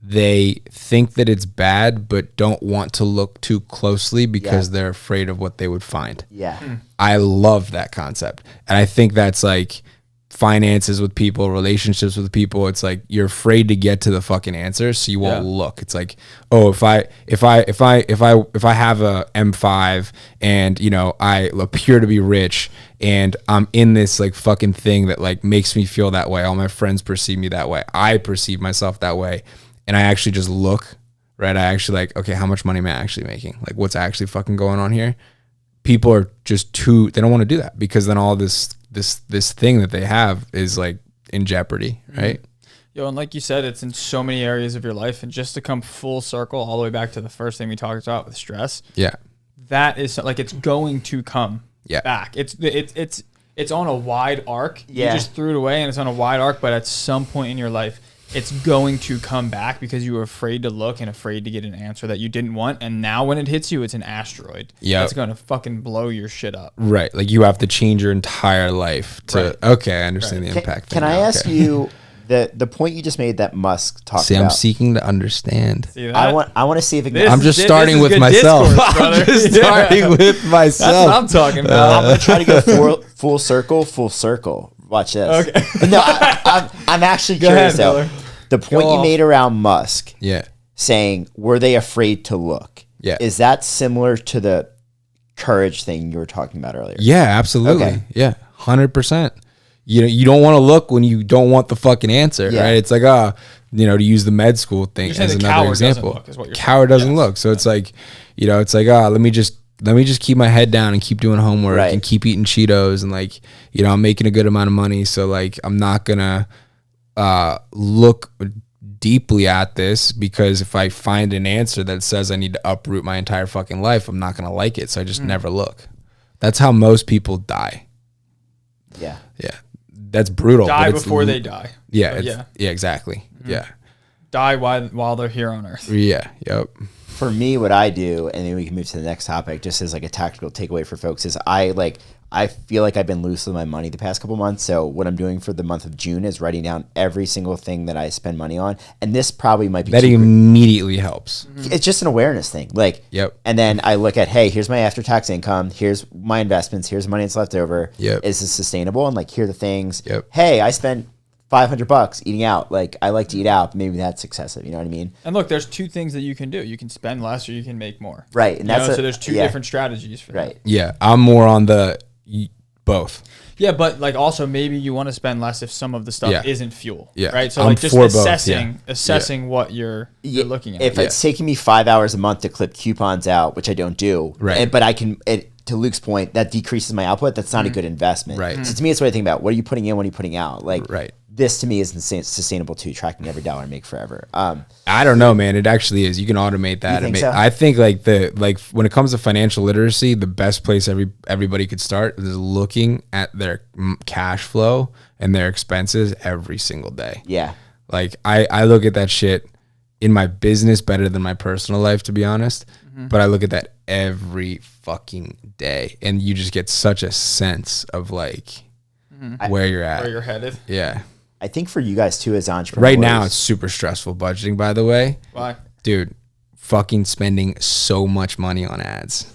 they think that it's bad but don't want to look too closely because they're afraid of what they would find. Yeah. I love that concept. And I think that's like finances with people, relationships with people. It's like you're afraid to get to the fucking answer, so you won't look. It's like, oh, if I have a M5 and, you know, I appear to be rich and I'm in this like fucking thing that like makes me feel that way. All my friends perceive me that way. I perceive myself that way. And I actually just look, right? I actually like, okay, how much money am I actually making? Like what's actually fucking going on here? People are just they don't want to do that because then all this thing that they have is like in jeopardy, right? Yo, and like you said, it's in so many areas of your life, and just to come full circle all the way back to the first thing we talked about with stress, Yeah. that is like it's going to come back. It's on a wide arc. Yeah. You just threw it away, and it's on a wide arc. But at some point in your life, it's going to come back because you were afraid to look and afraid to get an answer that you didn't want. And now when it hits you, it's an asteroid. Yep. It's going to fucking blow your shit up. Right. Like you have to change your entire life to, okay, I understand the impact. Can thing I now. ask Okay. you the point you just made that Musk talked See, about? I'm seeking to understand. See that? I want to see if it This I'm is- just this starting is with good myself. discourse, I'm brother. just Yeah. starting with That's what myself. I'm talking I'm about. gonna try to go full circle. Watch this. Okay. No, I'm actually Go ahead, curious though. Miller. The point you off. made around Musk Yeah. saying, "Were they afraid to look?" Yeah. Is that similar to the courage thing you were talking about earlier? Yeah, absolutely. Okay. Yeah, 100%. You know, you don't want to look when you don't want the fucking answer, Yeah. right? It's like, you know, to use the med school thing You're saying as the another coward doesn't example. look, is what you're Coward saying. doesn't Yes. look. So it's like, you know, it's like, let me just keep my head down and keep doing homework Right. and keep eating Cheetos and like, you know, I'm making a good amount of money, so like I'm not gonna look deeply at this because if I find an answer that says I need to uproot my entire fucking life, I'm not gonna like it. So I just never look. That's how most people die. Yeah. Yeah, that's brutal. Die but it's before they die. Yeah, But it's, yeah, exactly. Yeah, Die while they're here on Earth. yeah, yep. For me, what I do, and then we can move to the next topic, just as like a tactical takeaway for folks, is I feel like I've been loose with my money the past couple months. So what I'm doing for the month of June is writing down every single thing that I spend money on, and this probably might be That too immediately helps. it's just an awareness thing. Like, Yep. And then I look at, hey, here's my after tax income. Here's my investments. Here's money that's left over. Yep. Is this sustainable? And like, here are the things. Yep. Hey, I spent $500 eating out. Like, I like to eat out. Maybe that's excessive. You know what I mean? And look, there's two things that you can do. You can spend less or you can make more. Right. And You know, that's so there's two different strategies for that. Right. Yeah, I'm more on the both. Yeah, but like also maybe you want to spend less if some of the stuff Yeah. isn't fuel. Yeah. Right. So I'm like just for both, assessing what you're looking at. If it's taking me 5 hours a month to clip coupons out, which I don't do, Right. but I can, to Luke's point, that decreases my output. That's not a good investment. Right. So to me, it's what I think about. What are you putting in? What are you putting out? Like, Right. this to me is sustainable too, tracking every dollar I make forever. I don't know, man. It actually is. You can automate that. You think so? I think like when it comes to financial literacy, the best place everybody could start is looking at their cash flow and their expenses every single day. Yeah. Like I look at that shit in my business better than my personal life, to be honest. But I look at that every fucking day, and you just get such a sense of like where you're at. Where you're headed. Yeah. I think for you guys too, as entrepreneurs, Right now, it's super stressful budgeting. By the way, Why? dude, fucking spending so much money on ads.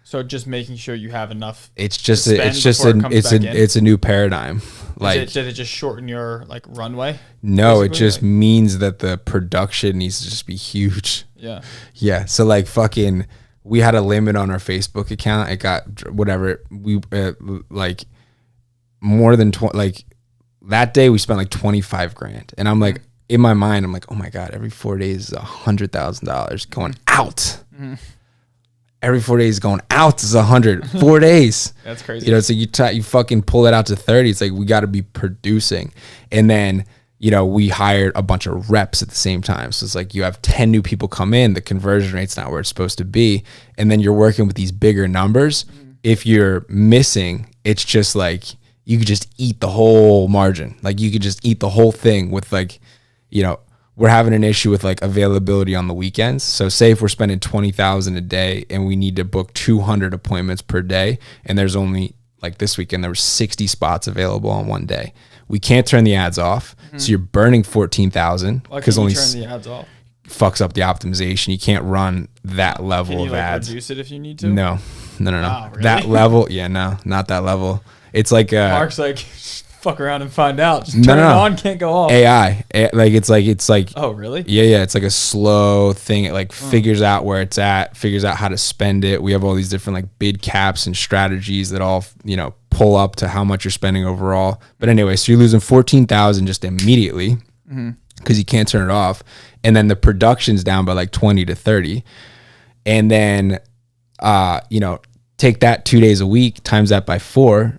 So just making sure you have enough. It's just to spend before it comes back in? it's a new paradigm. Like, Did it just shorten your like runway? no, it basically? just means that the production needs to just be huge. Yeah. Yeah. So like fucking, we had a limit on our Facebook account. It got whatever we like more than 20. Like that day we spent like 25 grand, and I'm like in my mind I'm like, oh my god, every 4 days is $100,000 going out. Every 4 days going out is 100. 4 days. That's crazy. You know, so you fucking pull it out to 30. It's like we got to be producing, and then you know we hired a bunch of reps at the same time. So it's like you have 10 new people come in, the conversion rate's not where it's supposed to be, and then you're working with these bigger numbers. If you're missing, it's just like you could just eat the whole margin. Like you could just eat the whole thing with like, you know, we're having an issue with like availability on the weekends. So say if we're spending 20,000 a day and we need to book 200 appointments per day, and there's only like this weekend, there were 60 spots available on one day. We can't turn the ads off. So you're burning 14,000 Why because can't only you turn the ads off? fucks up the optimization. You can't run that level Can you of like ads. reduce it if you need to? No. Wow, really? That level. Yeah, no, not that level. It's like Mark's like, fuck around and find out. Just No, turn no, it no. on, can't go off. AI. Like it's like Oh, really? yeah, it's like a slow thing. It like figures out where it's at, figures out how to spend it. We have all these different like bid caps and strategies that all, you know, pull up to how much you're spending overall. But anyway, so you're losing 14,000 just immediately because you can't turn it off. And then the production's down by like 20 to 30. And then, you know, take that 2 days a week, times that by 4.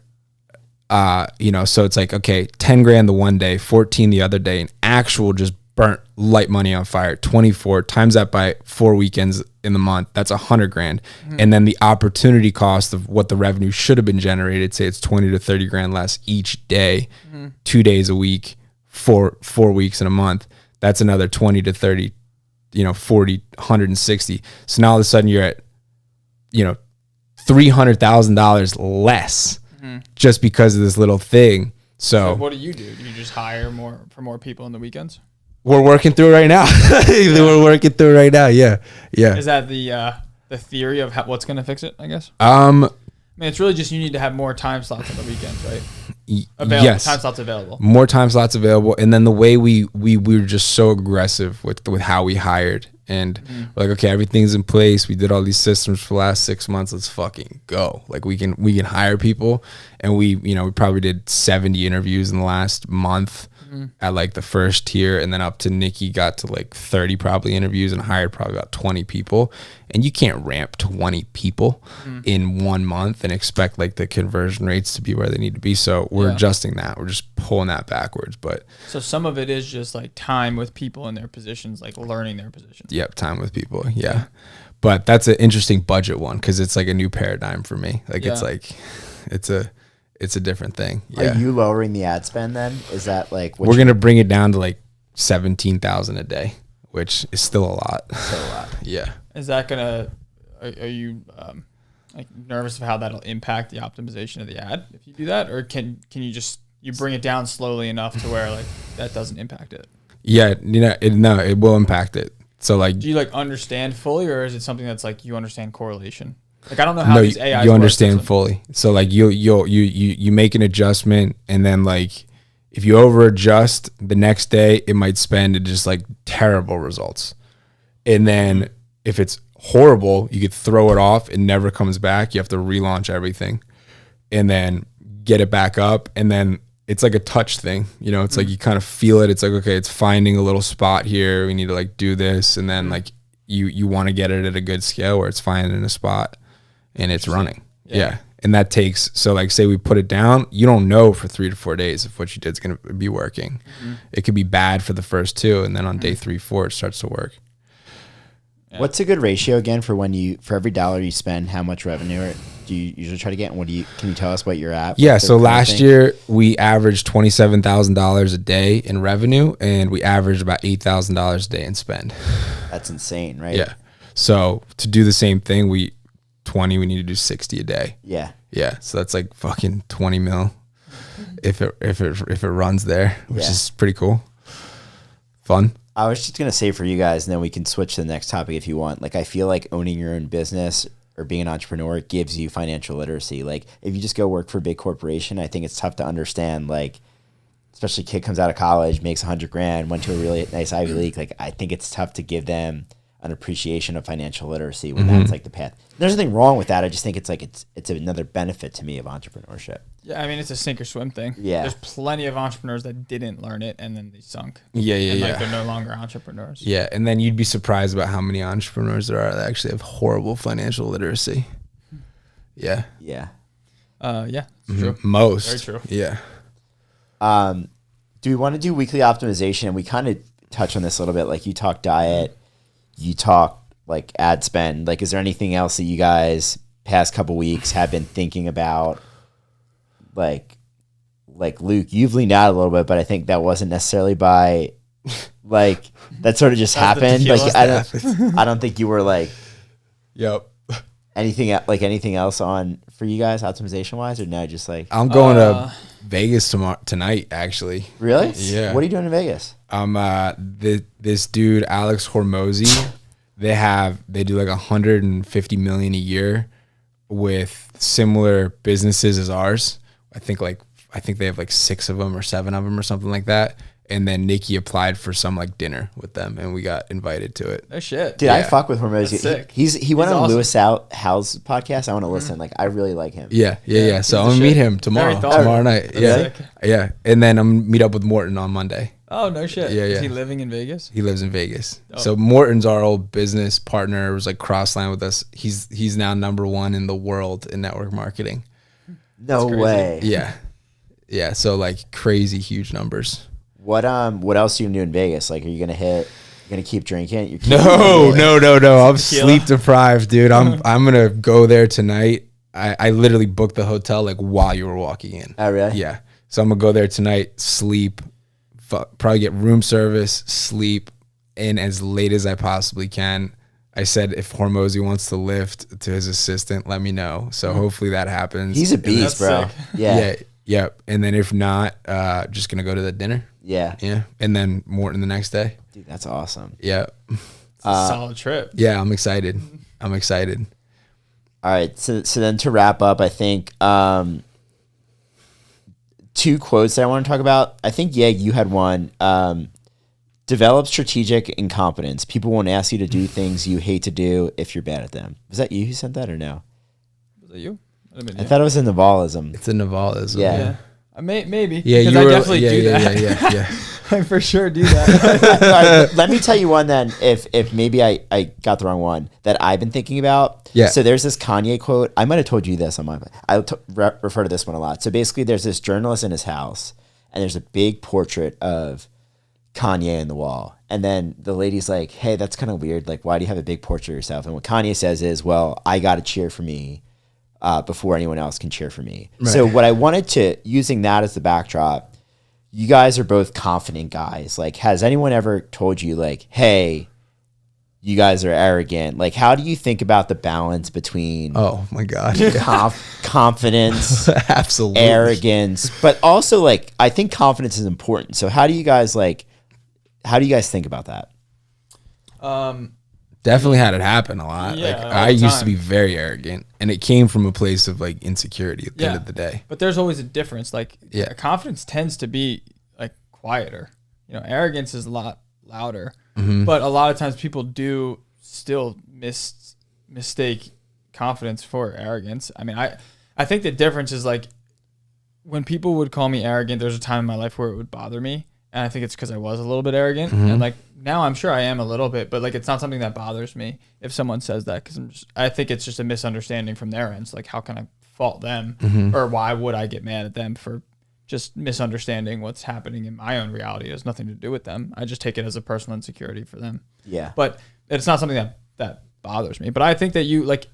You know, so it's like, okay, 10 grand the one day, 14 the other day, and actual just burnt light money on fire. 24 times that by 4 weekends in the month, that's 100 grand. And then the opportunity cost of what the revenue should have been generated, say it's 20 to 30 grand less each day, 2 days a week, 4 weeks in a month. That's another 20 to 30, you know, 40, 160. So now all of a sudden you're at, you know, $300,000 less just because of this little thing. So So what do? You just hire more people on the weekends? we're working through it right now. We're working through it right now. Yeah. Yeah. Is that the theory of what's going to fix it, I guess? I mean, it's really just you need to have more time slots on the weekends, right? Yes. Time slots available. More time slots available. And then the way we were just so aggressive with how we hired, and we're like, okay, everything's in place. We did all these systems for the last 6 months. Let's fucking go. Like we can hire people. And we probably did 70 interviews in the last month at like the first tier, and then up to Nikki got to like 30 probably interviews and hired probably about 20 people. And you can't ramp 20 people in 1 month and expect like the conversion rates to be where they need to be. So we're adjusting that. We're just pulling that backwards. But So some of it is just like time with people in their positions, like learning their positions. yep, time with people. Yeah. But that's an interesting budget one because it's like a new paradigm for me. Like it's like it's a different thing. Yeah. Are you lowering the ad spend then? Is that like what We're gonna bring it down to like 17,000 a day, which is still a lot. Still a lot. Yeah. Is that gonna? Are you like nervous of how that'll impact the optimization of the ad if you do that, or can you just bring it down slowly enough to where like that doesn't impact it? Yeah. It will impact it. So like, Do you like understand fully, or is it something that's like you understand correlation? Like I don't know how no, these AIs you work, understand so- fully. So like you make an adjustment, and then like if you over adjust the next day, it might spend to just like terrible results. And then if it's horrible, you could throw it off. It never comes back. You have to relaunch everything and then get it back up. And then it's like a touch thing, you know, it's like you kind of feel it. It's like, okay, it's finding a little spot here. We need to like do this. And then like you want to get it at a good scale where it's finding a spot and it's running. Yeah. And that takes, so like say we put it down, you don't know for 3 to 4 days if what you did is going to be working. It could be bad for the first 2. And then on day 3, 4, it starts to work. What's a good ratio again for for every dollar you spend, how much revenue do you usually try to get? And can you tell us what you're at? Yeah. with So the current last thing? year we averaged $27,000 a day in revenue, and we averaged about $8,000 a day in spend. That's insane, right? Yeah. So to do the same thing, we need to do 60 a day. Yeah. Yeah. So that's like fucking 20 mil if it runs there, which Yeah. is pretty cool. Fun. I was just going to say for you guys, and then we can switch to the next topic if you want. Like, I feel like owning your own business or being an entrepreneur gives you financial literacy. Like if you just go work for a big corporation, I think it's tough to understand, like, especially a kid comes out of college, makes $100,000, went to a really nice Ivy League. Like I think it's tough to give them an appreciation of financial literacy when that's like the path. There's nothing wrong with that. I just think it's like it's another benefit to me of entrepreneurship. Yeah, I mean it's a sink or swim thing. Yeah. There's plenty of entrepreneurs that didn't learn it and then they sunk. Yeah, And yeah. like they're no longer entrepreneurs. Yeah, and then you'd be surprised about how many entrepreneurs there are that actually have horrible financial literacy. Yeah. Yeah. Yeah, it's true. Most. Very true. Yeah. Do we want to do weekly optimization? And we kind of touch on this a little bit. Like you talk diet, you talk like ad spend. Like, is there anything else that you guys past couple weeks have been thinking about? Like Luke, you've leaned out a little bit, but I think that wasn't necessarily by like that sort of just That's the happened. tequila. Like I don't think you were like Yep. anything else on for you guys optimization wise, or no? Just like I'm going to Vegas tonight, actually. really? Yeah. What are you doing in Vegas? This dude Alex Hormozy, they do like 150 million a year with similar businesses as ours. I think they have like 6 of them or 7 of them or something like that. And then Nikki applied for some like dinner with them, and we got invited to it. No shit. Dude, I Yeah. fuck with Hormozy. That's sick. He went He's on awesome. Lewis Howell's podcast. I want to listen. Like I really like him. Yeah. So he's I'm the gonna meet shit. him tomorrow. Very thoughtful. Tomorrow night. That's Yeah. sick. Yeah. And then I'm gonna meet up with Morton on Monday. Oh, no shit. Yeah, Is yeah. he living in Vegas? He lives in Vegas. Oh. So Morton's our old business partner. Was like cross-line with us. He's now #1 in the world in network marketing. No crazy. way. Yeah. Yeah. So like crazy huge numbers. What else are you gonna do in Vegas? Like, are you gonna keep drinking? You're No. I'm Tequila? sleep deprived, dude. I'm gonna go there tonight. I literally booked the hotel like while you were walking in. Oh really? Yeah. So I'm gonna go there tonight, sleep, probably get room service, sleep in as late as I possibly can. I said if Hormozy wants to lift to his assistant, let me know. So hopefully that happens. He's a beast, bro. That's sick. Yeah. Yeah. And then if not, just gonna go to the dinner. Yeah. Yeah. And then Morton the next day. Dude, that's awesome. Yeah. It's a solid trip. Yeah. I'm excited. All right. So then to wrap up, I think 2 quotes that I want to talk about. I think you had one. Develop strategic incompetence. People won't ask you to do things you hate to do if you're bad at them. Was that you who sent that or no? Was that you? I thought it was in Navalism. It's a Navalism. Yeah. Yeah. Maybe. Yeah. Because You I were, definitely do that. Yeah. I for sure do that. All right, let me tell you one then, if maybe I got the wrong one, that I've been thinking about. Yeah. So there's this Kanye quote. I might have told you this on my. Refer to this one a lot. So basically, there's this journalist in his house, and there's a big portrait of Kanye in the wall. And then the lady's like, hey, that's kind of weird. Like, why do you have a big portrait of yourself? And what Kanye says is, well, I got to cheer for me before anyone else can cheer for me. Right. So what I wanted to, using that as the backdrop, you guys are both confident guys. Like, has anyone ever told you, like, hey, you guys are arrogant? Like, how do you think about the balance between Oh my God. confidence, Absolutely. arrogance, but also, like, I think confidence is important. So how do you guys think about that? Definitely had it happen a lot. Yeah, like all I the used to time. be very arrogant, and it came from a place of like insecurity at the end Yeah. of the day. But there's always a difference. Like, Yeah. confidence tends to be like quieter. You know, arrogance is a lot louder. Mm-hmm. But a lot of times people do still mistake confidence for arrogance. I mean, I think the difference is like when people would call me arrogant, there's a time in my life where it would bother me. And I think it's because I was a little bit arrogant. Mm-hmm. And like now I'm sure I am a little bit, but like it's not something that bothers me if someone says that, because I think it's just a misunderstanding from their ends. Like, how can I fault them, Mm-hmm. or why would I get mad at them for just misunderstanding what's happening in my own reality? It has nothing to do with them. I just take it as a personal insecurity for them. Yeah. But it's not something that bothers me. But I think that you like,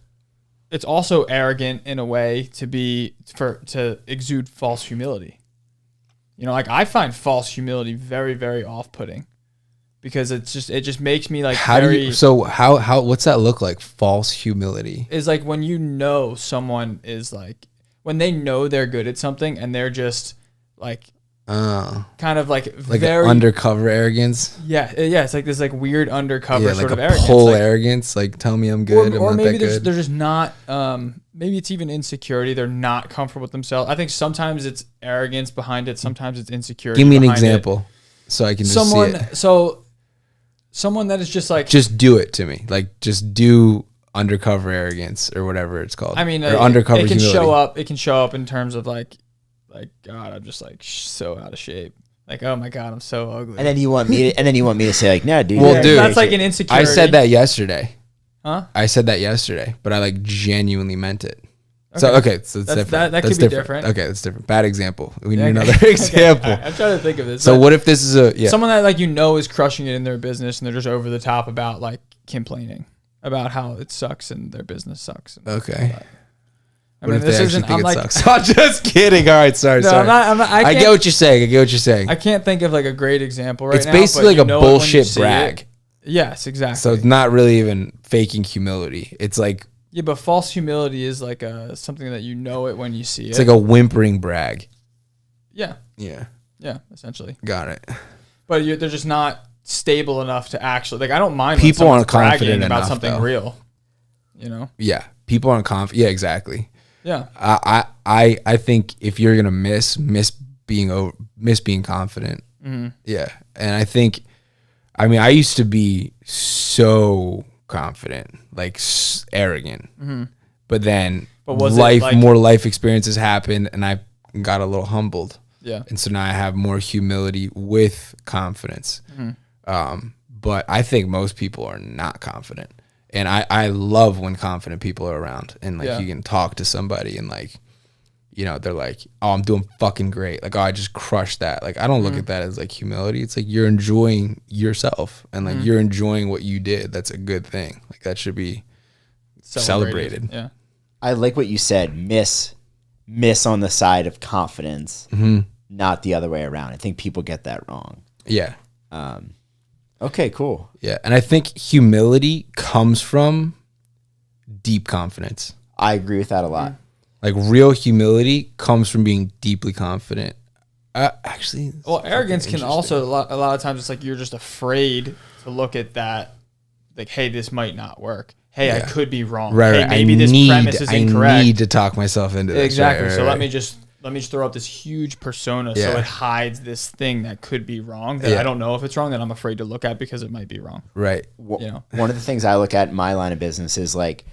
it's also arrogant in a way to exude false humility. You know, like I find false humility very, very off-putting, because it just makes me like How very. do you? So how? What's that look like? False humility. Is like when you know someone is like, when they know they're good at something and they're just like kind of like Like very undercover arrogance. yeah. It's like this like weird undercover Yeah, sort like of a arrogance. pull Like, arrogance. Like, tell me I'm good. or I'm not maybe that good. they're just not maybe it's even insecurity. They're not comfortable with themselves. I think sometimes it's arrogance behind it, sometimes it's insecurity. Give me an behind it. example so I can just Someone see it. so someone that is just like Just do it to me. Like, just do undercover arrogance or whatever it's called. I mean or undercover it can humility. show up. It can show up in terms of like God, I'm just like so out of shape. Like, oh my God, I'm so ugly. And then you want me to say like, no, dude. Well, you're dude, that's great. like an insecurity. I said that yesterday. Huh? I said that yesterday, but I like genuinely meant it. So so it's different. that That's could be different. Okay, that's different. Bad example. We need Okay. another Okay. example. All right, I'm trying to think of this. So But what if this is a someone that like is crushing it in their business and they're just over the top about like complaining about how it sucks and their business sucks. And Okay. I What mean, if this they isn't. actually I'm think like, it sucks? I'm just kidding. All right, sorry, no, sorry. I I get what you're saying. I can't think of like a great example right It's now. basically but like you a know it when you bullshit see brag. it. Yes, exactly. So it's not really even faking humility. It's like yeah, but false humility is like something that you know it when you see it's it. like a whimpering brag. Yeah, Yeah, essentially. got it. But they're just not stable enough to actually like. I don't mind People when aren't someone's bragging confident about enough, something though. real. You know. Yeah, people aren't confident. Yeah, exactly. Yeah. I think if you're gonna miss being confident. Mm-hmm. Yeah, and I think, I mean, I used to be so confident, like arrogant, but then But was it like- more life experiences happened, and I got a little humbled. Yeah. And so now I have more humility with confidence. But I think most people are not confident. And I love when confident people are around and like Yeah. you can talk to somebody and like, you know, they're like, oh, I'm doing fucking great. Like, oh, I just crushed that. Like, I don't look at that as like humility. It's like you're enjoying yourself and like you're enjoying what you did. That's a good thing. Like, that should be celebrated. Yeah. I like what you said. Miss on the side of confidence, not the other way around. I think people get that wrong. Yeah. Okay, cool. Yeah. And I think humility comes from deep confidence. I agree with that a lot. Like, real humility comes from being deeply confident. Actually, Well, arrogance can interesting. also a lot of times it's like you're just afraid to look at that. Like, hey, this might not work. Hey, I Yeah. could be wrong. Right, Hey, right. maybe this premise is incorrect. I need to talk myself into this. Exactly. Right, So right, let me just throw up this huge persona so Yeah. it hides this thing that could be wrong that Yeah. I don't know if it's wrong that I'm afraid to look at because it might be wrong. right. You know. One of the things I look at in my line of business is like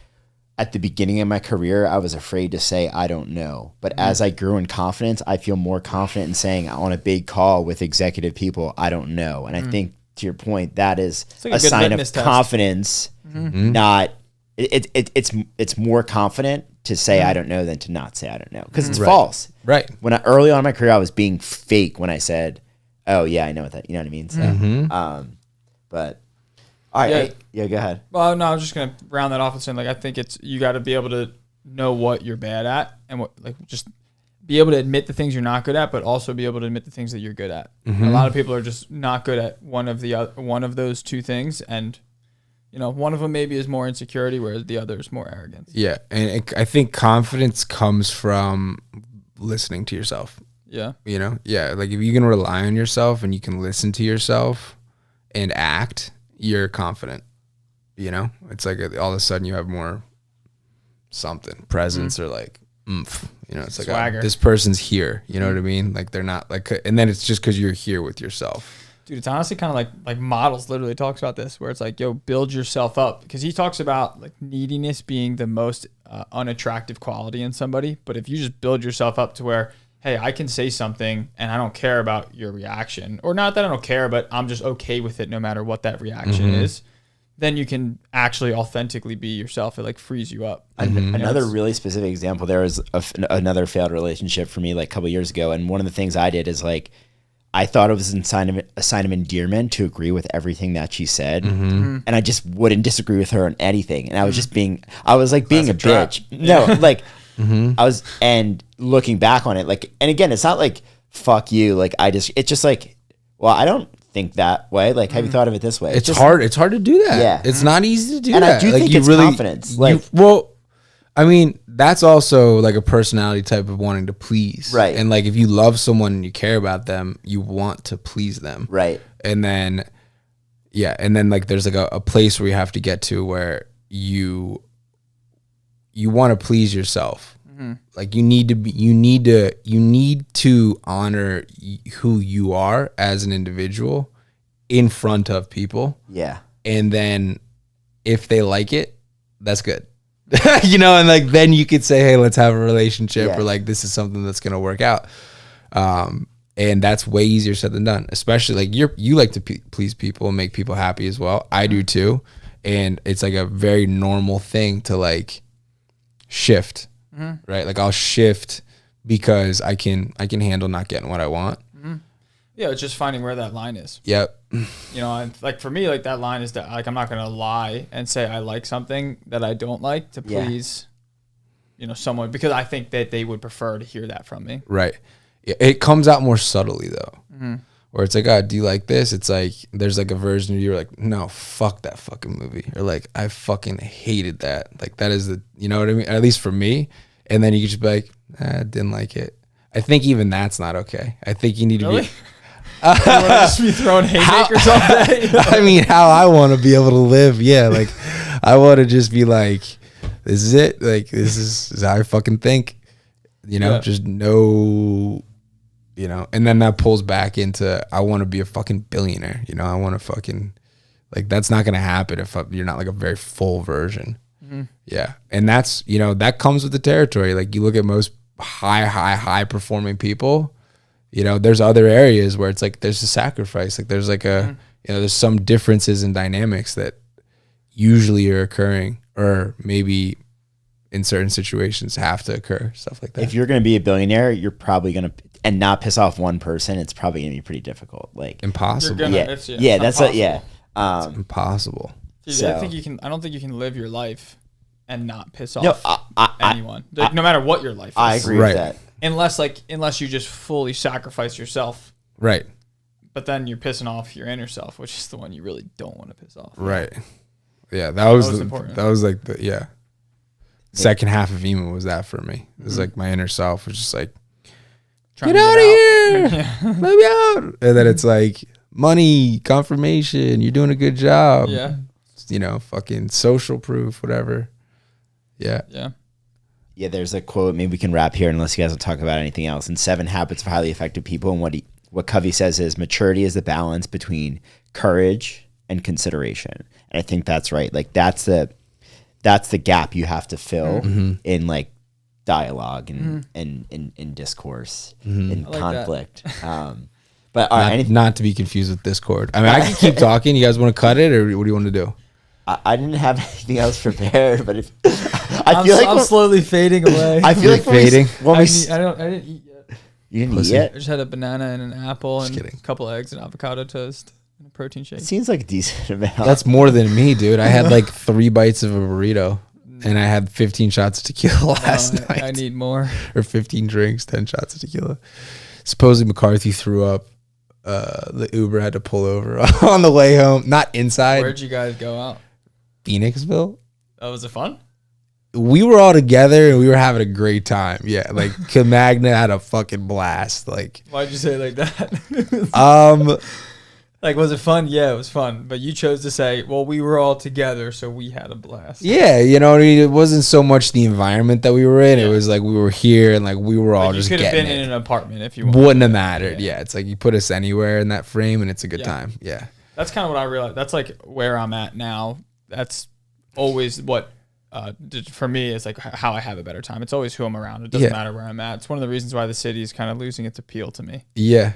at the beginning of my career, I was afraid to say, I don't know. But as I grew in confidence, I feel more confident in saying on a big call with executive people, I don't know. And I think to your point, that is like a a good sign of litmus test. confidence, not it's more confident to say I don't know than to not say I don't know. Because it's false. Right. When early on in my career, I was being fake when I said, "Oh yeah, I know what that." You know what I mean? So, but all right, Yeah. yeah, go ahead. Well, no, I was just gonna round that off with saying like I think it's you got to be able to know what you're bad at and what like just be able to admit the things you're not good at, but also be able to admit the things that you're good at. A lot of people are just not good at one of those two things, and you know one of them maybe is more insecurity, whereas the other is more arrogance. Yeah. And I think confidence comes from listening to yourself. Yeah, You know? Yeah. Like, if you can rely on yourself and you can listen to yourself and act, you're confident. You know? It's like all of a sudden you have more something, presence or like oomph. You know, it's like, Swagger. this person's here. You know what I mean? Like, they're not like, and then it's just because you're here with yourself. dude, it's honestly kind of like Models literally talks about this, where it's like, yo, build yourself up, because he talks about like neediness being the most unattractive quality in somebody, but if you just build yourself up to where, hey, I can say something and I don't care about your reaction, or not that I don't care, but I'm just okay with it no matter what that reaction is, then you can actually authentically be yourself. It like frees you up. Another really specific example, there was another failed relationship for me like a couple years ago, and one of the things I did is like I thought it was a sign of endearment to agree with everything that she said, and I just wouldn't disagree with her on anything, and I was just being a bitch. No, like I was, and looking back on it, like, and again, it's not like fuck you, like it's just like, well, I don't think that way. Like, have you thought of it this way? It's hard. It's hard to do that. Yeah. It's not easy to do And that. I do like, think you it's really, confidence. Like, well, I mean, that's also like a personality type of wanting to please. Right. And like if you love someone and you care about them, you want to please them. Right. And then, yeah. And then like there's like a place where you have to get to where you want to please yourself. Like you need to honor who you are as an individual in front of people. Yeah. And then if they like it, that's good. You know, and like then you could say, hey, let's have a relationship, Yeah. or like this is something that's gonna work out. And that's way easier said than done. Especially like you like to please people and make people happy as well. I do too, and it's like a very normal thing to like shift, right? Like I'll shift because I can handle not getting what I want. Yeah, it's just finding where that line is. Yep. You know, and like for me, like that line is that like I'm not gonna lie and say I like something that I don't like to Yeah. please, you know, someone, because I think that they would prefer to hear that from me. Right. It comes out more subtly though. Where it's like, oh, do you like this? It's like there's like a version of you like, no, fuck that fucking movie, or like I fucking hated that. Like that is the, you know what I mean? At least for me. And then you could just be like, I didn't like it. I think even that's not okay. I think you need to Really? be. You want to just be throwing haymakers all day? I mean, how I want to be able to live. Yeah, like I want to just be like, this is it. Like this is how I fucking think. You know, Yeah. just no. You know, and then that pulls back into I want to be a fucking billionaire. You know, I want to fucking like that's not gonna happen if you're not like a very full version. Yeah, and that's, you know, that comes with the territory. Like you look at most high performing people. You know, there's other areas where it's like there's a sacrifice. Like there's like a you know, there's some differences in dynamics that usually are occurring, or maybe in certain situations have to occur. Stuff like that. If you're going to be a billionaire, you're probably going to, and not piss off one person, it's probably going to be pretty difficult. Like, Impossible. You're gonna- yeah, it's- yeah, yeah, it's that's not like, yeah. Impossible. Dude, So- I don't think you can live your life and not piss off No, anyone. Like, no matter what your life is. I agree Right. with that. Unless you just fully sacrifice yourself, Right. but then you're pissing off your inner self, which is the one you really don't want to piss off. Right. Yeah, that was important. that was like the second half of emo was that for me. It was like my inner self was just like, Trying get to out of here, Yeah. let me out. And then it's like money, confirmation, you're doing a good job. Yeah. You know, fucking social proof, whatever. Yeah. Yeah. Yeah, there's a quote. Maybe we can wrap here unless you guys will talk about anything else. In 7 Habits of Highly Effective People, and what Covey says is maturity is the balance between courage and consideration. And I think that's right. Like that's the gap you have to fill in like dialogue and in discourse, in I like conflict. But all right, Not to be confused with Discord. I mean, I can keep talking. You guys want to cut it, or what do you want to do? I didn't have anything else prepared, but if I feel like I'm when- slowly fading away. I feel like when we- fading. when I we didn't eat yet. you didn't eat Pussy. yet. I just had a banana and an apple and kidding. a couple eggs and avocado toast and a protein shake. It seems like a decent amount. That's more than me, dude. I had like 3 bites of a burrito, and I had 15 shots of tequila last No, night. I need more. Or 15 drinks, 10 shots of tequila. Supposedly McCarthy threw up. The Uber had to pull over on the way home. Not inside Where'd you guys go out? Phoenixville. Oh, was it fun? We were all together and we were having a great time. Yeah, like Camagna had a fucking blast. Like, Why'd you say it like that? Like, was it fun? Yeah, it was fun. But you chose to say, well, we were all together, so we had a blast. yeah, you know what I mean? It wasn't so much the environment that we were in. It Yeah. was like we were here and like we were all Like, you just could have getting been it. in an apartment if you wanted. Wouldn't have mattered. Yeah, it's like you put us anywhere in that frame and it's a good Yeah. time. Yeah. That's kind of what I realized. That's like where I'm at now. That's always what, for me, is like how I have a better time. It's always who I'm around. It doesn't Yeah. matter where I'm at. It's one of the reasons why the city is kind of losing its appeal to me. Yeah.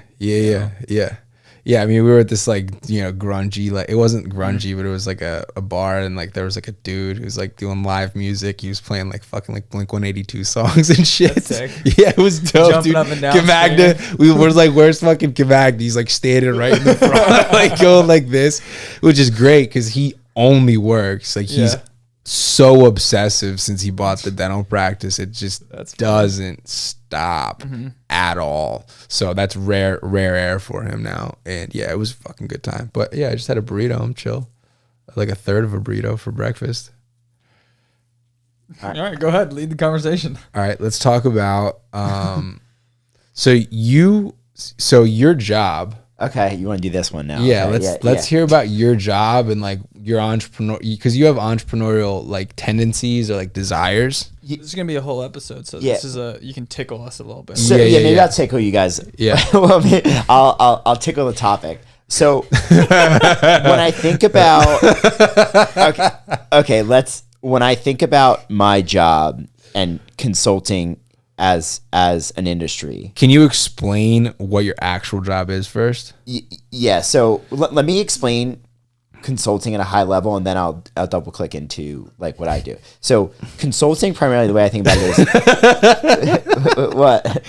I mean, we were at this like, you know, grungy, like it wasn't grungy, but it was like a bar, and like there was like a dude who was like doing live music. He was playing like fucking like Blink-182 songs and shit. That's sick. Yeah, it was dope, Jumping dude. up and down, Camagna, we were like, where's fucking Camagna? He's like standing right in the front, like going like this, which is great because he only works. Like he's Yeah. so obsessive since he bought the dental practice. It just That's funny. doesn't stop at all. So that's rare air for him now. And yeah, it was a fucking good time. But yeah, I just had a burrito. I'm chill. Like a third of a burrito for breakfast. All right, go ahead, lead the conversation. All right, let's talk about so your job. Okay, you want to do this one now? Yeah, Okay, let's hear about your job and like your entrepreneur, because you have entrepreneurial like tendencies or like desires. This is gonna be a whole episode, so Yeah. this is you can tickle us a little bit. So, Yeah, maybe yeah. I'll tickle you guys. Yeah. Well, I'll tickle the topic. So when I think about when I think about my job and consulting as an industry. Can you explain what your actual job is first? Yeah, so let me explain consulting at a high level, and then I'll double click into like what I do. So consulting, primarily the way I think about it is what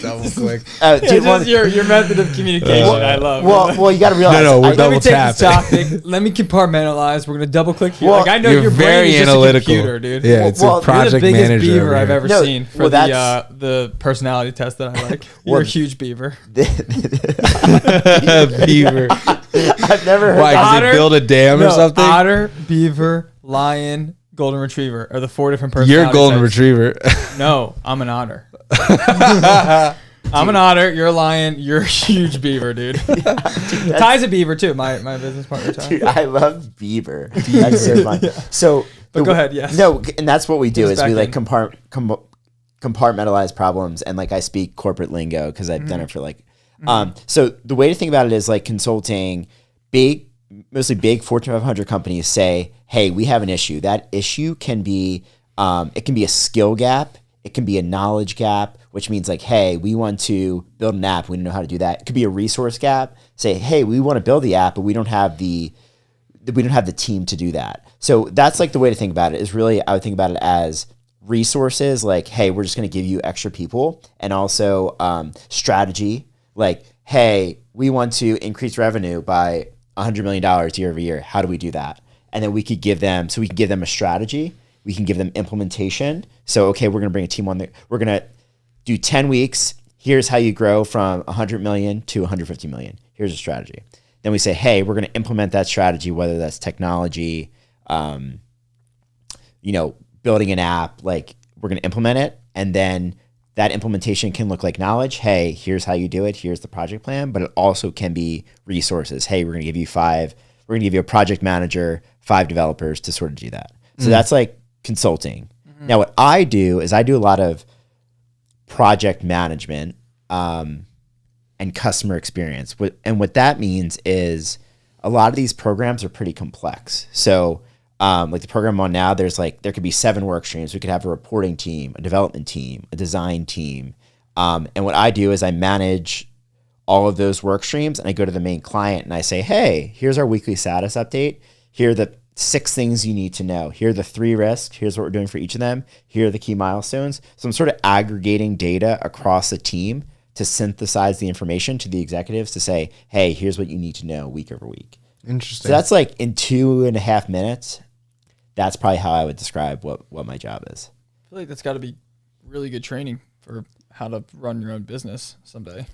Double click. dude, well, your method of communication. I love. well, you got to realize. No, we're Let double me take this tapping. topic. Let me compartmentalize. We're gonna double click here. Well, like I know You're your brain very is just analytical. a computer, dude. Yeah, it's Well, a project You're the biggest manager. beaver over I've here. ever No, seen for well, that's- the personality test that I like. You're a huge beaver. Beaver. I've never heard Why? that. Because they Otter? build a dam or something. Otter, beaver, lion, golden retriever are the 4 different personalities. You're a golden retriever. No, I'm an otter. I'm an otter. You're a lion. You're a huge beaver, dude. Ty's a beaver too. My business partner Ty. Dude, I love beaver. That's so fun. So, But go ahead, yes. No, and that's what we do Get us is we back like in. compartmentalize problems, and like I speak corporate lingo because I've done it for like. So the way to think about it is like consulting, mostly big Fortune 500 companies say, "Hey, we have an issue. That issue can be, it can be a skill gap, it can be a knowledge gap." Which means like, hey, we want to build an app. We don't know how to do that. It could be a resource gap. Say, hey, we want to build the app, but we don't have the team to do that. So that's like the way to think about it is really, I would think about it as resources. Like, hey, we're just going to give you extra people, and also strategy. Like, hey, we want to increase revenue by $100 million year over year. How do we do that? And then we could give them a strategy. We can give them implementation. So, okay, we're going to bring a team on there. We're going to do 10 weeks. Here's how you grow from 100 million to 150 million. Here's a strategy. Then we say, hey, we're going to implement that strategy, whether that's technology, building an app, like we're going to implement it. And then that implementation can look like knowledge. Hey, here's how you do it. Here's the project plan, but it also can be resources. Hey, we're going to give you a project manager, 5 developers to sort of do that. So that's like consulting. Now, what I do is I do a lot of project management and customer experience. And what that means is a lot of these programs are pretty complex. So like the program I'm on now, there could be 7 work streams. We could have a reporting team, a development team, a design team. And what I do is I manage all of those work streams, and I go to the main client and I say, hey, here's our weekly status update. Here are the 6 things you need to know. Here are the 3 risks. Here's what we're doing for each of them. Here are the key milestones. So I'm sort of aggregating data across the team to synthesize the information to the executives to say, hey, here's what you need to know week over week. Interesting. So that's like in 2.5 minutes. That's probably how I would describe what my job is. I feel like that's got to be really good training for how to run your own business someday.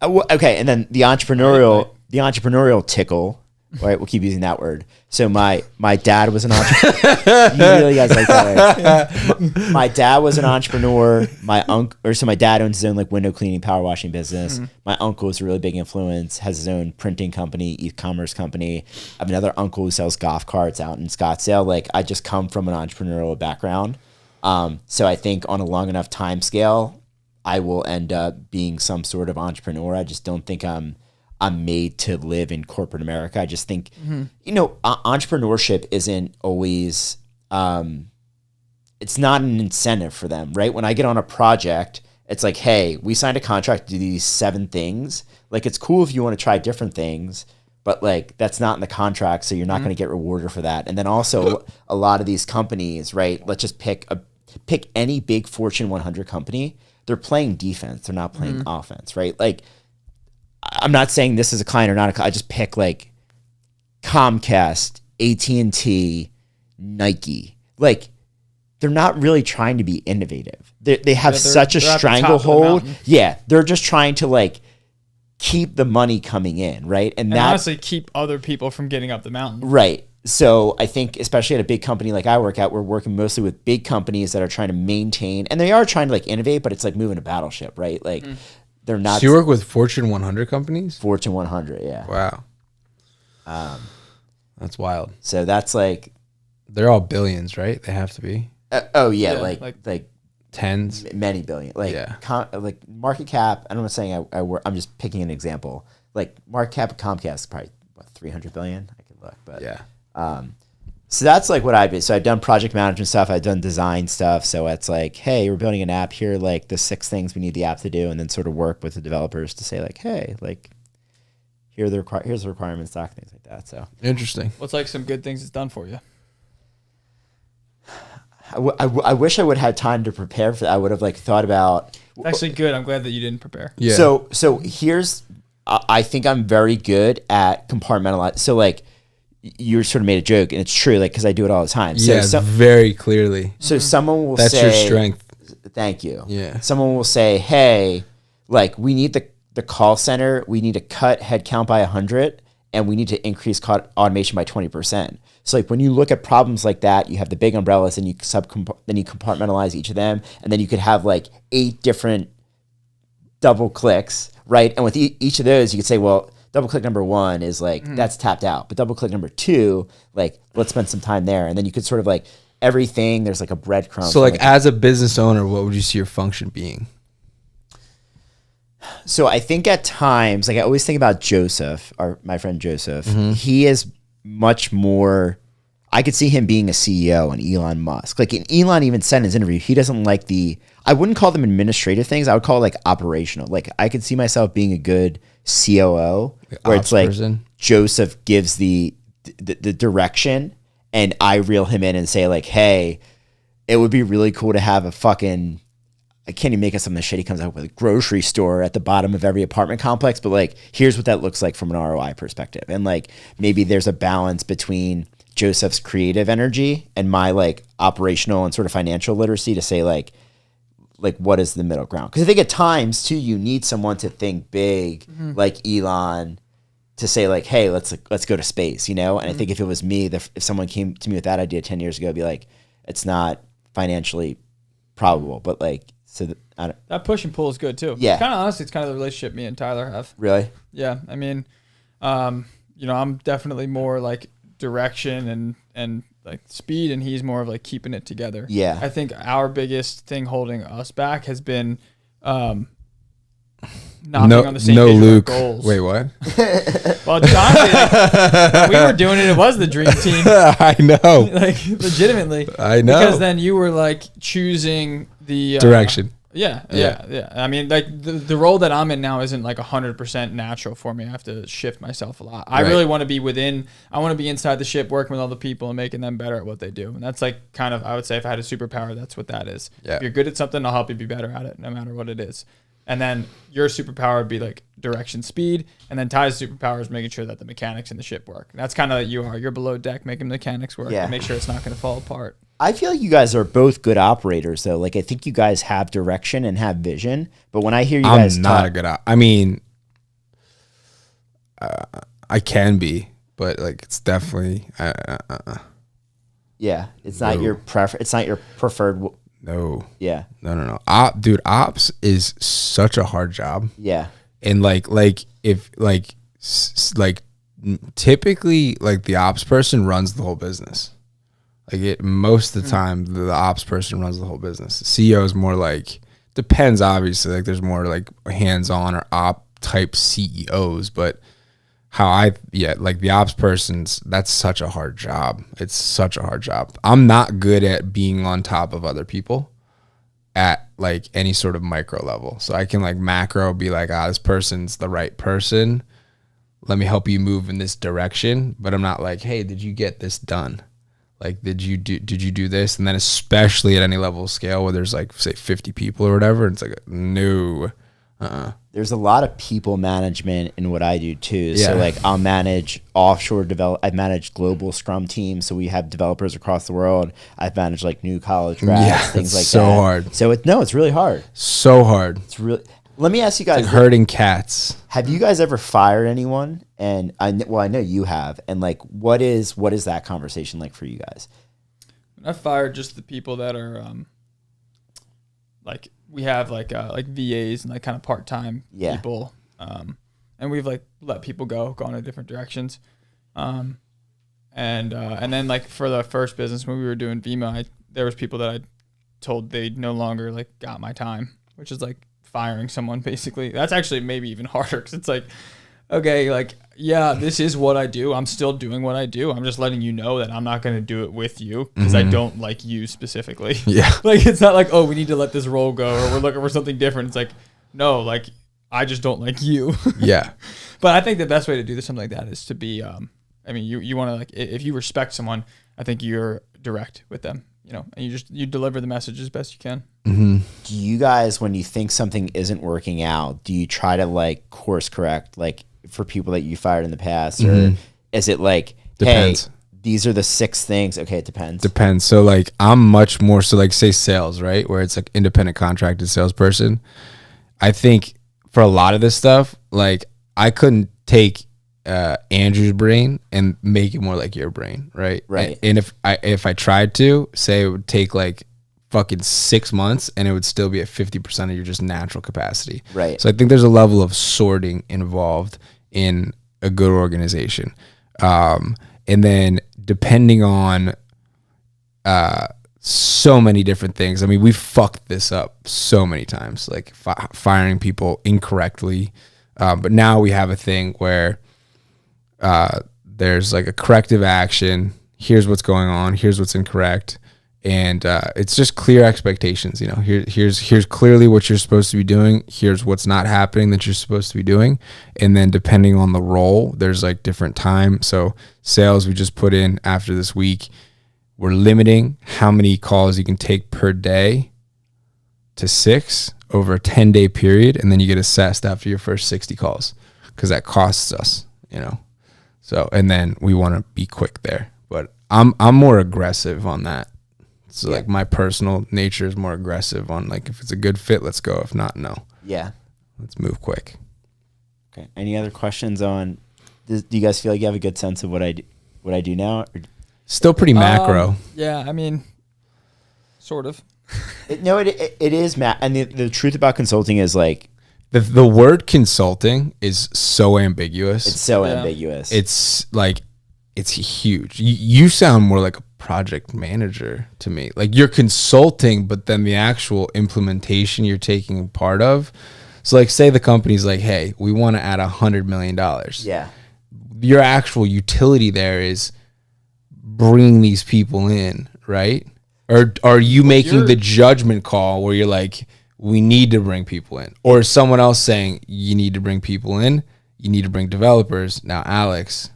Okay, and then the entrepreneurial tickle. Right, we'll keep using that word. So my dad was an entrepreneur. You really guys like that word. My dad was an entrepreneur. So my dad owns his own like window cleaning, power washing business. My uncle is a really big influence, has his own printing company, e-commerce company. I have another uncle who sells golf carts out in Scottsdale. Like I just come from an entrepreneurial background. So I think on a long enough time scale, I will end up being some sort of entrepreneur. I just don't think I'm made to live in corporate America. I just think, entrepreneurship isn't always, it's not an incentive for them, right? When I get on a project, it's like, hey, we signed a contract to do these 7 things. Like, it's cool if you want to try different things, but like, that's not in the contract. So you're not going to get rewarded for that. And then also a lot of these companies, right? Let's just pick any big Fortune 100 company. They're playing defense. They're not playing offense, right? Like, I'm not saying this is a client or not a client. I just pick like Comcast, AT&T, Nike. Like, they're not really trying to be innovative. They have such a stranglehold. Yeah, they're just trying to like keep the money coming in, right? And honestly, keep other people from getting up the mountain. Right. So I think, especially at a big company like I work at, we're working mostly with big companies that are trying to maintain, and they are trying to like innovate, but it's like moving a battleship, right? Like they're not So you work with Fortune 100 companies? Fortune 100, yeah. Wow. That's wild. So that's like, They're all billions, right? They have to be oh yeah, Yeah, like tens. many billion, like Yeah. like market cap. I'm not saying I work. I'm just picking an example. Like market cap of Comcast is probably what, 300 billion. I could look, but Yeah. So that's like what I've been. So I've done project management stuff. I've done design stuff. So it's like, hey, we're building an app here. Like the 6 things we need the app to do, and then sort of work with the developers to say like, hey, like here's the requirements doc, things like that. So Interesting. What's like some good things it's done for you? I wish I would have had time to prepare for that. I would have like thought about. It's actually good. I'm glad that you didn't prepare. Yeah. So here's, I think I'm very good at compartmentalize. So like, you sort of made a joke, and it's true, like because I do it all the time. So yeah, very clearly. So someone will That's say, your strength. Thank you. Yeah. Someone will say, hey, like we need the call center, we need to cut headcount by 100, and we need to increase automation by 20%. So like when you look at problems like that, you have the big umbrellas, and you then you compartmentalize each of them, and then you could have like 8 different double clicks, right? And with each of those, you could say, well, double click number 1 is like that's tapped out, but double click number 2, like let's spend some time there, and then you could sort of like everything. There's like a breadcrumb. So like as a business owner, what would you see your function being? So I think at times, like I always think about Joseph, my friend Joseph. He is much more. I could see him being a CEO and Elon Musk. Like Elon even said in his interview, he doesn't like I wouldn't call them administrative things. I would call it like operational. Like I could see myself being a good COO where it's like Joseph gives the direction, and I reel him in and say like, hey, it would be really cool to have a fucking, I can't even make up something shit he comes up with, a grocery store at the bottom of every apartment complex, but like here's what that looks like from an ROI perspective. And like maybe there's a balance between Joseph's creative energy and my like operational and sort of financial literacy to say like what is the middle ground? Because I think at times too, you need someone to think big, like Elon, to say like, hey, let's go to space, you know? And I think if it was me, if someone came to me with that idea 10 years ago, I'd be like, it's not financially probable, but like, so that push and pull is good too. Yeah. Kind of honestly, it's kind of the relationship me and Tyler have. Really? Yeah. I mean, I'm definitely more like direction and like speed, and he's more of like keeping it together. Yeah. I think our biggest thing holding us back has been not being on the same page with our goals. Wait, what? Well, honestly, like, when we were doing it, it was the dream team. I know. Like legitimately. I know. Because then you were like choosing the Direction. Yeah. I mean, like the role that I'm in now isn't like 100% natural for me. I have to shift myself a lot. I really want to be I want to be inside the ship, working with all the people and making them better at what they do. And that's like kind of, I would say if I had a superpower, that's what that is. Yeah. If you're good at something, I'll help you be better at it no matter what it is. And then your superpower would be like direction, speed. And then Ty's superpower is making sure that the mechanics in the ship work. And that's kind of like you're below deck, making mechanics work and make sure it's not going to fall apart. I feel like you guys are both good operators, though. Like I think you guys have direction and have vision. But when I hear you guys I'm not a good. I mean, I can be, but like it's definitely. Yeah, it's not your It's not your preferred. No. Yeah. No. Dude, ops is such a hard job. Yeah. And typically like the ops person runs the whole business. Like most of the time, the ops person runs the whole business. The CEO is more like, depends obviously. Like there's more like hands-on or op type CEOs, but like the ops person's, that's such a hard job. It's such a hard job. I'm not good at being on top of other people at like any sort of micro level. So I can like macro be like, this person's the right person. Let me help you move in this direction. But I'm not like, hey, did you get this done? Like, did you do this? And then especially at any level of scale where there's like, say 50 people or whatever, it's like, no. There's a lot of people management in what I do too. Yeah. So like I'll manage offshore I've managed global Scrum teams. So we have developers across the world. I've managed like new college grads, things like so that. Hard. So it's really hard. So hard. It's really, Let me ask you It's guys: like herding cats. have you guys ever fired anyone? And I know you have. And like, what is that conversation like for you guys? I fired just the people that are like we have like VAs and like kind of part-time people, and we've like let people gone in different directions, and then like for the first business when we were doing Vima, there was people that I told they no longer like got my time, which is like firing someone basically. That's actually maybe even harder because it's like, okay, like, yeah, this is what I do. I'm still doing what I do. I'm just letting you know that I'm not going to do it with you because I don't like you specifically. Yeah. Like, it's not like, oh, we need to let this role go or we're looking for something different. It's like, no, like, I just don't like you. Yeah. But I think the best way to do something like that is to be, I mean, you want to like, if you respect someone, I think you're direct with them, you know, and you deliver the message as best you can. Mm-hmm. Do you guys, when you think something isn't working out, do you try to like course correct, like for people that you fired in the past, or is it like, Depends. hey, these are the 6 things? Okay, it depends. Depends. So like I'm much more so like say sales, right? Where it's like independent contracted salesperson. I think for a lot of this stuff, like I couldn't take Andrew's brain and make it more like your brain, right? Right. And if I tried to, say it would take like fucking 6 months and it would still be at 50% of your just natural capacity. Right. So I think there's a level of sorting involved in a good organization. And then depending on so many different things. I mean, we fucked this up so many times, like firing people incorrectly. But now we have a thing where there's like a corrective action. Here's what's going on. Here's what's incorrect. And it's just clear expectations. You know, here's clearly what you're supposed to be doing. Here's what's not happening that you're supposed to be doing. And then depending on the role, there's like different time. So sales, we just put in after this week, we're limiting how many calls you can take per day to 6 over a 10-day period. And then you get assessed after your first 60 calls because that costs us, you know. So, and then we want to be quick there. But I'm more aggressive on that. So like my personal nature is more aggressive on like, if it's a good fit, let's go. If not, no. Yeah. Let's move quick. Okay. Any other questions on? Do you guys feel like you have a good sense of what I do now? Or? Still pretty macro. Yeah, I mean, sort of. It is and the truth about consulting is like The word consulting is so ambiguous. it's so Yeah. ambiguous. It's like, it's huge. You sound more like a project manager to me. Like you're consulting, but then the actual implementation you're taking part of. So like say the company's like, hey, we want to add $100 million. yeah. Your actual utility there is bringing these people in, right? Or are you making the judgment call where you're like, we need to bring people in? Or is someone else saying you need to bring people in? You need to bring developers. Now, Alex,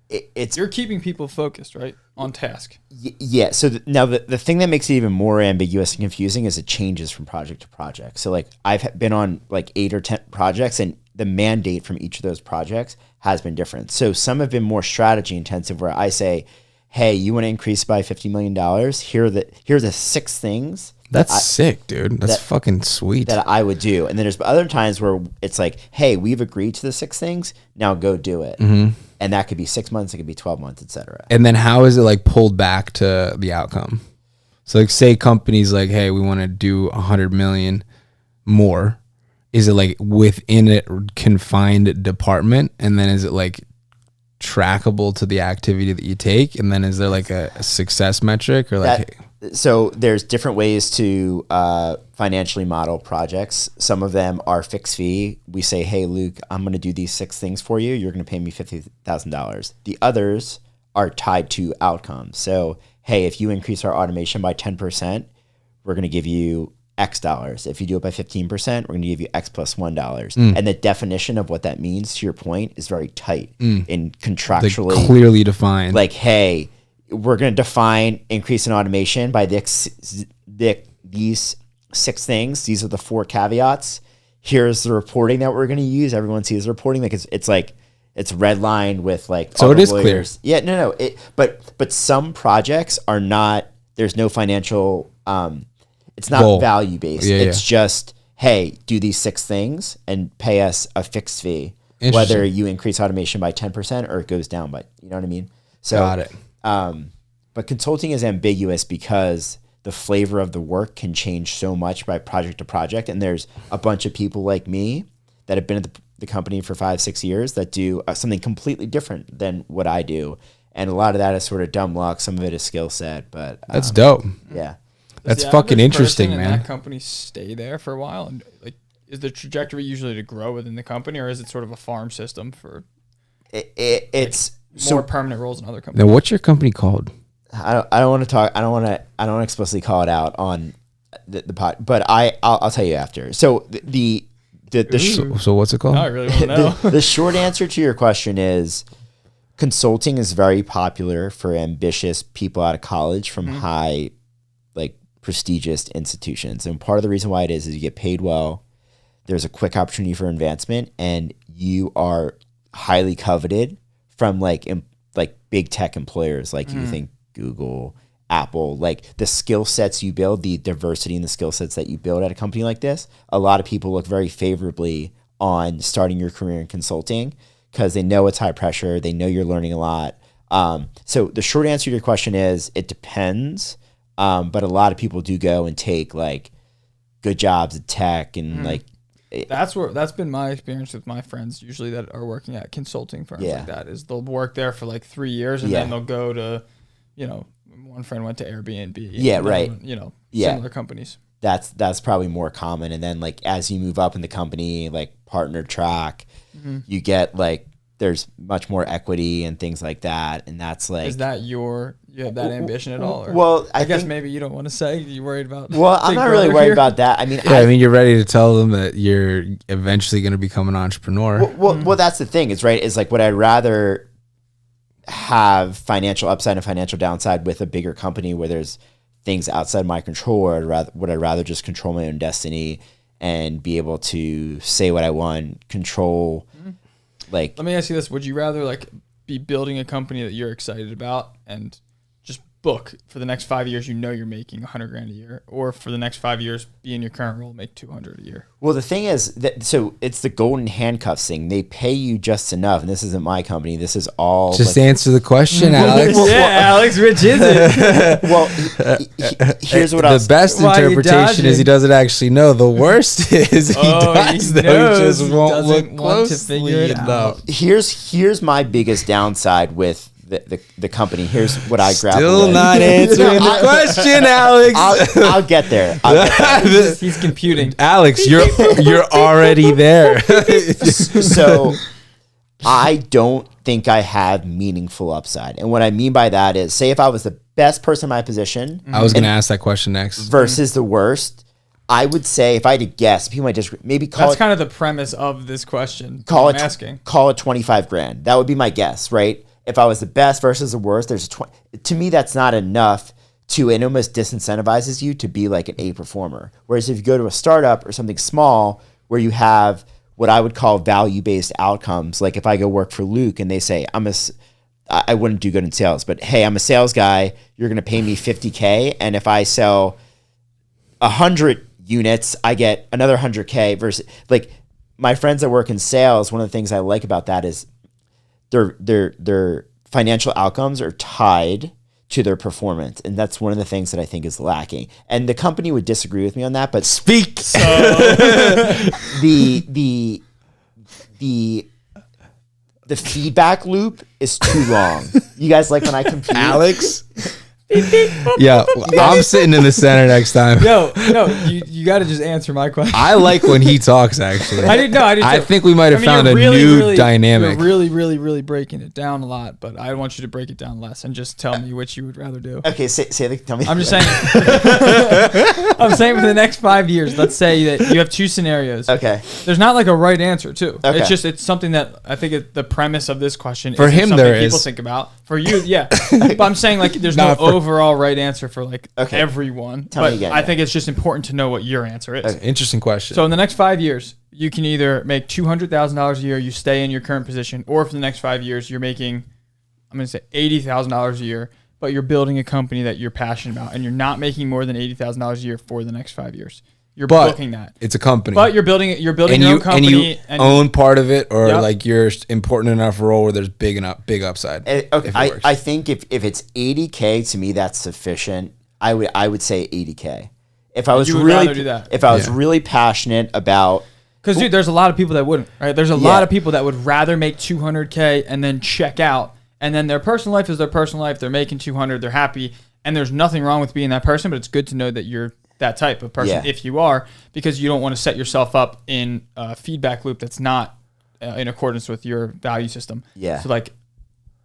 It's You're keeping people focused, right? On task. yeah. So now the thing that makes it even more ambiguous and confusing is it changes from project to project. So like I've been on like 8 or 10 projects, and the mandate from each of those projects has been different. So some have been more strategy intensive, where I say, hey, you want to increase by $50 million? Here are the 6 things that's sick, dude. That's fucking sweet. that I would do. And then there's other times where it's like, hey, we've agreed to the 6 things. Now go do it. Mm-hmm. And that could be 6 months. It could be 12 months, etc. And then how is it like pulled back to the outcome? So like say companies like, hey, we want to do 100 million more. Is it like within a confined department? And then is it like trackable to the activity that you take? And then is there like a success metric or like, So there's different ways to financially model projects. Some of them are fixed fee. We say, hey, Luke, I'm going to do these 6 things for you. You're going to pay me $50,000. The others are tied to outcomes. So, hey, if you increase our automation by 10%, we're going to give you X dollars. If you do it by 15%, we're going to give you X plus $1. And the definition of what that means, to your point, is very tight and contractually. like clearly defined? Like, hey, we're going to define increase in automation by these 6 things. These are the 4 caveats. Here's the reporting that we're going to use. Everyone sees the reporting. Like it's like it's redlined with like. So all it the is clear. lawyers. Yeah, no. But some projects are not. There's no financial. It's not Goal. value based. Yeah, it's just, hey, do these 6 things and pay us a fixed fee, Interesting. whether you increase automation by 10% or it goes down by, you know what I mean? So, Got it. But consulting is ambiguous because the flavor of the work can change so much by project to project. And there's a bunch of people like me that have been at the company for 5-6 years that do something completely different than what I do. And a lot of that is sort of dumb luck. Some of it is skill set, but That's dope. yeah. That's the fucking average interesting, person in man. that company stay there for a while, and like, is the trajectory usually to grow within the company, or is it sort of a farm system for It's more so permanent roles in other companies? Now, what's your company called? I don't want to talk. I don't want to explicitly call it out on the pod, but I'll tell you after. So the So what's it called? No, I really want to know. the short answer to your question is consulting is very popular for ambitious people out of college from high, like prestigious institutions. And part of the reason why it is you get paid well, there's a quick opportunity for advancement, and you are highly coveted from like big tech employers. Like you think Google, Apple, like the skill sets you build, the diversity in the skill sets that you build at a company like this, a lot of people look very favorably on starting your career in consulting because they know it's high pressure. They know you're learning a lot. So the short answer to your question is it depends. But a lot of people do go and take like good jobs at tech and like, That's been my experience with my friends usually that are working at consulting firms Yeah. like that is they'll work there for like 3 years and Yeah. then they'll go to, one friend went to Airbnb. Yeah, another right. one, Yeah. similar companies. that's probably more common. And then like as you move up in the company, like partner track, you get like there's much more equity and things like that. And that's like Is that you have that ambition at all? Or? well, I guess think- maybe you don't want to say. You worried about? well, I'm Big not really Brother worried here? about that. I mean, Yeah, I mean, you're ready to tell them that you're eventually going to become an entrepreneur. well, that's the thing. Is right. Is like would I rather have financial upside and financial downside with a bigger company where there's things outside my control, or would I rather just control my own destiny and be able to say what I want, control, like Let me ask you this: would you rather like be building a company that you're excited about and just book for the next 5 years? You're making $100,000 a year, or for the next 5 years, be in your current role, make $200 a year. Well, the thing is that so it's the golden handcuffs thing. They pay you just enough, and this isn't my company. This is all Just like, answer the question, Alex. Alex, which is it? well. Here's what The best Why are you interpretation is he dodging? doesn't actually know. The worst is he Oh, he does, though. He knows. just He won't doesn't look want to closely figure it enough. here's my biggest downside with the company. Here's what I grapple Still with. not answering the question, Alex. I'll get there. He's computing. Alex, you're already there. So I don't think I have meaningful upside. And what I mean by that is, say if I was the best person in my position I was going to ask that question next. versus the worst, I would say if I had to guess, people might disagree. Maybe call That's it kind of the premise of this question. call I'm it asking. call it 25 grand. That would be my guess, right? If I was the best versus the worst, there's to me that's not enough to, it almost disincentivizes you to be like an A performer. Whereas if you go to a startup or something small where you have what I would call value-based outcomes, like if I go work for Luke and they say I wouldn't do good in sales, but hey, I'm a sales guy, you're going to pay me $50K, and if I sell 100 units, I get another $100K versus like my friends that work in sales. One of the things I like about that is their financial outcomes are tied to their performance, and that's one of the things that I think is lacking. And the company would disagree with me on that, but Speak. the feedback loop is too long. You guys like when I compete? Alex. Yeah, I'm sitting in the center next time. No, you got to just answer my question. I like when he talks, actually. I did I too. think we might have found a you're new dynamic. You're really breaking it down a lot, but I want you to break it down less and just tell me which you would rather do. Okay, tell me. I'm just saying. I'm saying for the next 5 years, let's say that you have two scenarios. Okay. There's not like a right answer too. Okay. It's something that I think the premise of this question For isn't him, something there people is. think about. For you, yeah. But I'm saying like there's no Not for- overall right answer for like Okay. everyone. Tell me but again, I yeah. think it's just important to know what your answer is. Interesting question. So in the next 5 years, you can either make $200,000 a year, you stay in your current position, or for the next 5 years, you're making, I'm going to say $80,000 a year, but you're building a company that you're passionate about, and you're not making more than $80,000 a year for the next 5 years. You're But booking that. it's a company. But you're building your own and company. you own part of it, or Yep. like you're important enough role where there's big upside. Okay, if it works. I think if it's 80K, to me that's sufficient. I would say 80K. If I was You would really rather do that. if I was Yeah. really passionate about Because dude, there's a lot of people that wouldn't. Right? There's a lot of people that would rather make 200K and then check out, and then their personal life is their personal life. They're making 200. They're happy, and there's nothing wrong with being that person. But it's good to know that you're that type of person Yeah. if you are, because you don't want to set yourself up in a feedback loop that's not in accordance with your value system. Yeah. So like,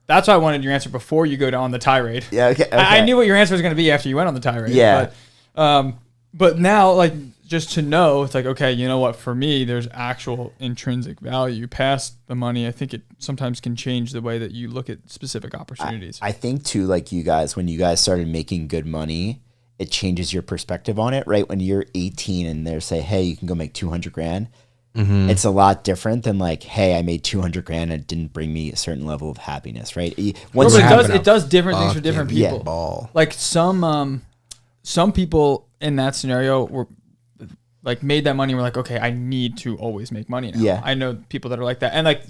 that's why I wanted your answer before you go on the tirade. yeah. Okay, I knew what your answer was going to be after you went on the tirade. Yeah. But now, like, just to know, it's like, okay, you know what? For me, there's actual intrinsic value past the money. I think it sometimes can change the way that you look at specific opportunities. I think too, like you guys, when you guys started making good money, it changes your perspective on it, right? When you're 18 and they say, hey, you can go make 200 grand. Mm-hmm. It's a lot different than like, hey, I made 200 grand and it didn't bring me a certain level of happiness, right? Once But you- it does different things for different Fucking people. ball. Like some people in that scenario were like made that money and were like, okay, I need to always make money now. Yeah. I know people that are like that. And like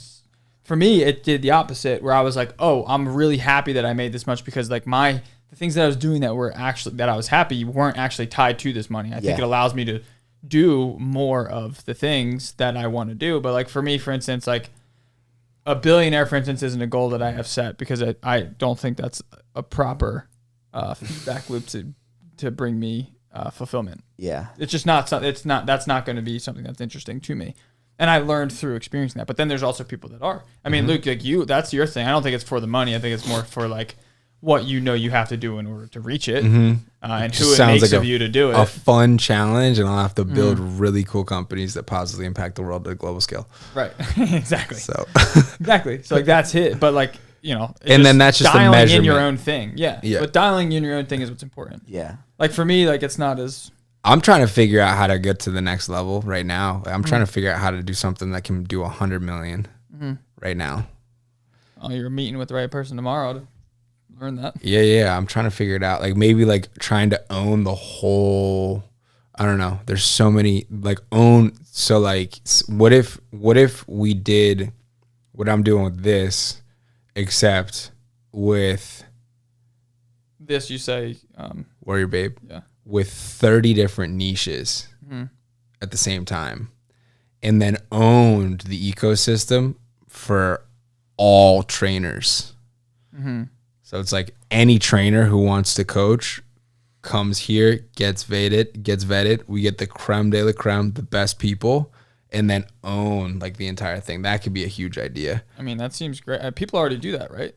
for me, it did the opposite where I was like, oh, I'm really happy that I made this much because like the things that I was doing that were actually that I was happy weren't actually tied to this money. I think it allows me to do more of the things that I want to do. But like for me, for instance, like a billionaire, for instance, isn't a goal that I have set because I don't think that's a proper feedback loop to bring me fulfillment. yeah. It's just not. That's not going to be something that's interesting to me. And I learned through experiencing that. But then there's also people that are. I mean, Luke, like you, that's your thing. I don't think it's for the money. I think it's more for like what you know you have to do in order to reach it, and who it makes of you to do it. A fun challenge, and I'll have to build really cool companies that positively impact the world at a global scale. Right. Exactly. So, Exactly. So like that's it. But like, you know, it's And then that's just a dialing in your measurement. own thing. Yeah. Yeah. But dialing in your own thing is what's important. Yeah. Like for me, like it's not as I'm trying to figure out how to get to the next level right now. I'm trying to figure out how to do something that can do 100 million right now. oh, you're meeting with the right person tomorrow to learn that. Yeah. I'm trying to figure it out. Like maybe like trying to own the whole. I don't know. There's so many like own. So like, what if we did what I'm doing with this, except with This you say, Warrior Babe, yeah. with 30 different niches at the same time, and then owned the ecosystem for all trainers. So it's like any trainer who wants to coach comes here, gets vetted. We get the creme de la creme, the best people, and then own like the entire thing. That could be a huge idea. I mean, that seems great. People already do that, right?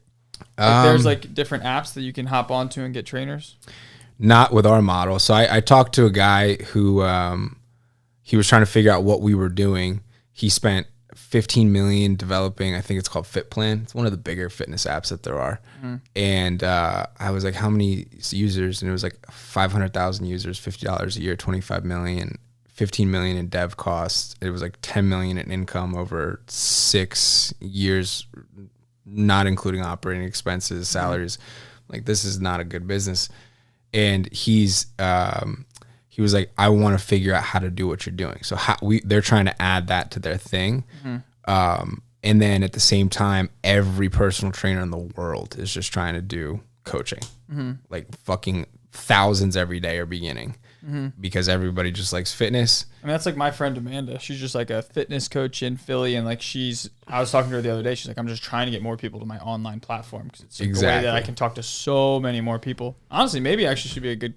Like there's like different apps that you can hop onto and get trainers. Not with our model. So I talked to a guy who he was trying to figure out what we were doing. He spent 15 million developing, I think it's called FitPlan. It's one of the bigger fitness apps that there are. And I was like, how many users? And it was like 500,000 users, $50 a year, 25 million, 15 million in dev costs. It was like 10 million in income over 6 years, not including operating expenses, salaries. Like this is not a good business. And he was like, I want to figure out how to do what you're doing. So they're trying to add that to their thing. And then at the same time, every personal trainer in the world is just trying to do coaching. Like fucking thousands every day are beginning because everybody just likes fitness. I mean, that's like my friend Amanda. She's just like a fitness coach in Philly. And like I was talking to her the other day. She's like, I'm just trying to get more people to my online platform because it's like a way that I can talk to so many more people. Honestly, maybe actually should be a good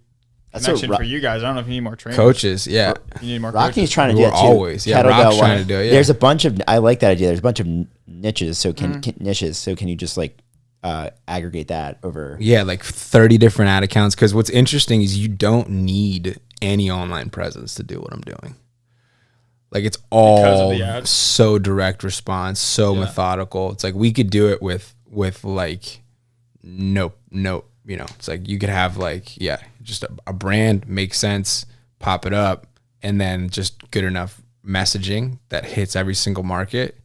connection for you guys. I don't know if you need more trainers. Coaches, yeah. You need more Rocky's coaches. trying to do We're it too. always, yeah, Kettlebell Rock's trying one. to do it, yeah. There's a bunch of, I like that idea. There's a bunch of niches. So can you just like aggregate that over? Yeah, like 30 different ad accounts. Because what's interesting is you don't need any online presence to do what I'm doing. Like it's all the ads? so direct response, so methodical. It's like we could do it with like no, you know, it's like you could have like, just a brand, makes sense, pop it up, and then just good enough messaging that hits every single market,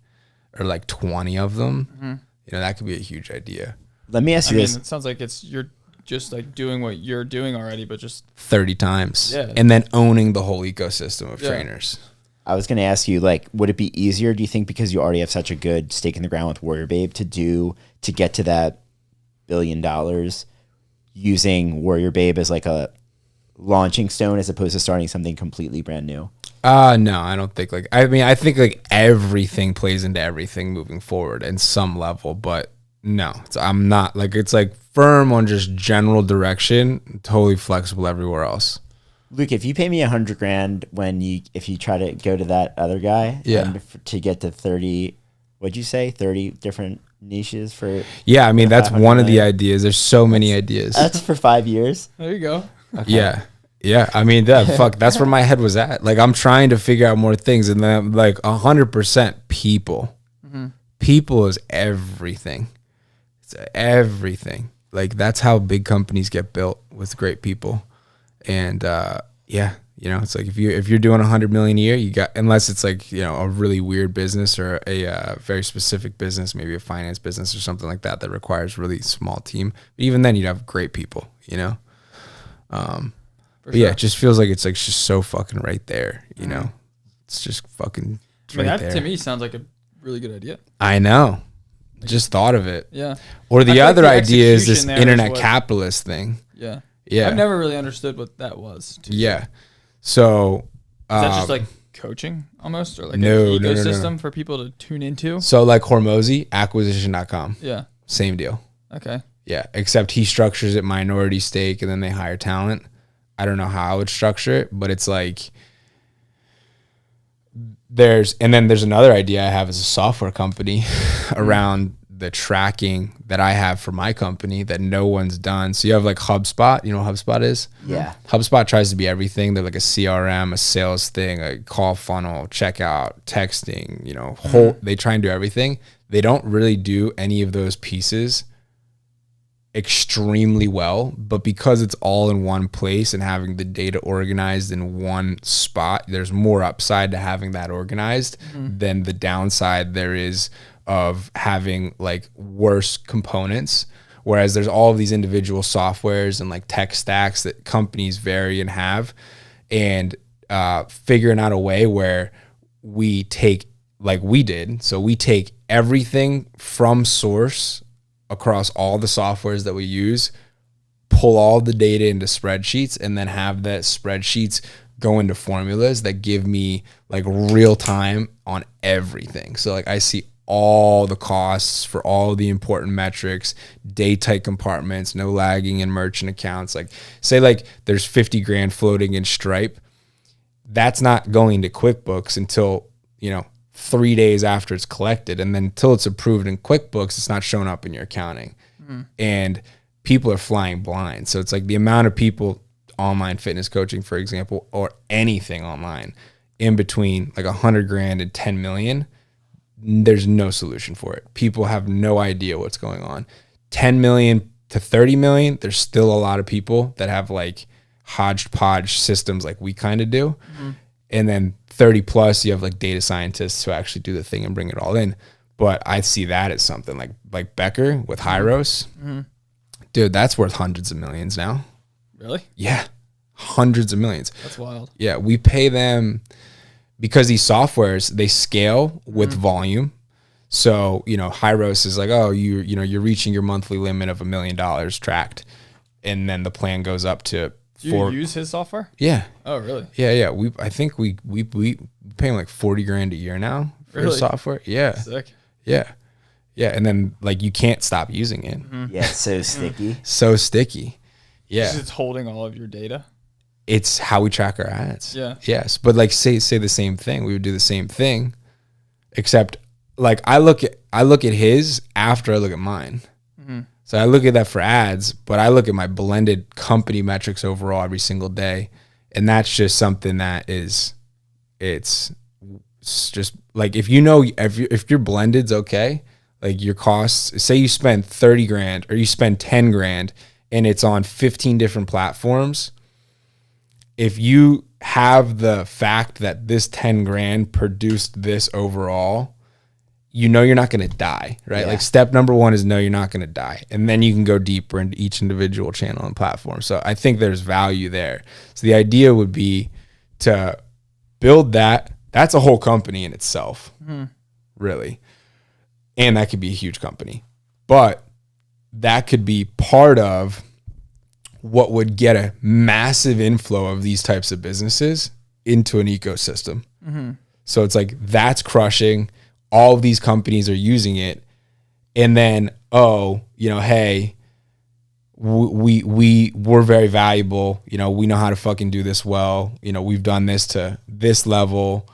or like 20 of them. You know, that could be a huge idea. Let me ask I you mean, this. it sounds like you're just like doing what you're doing already, but just 30 times. Yeah. And then owning the whole ecosystem of Yeah. trainers. I was going to ask you, like, would it be easier, do you think, because you already have such a good stake in the ground with Warrior Babe to get to that $1 billion using Warrior Babe as like a launching stone as opposed to starting something completely brand new? No, I don't think I think like everything plays into everything moving forward in some level, but no, I'm not like, it's like firm on just general direction, totally flexible everywhere else. Luke, if you pay me $100,000 if you try to go to that other guy, Yeah. and to get to 30, what'd you say? 30 different niches for, Yeah, I mean, that's 500 one of the million. ideas. There's so many ideas. That's for 5 years. there you go. Yeah. Yeah. I mean, that's where my head was at. Like, I'm trying to figure out more things, and then like 100% people. People is everything. It's everything. Like, that's how big companies get built, with great people. And yeah, you know, it's like if you're doing 100 million a year, you got, unless it's like, you know, a really weird business or a very specific business, maybe a finance business or something like that requires really small team. But even then, you'd have great people, you know. But yeah, it just feels like it's like just so fucking right there, you know. It's just fucking I mean, right that there. to me sounds like a really good idea. I know. Just thought of it. Yeah. Or I the feel like other the idea is this execution there is internet what- capitalist thing. Yeah. Yeah. I've never really understood what that was. Yeah. So Is that just like coaching almost, or like no, an no, no, ecosystem no. for people to tune into? So like Hormozy, acquisition.com, Yeah. same deal. Okay. Yeah, except he structures it minority stake and then they hire talent. I don't know how I would structure it, but it's like there's another idea I have as a software company around the tracking that I have for my company that no one's done. So you have like HubSpot, you know what HubSpot is? Yeah. HubSpot tries to be everything. They're like a CRM, a sales thing, a call funnel, checkout, texting, you know, they try and do everything. They don't really do any of those pieces extremely well, but because it's all in one place and having the data organized in one spot, there's more upside to having that organized than the downside there is of having like worse components. Whereas there's all of these individual softwares and like tech stacks that companies vary and have, and figuring out a way where we take, like we did, so we take everything from source across all the softwares that we use, pull all the data into spreadsheets, and then have that spreadsheets go into formulas that give me like real time on everything. So like I see all the costs for all the important metrics, day tight compartments, no lagging in merchant accounts. Like say like there's 50 grand floating in Stripe. That's not going to QuickBooks until, you know, 3 days after it's collected. And then until it's approved in QuickBooks, it's not showing up in your accounting. And people are flying blind. So it's like the amount of people, online fitness coaching, for example, or anything online in between like 100 grand and 10 million, there's no solution for it. People have no idea what's going on. 10 million to 30 million, there's still a lot of people that have like hodgepodge systems like we kind of do. And then 30 plus, you have like data scientists who actually do the thing and bring it all in. But I see that as something like Becker with Hyros. Dude, that's worth hundreds of millions now. Really? Yeah. Hundreds of millions. That's wild. Yeah. We pay them because these softwares, they scale with volume. So, you know, Hyros is like, oh, you're reaching your monthly limit of $1 million tracked. And then the plan goes up to Do you use his software? Yeah. Oh, really? Yeah. I think we pay him like 40 grand a year now for his Really? software. Yeah. Sick. Yeah. Yeah. And then like you can't stop using it. Yeah, it's so sticky. So sticky. Yeah. It's holding all of your data. It's how we track our ads. Yeah. Yes. But like say the same thing. We would do the same thing, except like I look at his after I look at mine. So I look at that for ads, but I look at my blended company metrics overall every single day. And that's just something that it's just like, if you know, if your blended's okay, like your costs, say you spend 30 grand or you spend 10 grand and it's on 15 different platforms. If you have the fact that this 10 grand produced this overall, you know you're not going to die, right? Yeah. Like step number one is know you're not going to die. And then you can go deeper into each individual channel and platform. So I think there's value there. So the idea would be to build that. That's a whole company in itself, really. And that could be a huge company. But that could be part of what would get a massive inflow of these types of businesses into an ecosystem. So it's like that's crushing. All of these companies are using it. And then, hey, we're very valuable. You know, we know how to fucking do this well. You know, we've done this to this level.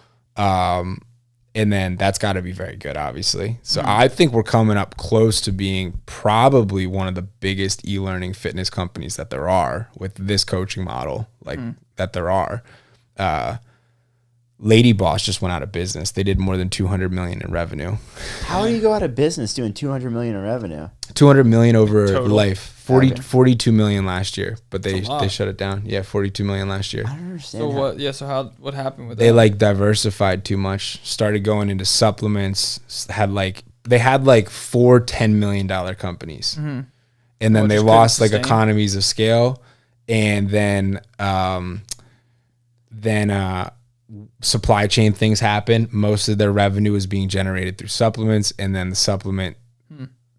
And then that's got to be very good, obviously. So I think we're coming up close to being probably one of the biggest e-learning fitness companies that there are with this coaching model, that there are. Lady Boss just went out of business. They did more than 200 million in revenue. How do you go out of business doing 200 million in revenue? 200 million over Total. life. 42 million last year, but they a lot. shut it down. Yeah, 42 million last year. I don't understand. So how- what? Yeah. So what happened with They that? diversified too much, started going into supplements, they had 4 $10 million companies. And then Well, they just lost couldn't sustain. economies of scale. And then supply chain things happened. Most of their revenue was being generated through supplements, and then the supplement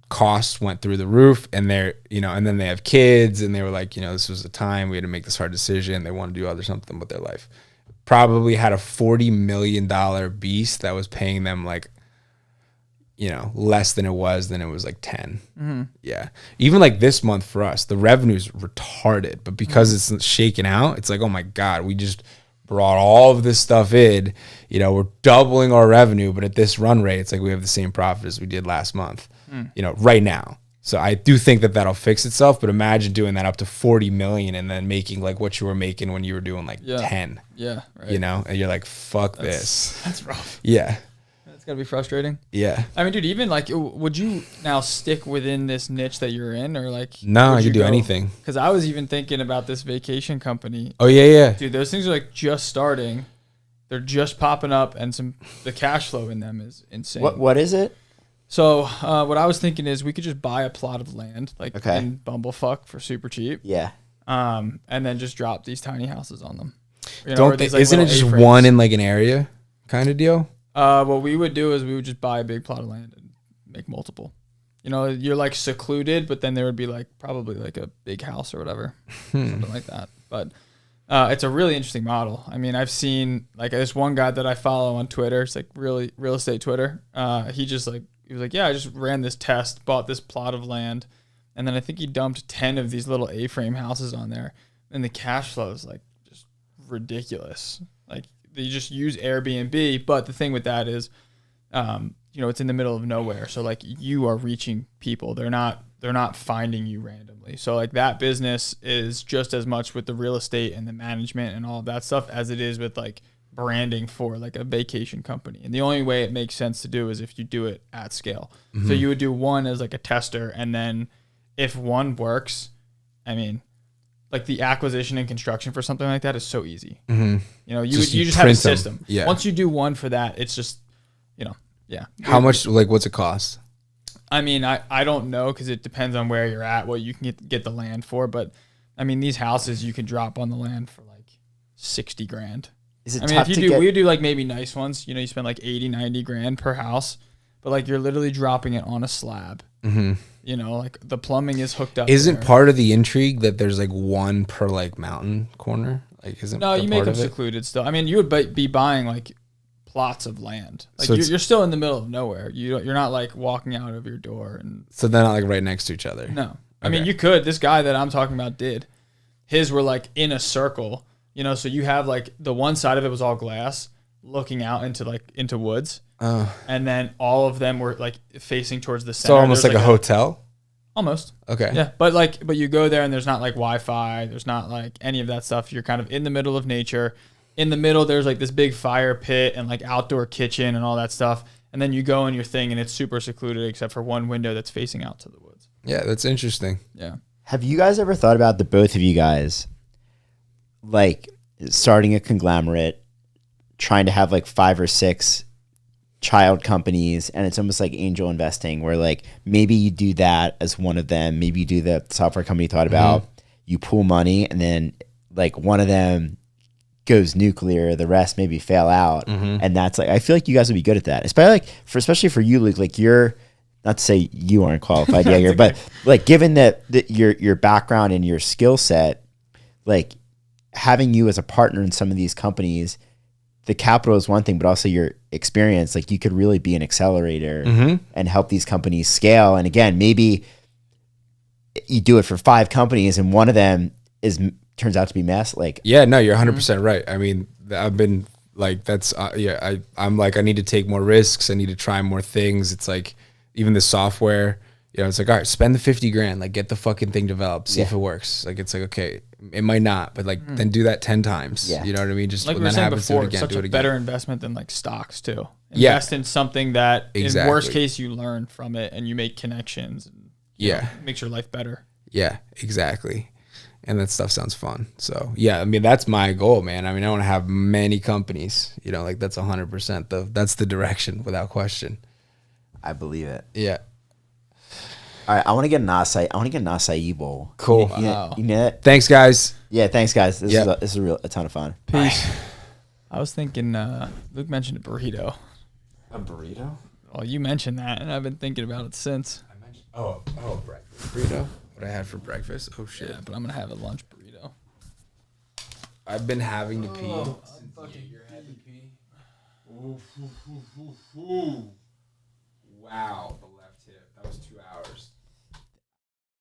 costs went through the roof. And and then they have kids, and they were like, this was the time we had to make this hard decision. They want to do something with their life. Probably had a $40 million beast that was paying them less than it was 10. Yeah. Even this month for us, the revenue's retarded, but because it's shaken out, it's like, oh my God, we just brought all of this stuff in, we're doubling our revenue, but at this run rate, it's like we have the same profit as we did last month, right now. So I do think that that'll fix itself, but imagine doing that up to 40 million and then making what you were making when you were doing 10, Yeah. Right. and you're like, fuck this. That's rough. Yeah. That's gotta be frustrating. Yeah. I mean, dude, even would you now stick within this niche that you're in, or No, would I you could do go- anything. Because I was even thinking about this vacation company. Oh yeah. Dude, those things are just starting. They're just popping up, and the cash flow in them is insane. What is it? So what I was thinking is we could just buy a plot of land Okay. in Bumblefuck for super cheap, Yeah. and then just drop these tiny houses on them. Or Don't these, isn't it little just A-frames. one in an area kind of deal? What we would do is we would just buy a big plot of land and make multiple. You're secluded, but then there would be probably a big house or whatever, something like that. But it's a really interesting model. I mean, I've seen this one guy that I follow on Twitter. It's really real estate Twitter. He was like, yeah, I just ran this test, bought this plot of land, and then I think he dumped 10 of these little A-frame houses on there, and the cash flow is just ridiculous. They just use Airbnb, but the thing with that is, it's in the middle of nowhere. So you are reaching people. They're not finding you randomly. So that business is just as much with the real estate and the management and all of that stuff as it is with branding for a vacation company. And the only way it makes sense to do is if you do it at scale. So you would do one as a tester, and then if one works, I mean, the acquisition and construction for something like that is so easy. Mm-hmm. You just have a print them. system. Yeah. Once you do one for that, it's just, yeah. How much? What's it cost? I mean, I don't know because it depends on where you're at, what you can get the land for. But I mean, these houses you could drop on the land for 60 grand. Is it I mean, tough if to you do, get? we do maybe nice ones. You spend 80, 90 grand per house, but you're literally dropping it on a slab. Mm-hmm. The plumbing is hooked up. Isn't there. part of the intrigue that there's one per mountain corner? Isn't No, that you make part them of it? secluded still. I mean, you would be buying plots of land. So You're still in the middle of nowhere. You're not walking out of your door and So they're not right next to each other. no. I mean, Okay. you could. This guy that I'm talking about did. His were in a circle. So you have the one side of it was all glass, looking out into woods, and then all of them were facing towards the center. So almost There's like a hotel. almost. Okay. Yeah, but you go there and there's not Wi-Fi. There's not any of that stuff. You're kind of in the middle of nature. In the middle, there's this big fire pit and outdoor kitchen and all that stuff. And then you go in your thing and it's super secluded except for one window that's facing out to the woods. Yeah, that's interesting. Yeah. Have you guys ever thought about both of you guys, starting a conglomerate, trying to have 5 or 6 child companies, and it's almost like angel investing where like maybe you do that as one of them, maybe you do the software company you thought about, you pool money, and then like one of them goes nuclear, the rest maybe fail out, and that's like I feel like you guys would be good at that, especially for you, Luke. Like you're not to say you aren't qualified yet here, but like given that your background and your skill set, like having you as a partner in some of these companies, the capital is one thing, but also your experience, like you could really be an accelerator and help these companies scale. And again, maybe you do it for 5 companies and one of them turns out to be mess. Like, yeah, no, you're 100% right. I mean, I've been like, that's, I'm like, I need to take more risks. I need to try more things. It's like, even the software, you know, it's like, all right, spend the 50 grand, like get the fucking thing developed, see if it works. Like, it's like, okay, it might not, but like, then do that 10 times. Yeah. You know what I mean? Just like when we were that saying happens, before, do it again, such do it a again. better investment than like stocks too. Yeah. Invest in something that in Exactly. worst case you learn from it and you make connections. And, you know, makes your life better. Yeah, exactly. And that stuff sounds fun. So yeah, I mean, that's my goal, man. I mean, I want to have many companies, you know, like that's 100%. That's the direction without question. I believe it. Yeah. All right, I want to get an acai bowl. Cool. You know that? Thanks, guys. Yeah, thanks guys. This Yeah. is a ton of fun. Peace. I was thinking, Luke mentioned a burrito. A burrito? Well, you mentioned that, and I've been thinking about it since. I mentioned. Oh, breakfast burrito. What I had for breakfast? Oh shit. Yeah, but I'm gonna have a lunch burrito. I've been having to pee. Your head to pee. Wow, the left hip. That was 2 hours.